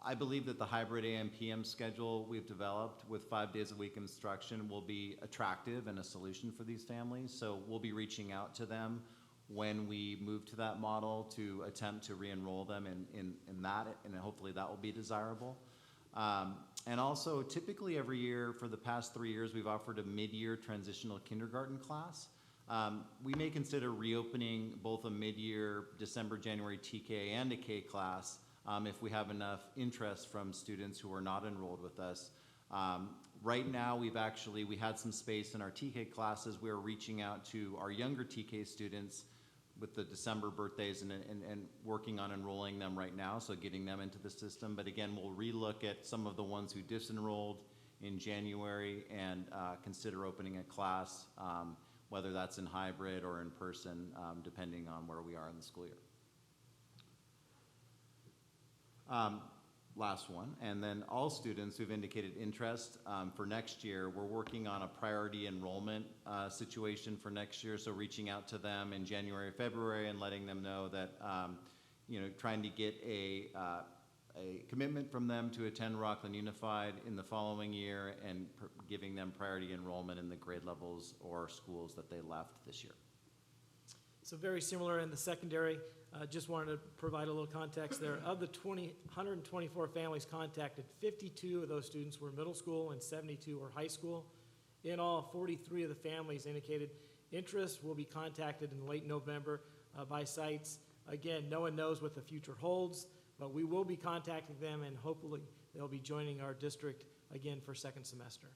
I believe that the hybrid AM/PM schedule we've developed with 5 days a week instruction will be attractive and a solution for these families. So we'll be reaching out to them when we move to that model to attempt to re-enroll them in that, and hopefully that will be desirable. And also, typically every year for the past 3 years, we've offered a mid-year transitional kindergarten class. We may consider reopening both a mid-year December, January TK and a K class if we have enough interest from students who are not enrolled with us. Right now, we had some space in our TK classes. We're reaching out to our younger TK students with the December birthdays and working on enrolling them right now, so getting them into the system. But again, we'll relook at some of the ones who disenrolled in January and consider opening a class, whether that's in hybrid or in person, depending on where we are in the school year. Last one, and then all students who've indicated interest for next year, we're working on a priority enrollment situation for next year, so reaching out to them in January, February, and letting them know that, trying to get a commitment from them to attend Rocklin Unified in the following year and giving them priority enrollment in the grade levels or schools that they left this year. So very similar in the secondary. Just wanted to provide a little context there. Of the 124 families contacted, 52 of those students were middle school and 72 were high school. In all, 43 of the families indicated interest. Will be contacted in late November by sites. Again, no one knows what the future holds, but we will be contacting them, and hopefully they'll be joining our district again for second semester.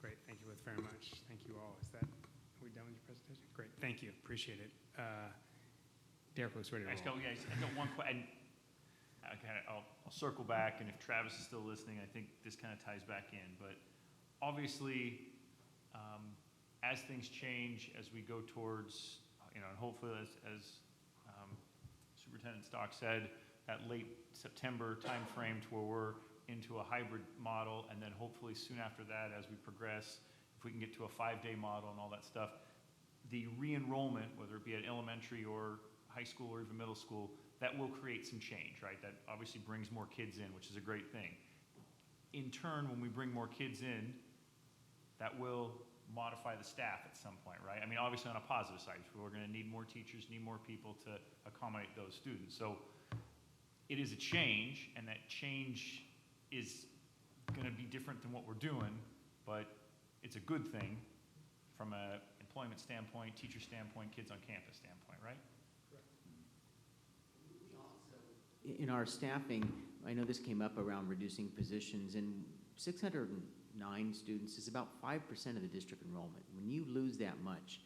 Great, thank you both very much. Thank you all. Are we done with your presentation? Great, thank you, appreciate it. Derek looks ready to roll. I got one question. I'll circle back, and if Travis is still listening, I think this kind of ties back in. But obviously, as things change, as we go towards, and hopefully as Superintendent Stock said, that late September timeframe to where we're into a hybrid model, and then hopefully soon after that, as we progress, if we can get to a 5-day model and all that stuff, the re-enrollment, whether it be at elementary or high school or even middle school, that will create some change, right? That obviously brings more kids in, which is a great thing. In turn, when we bring more kids in, that will modify the staff at some point, right? I mean, obviously on a positive side, we're going to need more teachers, need more people to accommodate those students. So it is a change, and that change is going to be different than what we're doing, but it's a good thing from an employment standpoint, teacher standpoint, kids on campus standpoint, right? In our staffing, I know this came up around reducing positions, and 609 students is about 5% of the district enrollment. When you lose that much,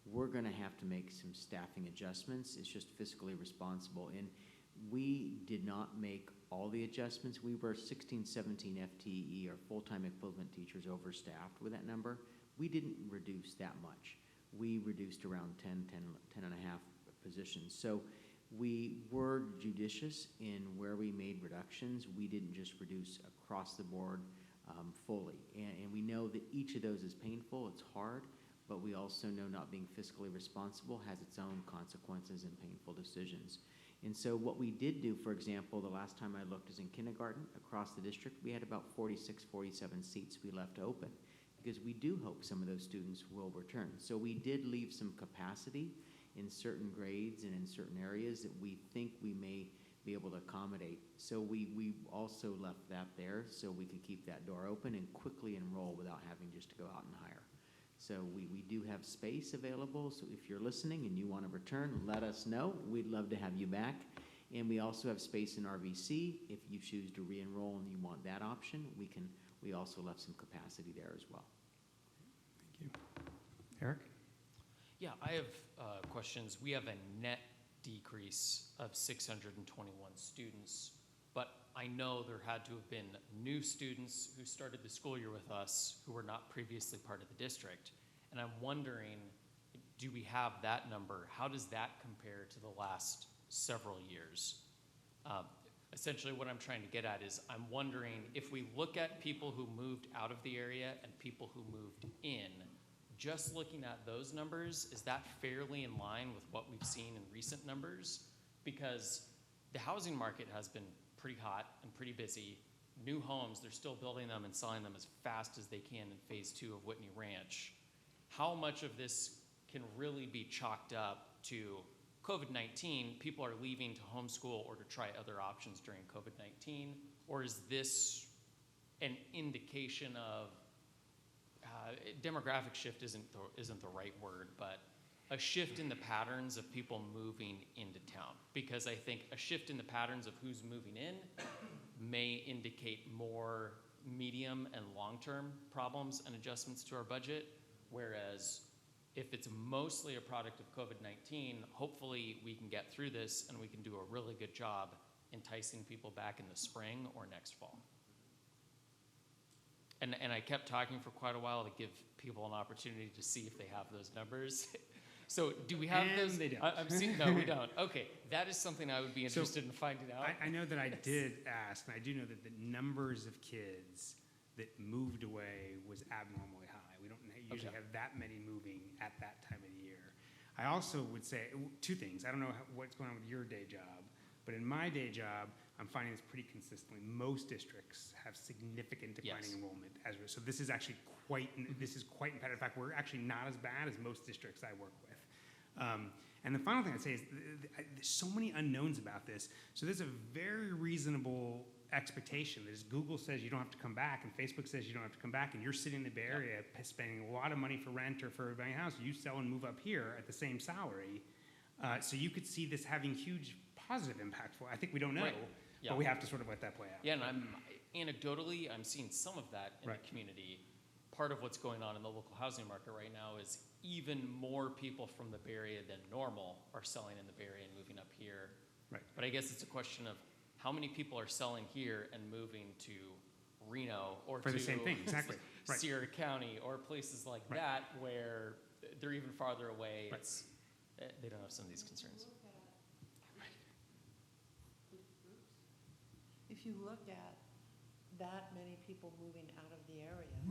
we're going to have to make some staffing adjustments. It's just fiscally responsible. And we did not make all the adjustments. We were 16, 17 FTE, or full-time equivalent teachers, overstaffed with that number. We didn't reduce that much. We reduced around 10 and a half positions. So we were judicious in where we made reductions. We didn't just reduce across the board fully. And we know that each of those is painful, it's hard, but we also know not being fiscally responsible has its own consequences and painful decisions. And so what we did do, for example, the last time I looked is in kindergarten across the district, we had about 46, 47 seats we left open because we do hope some of those students will return. So we did leave some capacity in certain grades and in certain areas that we think we may be able to accommodate. So we also left that there so we could keep that door open and quickly enroll without having just to go out and hire. So we do have space available, so if you're listening and you want to return, let us know. We'd love to have you back. And we also have space in RVC. If you choose to re-enroll and you want that option, we also left some capacity there as well. Thank you. Eric? Yeah, I have questions. We have a net decrease of 621 students, but I know there had to have been new students who started the school year with us who were not previously part of the district. And I'm wondering, do we have that number? How does that compare to the last several years? Essentially what I'm trying to get at is I'm wondering if we look at people who moved out of the area and people who moved in, just looking at those numbers, is that fairly in line with what we've seen in recent numbers? Because the housing market has been pretty hot and pretty busy. New homes, they're still building them and selling them as fast as they can in phase 2 of Whitney Ranch. How much of this can really be chalked up to COVID-19? People are leaving to homeschool or to try other options during COVID-19, or is this an indication of demographic shift isn't the right word, but a shift in the patterns of people moving into town, because I think a shift in the patterns of who's moving in may indicate more medium and long-term problems and adjustments to our budget, whereas if it's mostly a product of COVID-19, hopefully we can get through this and we can do a really good job enticing people back in the spring or next fall. And I kept talking for quite a while to give people an opportunity to see if they have those numbers. So do we have And those? they don't. I'm seeing, no, we don't. Okay, that is something I would be interested in finding out. I know that I did ask, and I do know that the numbers of kids that moved away was abnormally high. We don't usually have that many moving at that time of the year. I also would say two things. I don't know what's going on with your day job, but in my day job, I'm finding this pretty consistently. Most districts have significant declining enrollment. So this is actually quite impactful. In fact, we're actually not as bad as most districts I work with. And the final thing I'd say is there's so many unknowns about this. So there's a very reasonable expectation that as Google says you don't have to come back and Facebook says you don't have to come back and you're sitting in the Bay Area spending a lot of money for rent or for buying a house, you sell and move up here at the same salary. So you could see this having huge positive impact. I think we don't know, but we have to sort of let that play out. Yeah, and anecdotally, I'm seeing some of that in the community. Part of what's going on in the local housing market right now is even more people from the Bay Area than normal are selling in the Bay Area and moving up here. Right. But I guess it's a question of how many people are selling here and moving to Reno or for to the same thing, exactly. Right. Sierra County or places like that where they're even farther away. It's, they don't have some of these concerns. If you look at that many people moving out of the area,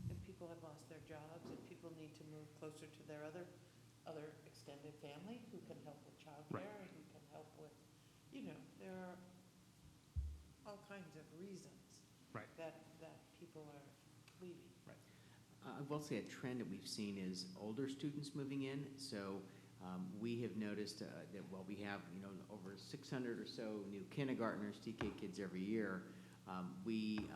and people have lost their jobs, and people need to move closer to their other extended family who can help with childcare and who can help with, there are all kinds of reasons that people are leaving. I will say a trend that we've seen is older students moving in. So we have noticed that while we have over 600 or so new kindergartners, TK kids every year, we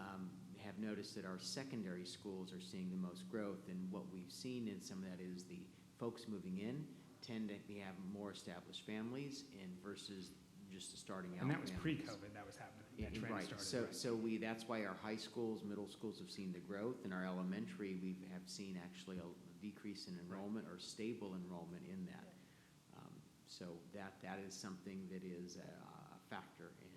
have noticed that our secondary schools are seeing the most growth. And what we've seen in some of that is the folks moving in tend to have more established families versus just starting out. And that was families. pre-COVID, that was happening. That trend Right. started. So that's why our high schools, middle schools have seen the growth. In our elementary, we have seen actually a decrease in enrollment or stable enrollment in that. So that is something that is a factor in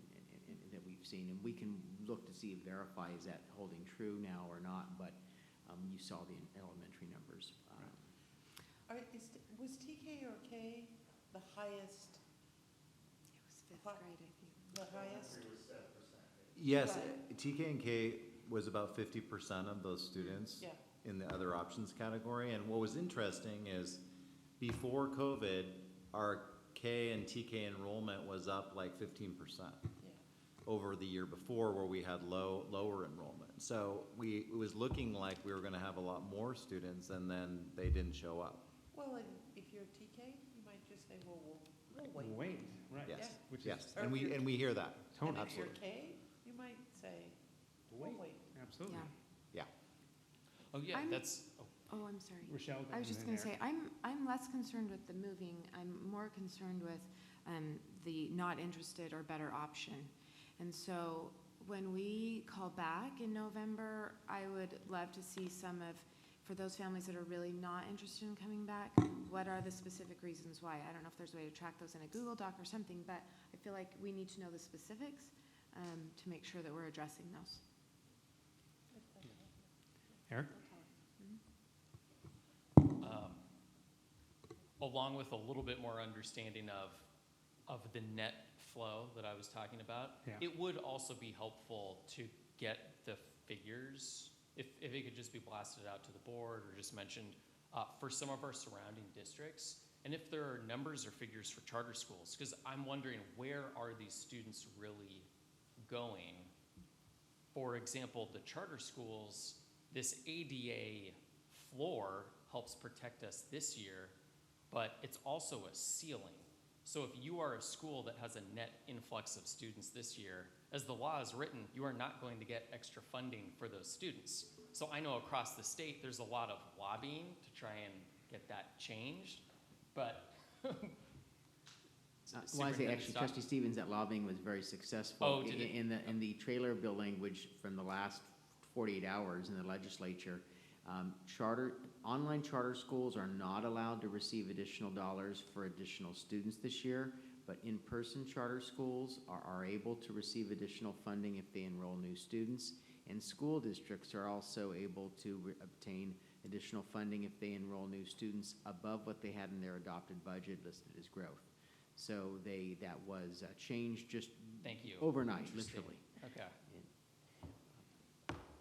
that we've seen. And we can look to see, verify, is that holding true now or not, but you saw the elementary numbers. Was TK or K the highest? It was fifth grade, I think. The highest? Yes, TK and K was about 50% of those students in the other options category. And what was interesting is before COVID, our K and TK enrollment was up like 15% over the year before, where we had lower enrollment. So it was looking like we were going to have a lot more students, and then they didn't show up. Well, and if you're TK, you might just say, well, we'll wait. Wait, right. Yes, Which yes, is, and we hear that. And if Absolutely. you're K, you might say, we'll wait. Absolutely. Yeah. Oh, yeah, I'm- that's, Oh, I'm sorry. Rochelle, I was just going to say, I'm less concerned with the moving. I'm more concerned with the not interested or better option. And so when we call back in November, I would love to see for those families that are really not interested in coming back, what are the specific reasons why? I don't know if there's a way to track those in a Google Doc or something, but I feel like we need to know the specifics to make sure that we're addressing those. Eric? along with a little bit more understanding of the net flow that I was talking about, it would also be helpful to get the figures, if it could just be blasted out to the board or just mentioned for some of our surrounding districts, and if there are numbers or figures for charter schools, because I'm wondering, where are these students really going? For example, the charter schools, this ADA floor helps protect us this year, but it's also a ceiling. So if you are a school that has a net influx of students this year, as the law is written, you are not going to get extra funding for those students. So I know across the state, there's a lot of lobbying to try and get that changed. but. Well, I say Superintendent actually, Stock? Trustee Stevens, that lobbying was very successful. Oh, did it? In the trailer bill language from the last 48 hours in the legislature, online charter schools are not allowed to receive additional dollars for additional students this year, but in-person charter schools are able to receive additional funding if they enroll new students, and school districts are also able to obtain additional funding if they enroll new students above what they had in their adopted budget listed as growth. So that was changed just Thank you. overnight, Interesting. literally. Okay.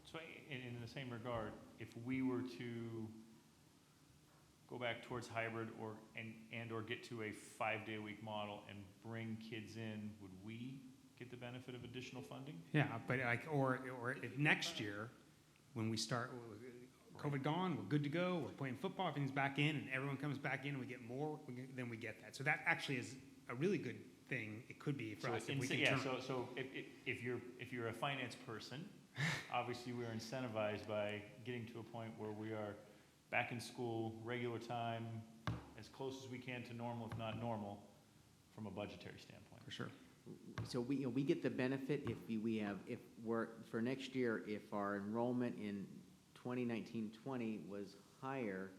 So in the same regard, if we were to go back towards hybrid or get to a 5-day-a-week model and bring kids in, would we get the benefit of additional funding? Yeah, but or if next year, when we start, COVID gone, we're good to go, we're playing football, everything's back in, and everyone comes back in, and we get more, then we get that. So that actually is a really good thing. It could be for us if we can turn. So if you're a finance person, obviously we're incentivized by getting to a point where we are back in school, regular time, as close as we can to normal, if not normal, from a budgetary standpoint. For sure. So we get the benefit if we're for next year, if our enrollment in 2019-20 was higher,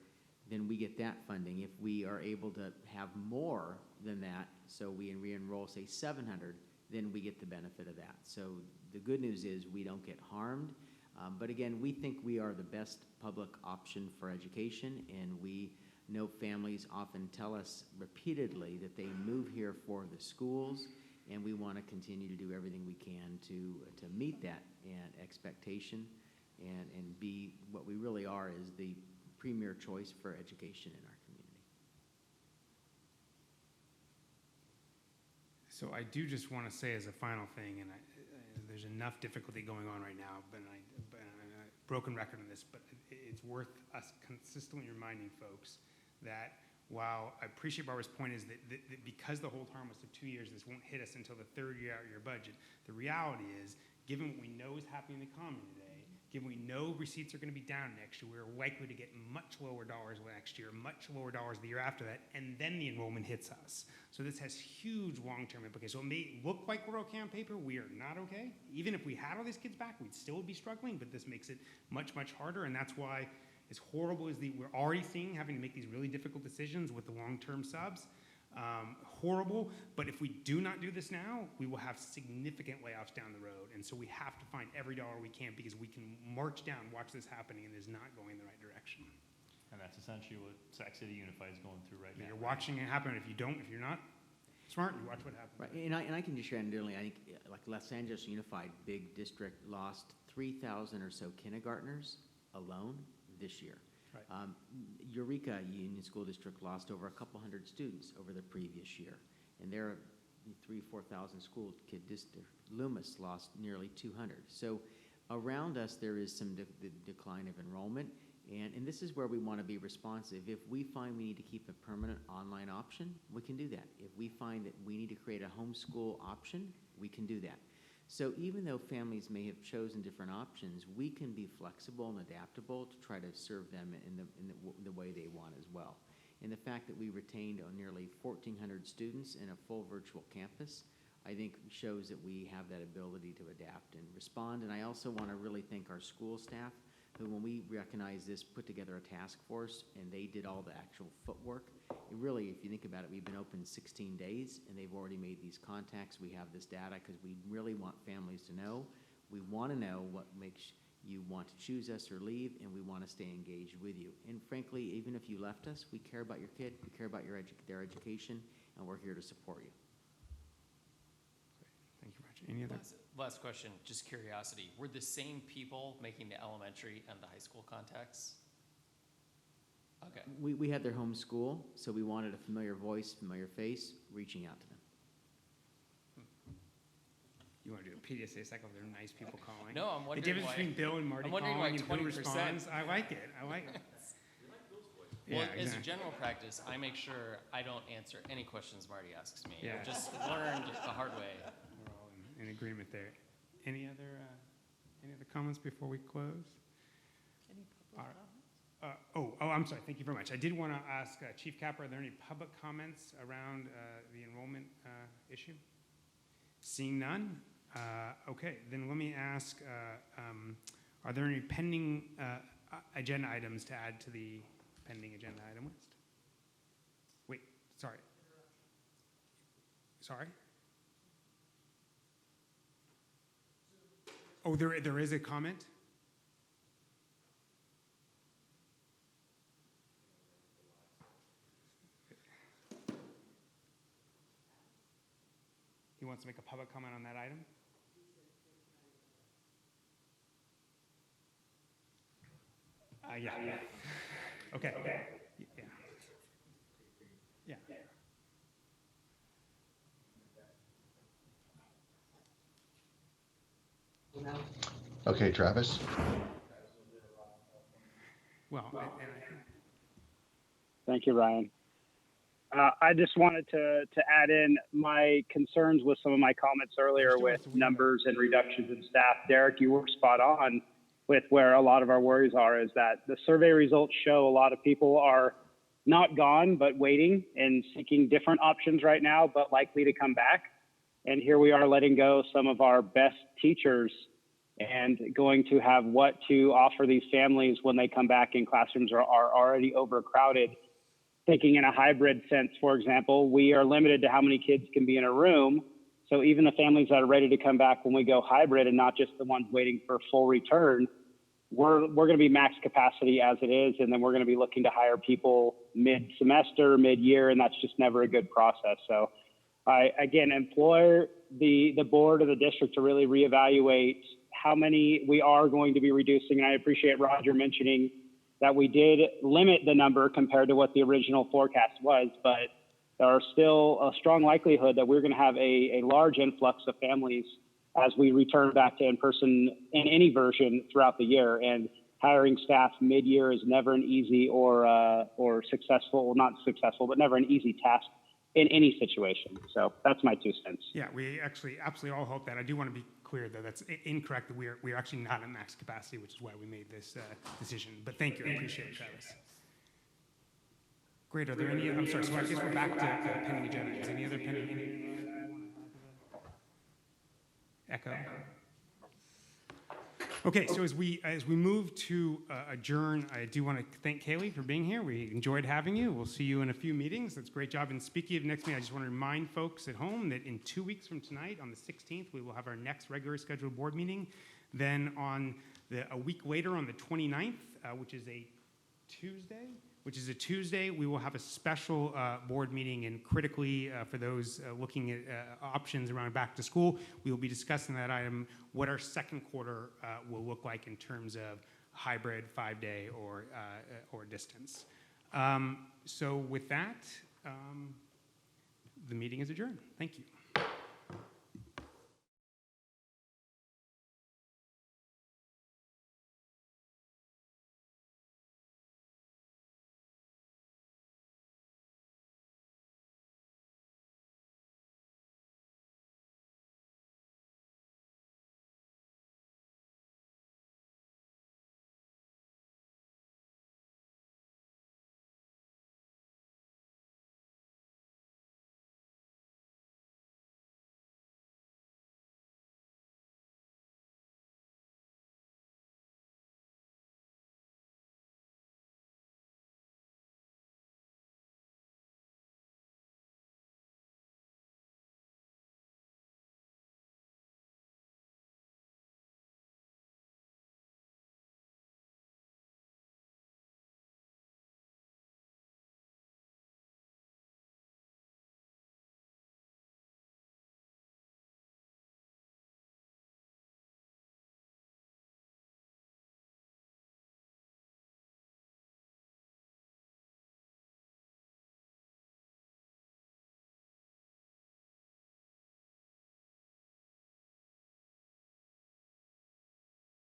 then we get that funding. If we are able to have more than that, so we re-enroll, say 700, then we get the benefit of that. So the good news is we don't get harmed. But again, we think we are the best public option for education, and we know families often tell us repeatedly that they move here for the schools, and we want to continue to do everything we can to meet that expectation and be what we really are, is the premier choice for education in our community. So I do just want to say as a final thing, and there's enough difficulty going on right now, but I broken record on this, but it's worth us consistently reminding folks that while I appreciate Barbara's point is that because the whole term was to 2 years, this won't hit us until the third year out of your budget. The reality is, given what we know is happening in the economy today, given we know receipts are going to be down next year, we're likely to get much lower dollars next year, much lower dollars the year after that, and then the enrollment hits us. So this has huge long-term implications. So it may look like we're okay on paper. We are not okay. Even if we had all these kids back, we'd still be struggling, but this makes it much, much harder, and that's why as horrible as we're already seeing having to make these really difficult decisions with the long-term subs, horrible, but if we do not do this now, we will have significant layoffs down the road, and so we have to find every dollar we can because we can march down, watch this happening, and it is not going in the right direction. And that's essentially what Sac City Unified is going through right now. You're watching it happen. If you're not smart, you watch what happens. Right, and I can just share anecdotally, I think like Los Angeles Unified, big district, lost 3,000 or so kindergartners alone this year. Right. Eureka Union School District lost over a couple hundred students over the previous year, and they're 3,000-4,000 school kid district. Loomis lost nearly 200. So around us there is some decline of enrollment, and this is where we want to be responsive. If we find we need to keep a permanent online option, we can do that. If we find that we need to create a homeschool option, we can do that. So even though families may have chosen different options, we can be flexible and adaptable to try to serve them in the way they want as well. And the fact that we retained nearly 1,400 students in a full virtual campus, I think shows that we have that ability to adapt and respond. And I also want to really thank our school staff, who, when we recognized this, put together a task force, and they did all the actual footwork. It really, if you think about it, we've been open 16 days, and they've already made these contacts. We have this data because we really want families to know. We want to know what makes you want to choose us or leave, and we want to stay engaged with you. And frankly, even if you left us, we care about your kid, we care about their education, and we're here to support you. Thank you, Roger. Any other? Last question, just curiosity. Were the same people making the elementary and the high school contacts? Okay. We had their home school, so we wanted a familiar voice, familiar face, reaching out to them. You want to do a PDSA cycle? They're nice people calling. No, I'm wondering the difference why, between Bill and Marty I'm wondering calling why and who 20%. responds. I like it. I like it. Well, Yeah, as a exactly. general practice, I make sure I don't answer any questions Marty asks me. Yeah. I've just learned the hard way. We're all in agreement there. Any other comments before we close? Any public All right. comments? I'm sorry. Thank you very much. I did want to ask Chief Capper, are there any public comments around the enrollment issue? Seeing none? Okay, then let me ask, are there any pending agenda items to add to the pending agenda item list? Wait, sorry. Sorry? Oh, there is a comment? He wants to make a public comment on that item? Yeah. Okay. Yeah. Okay, Travis. Well, Thank you, Ryan. I just wanted to add in my concerns with some of my comments earlier with numbers and reductions in staff. Derek, you were spot on with where a lot of our worries are, is that the survey results show a lot of people are not gone, but waiting and seeking different options right now, but likely to come back. And here we are letting go some of our best teachers and going to have what to offer these families when they come back and classrooms are already overcrowded. Thinking in a hybrid sense, for example, we are limited to how many kids can be in a room. So even the families that are ready to come back when we go hybrid and not just the ones waiting for full return, we're going to be max capacity as it is. And then we're going to be looking to hire people mid-semester, mid-year, and that's just never a good process. So I, again, implore the board of the district to really reevaluate how many we are going to be reducing. And I appreciate Roger mentioning that we did limit the number compared to what the original forecast was, but there are still a strong likelihood that we're going to have a large influx of families as we return back to in-person in any version throughout the year. And hiring staff mid-year is never an easy or successful, well, not successful, but never an easy task in any situation. So that's my 2 cents. Yeah, we actually absolutely all hope that. I do want to be clear, though, that's incorrect, that we're actually not at max capacity, which is why we made this decision. But thank you, I appreciate it, Travis. Great, are there any, I'm sorry, so I guess we're back to pending agenda items. Any other pending? Echo? Okay, so as we move to adjourn, I do want to thank Kaylee for being here. We enjoyed having you. We'll see you in a few meetings. That's a great job. And speaking of next meeting, I just want to remind folks at home that in 2 weeks from tonight, on the 16th, we will have our next regular scheduled board meeting. Then on a week later, on the 29th, which is a Tuesday, we will have a special board meeting, and critically for those looking at options around back to school, we will be discussing that item, what our second quarter will look like in terms of hybrid, 5-day, or distance. So with that, the meeting is adjourned. Thank you.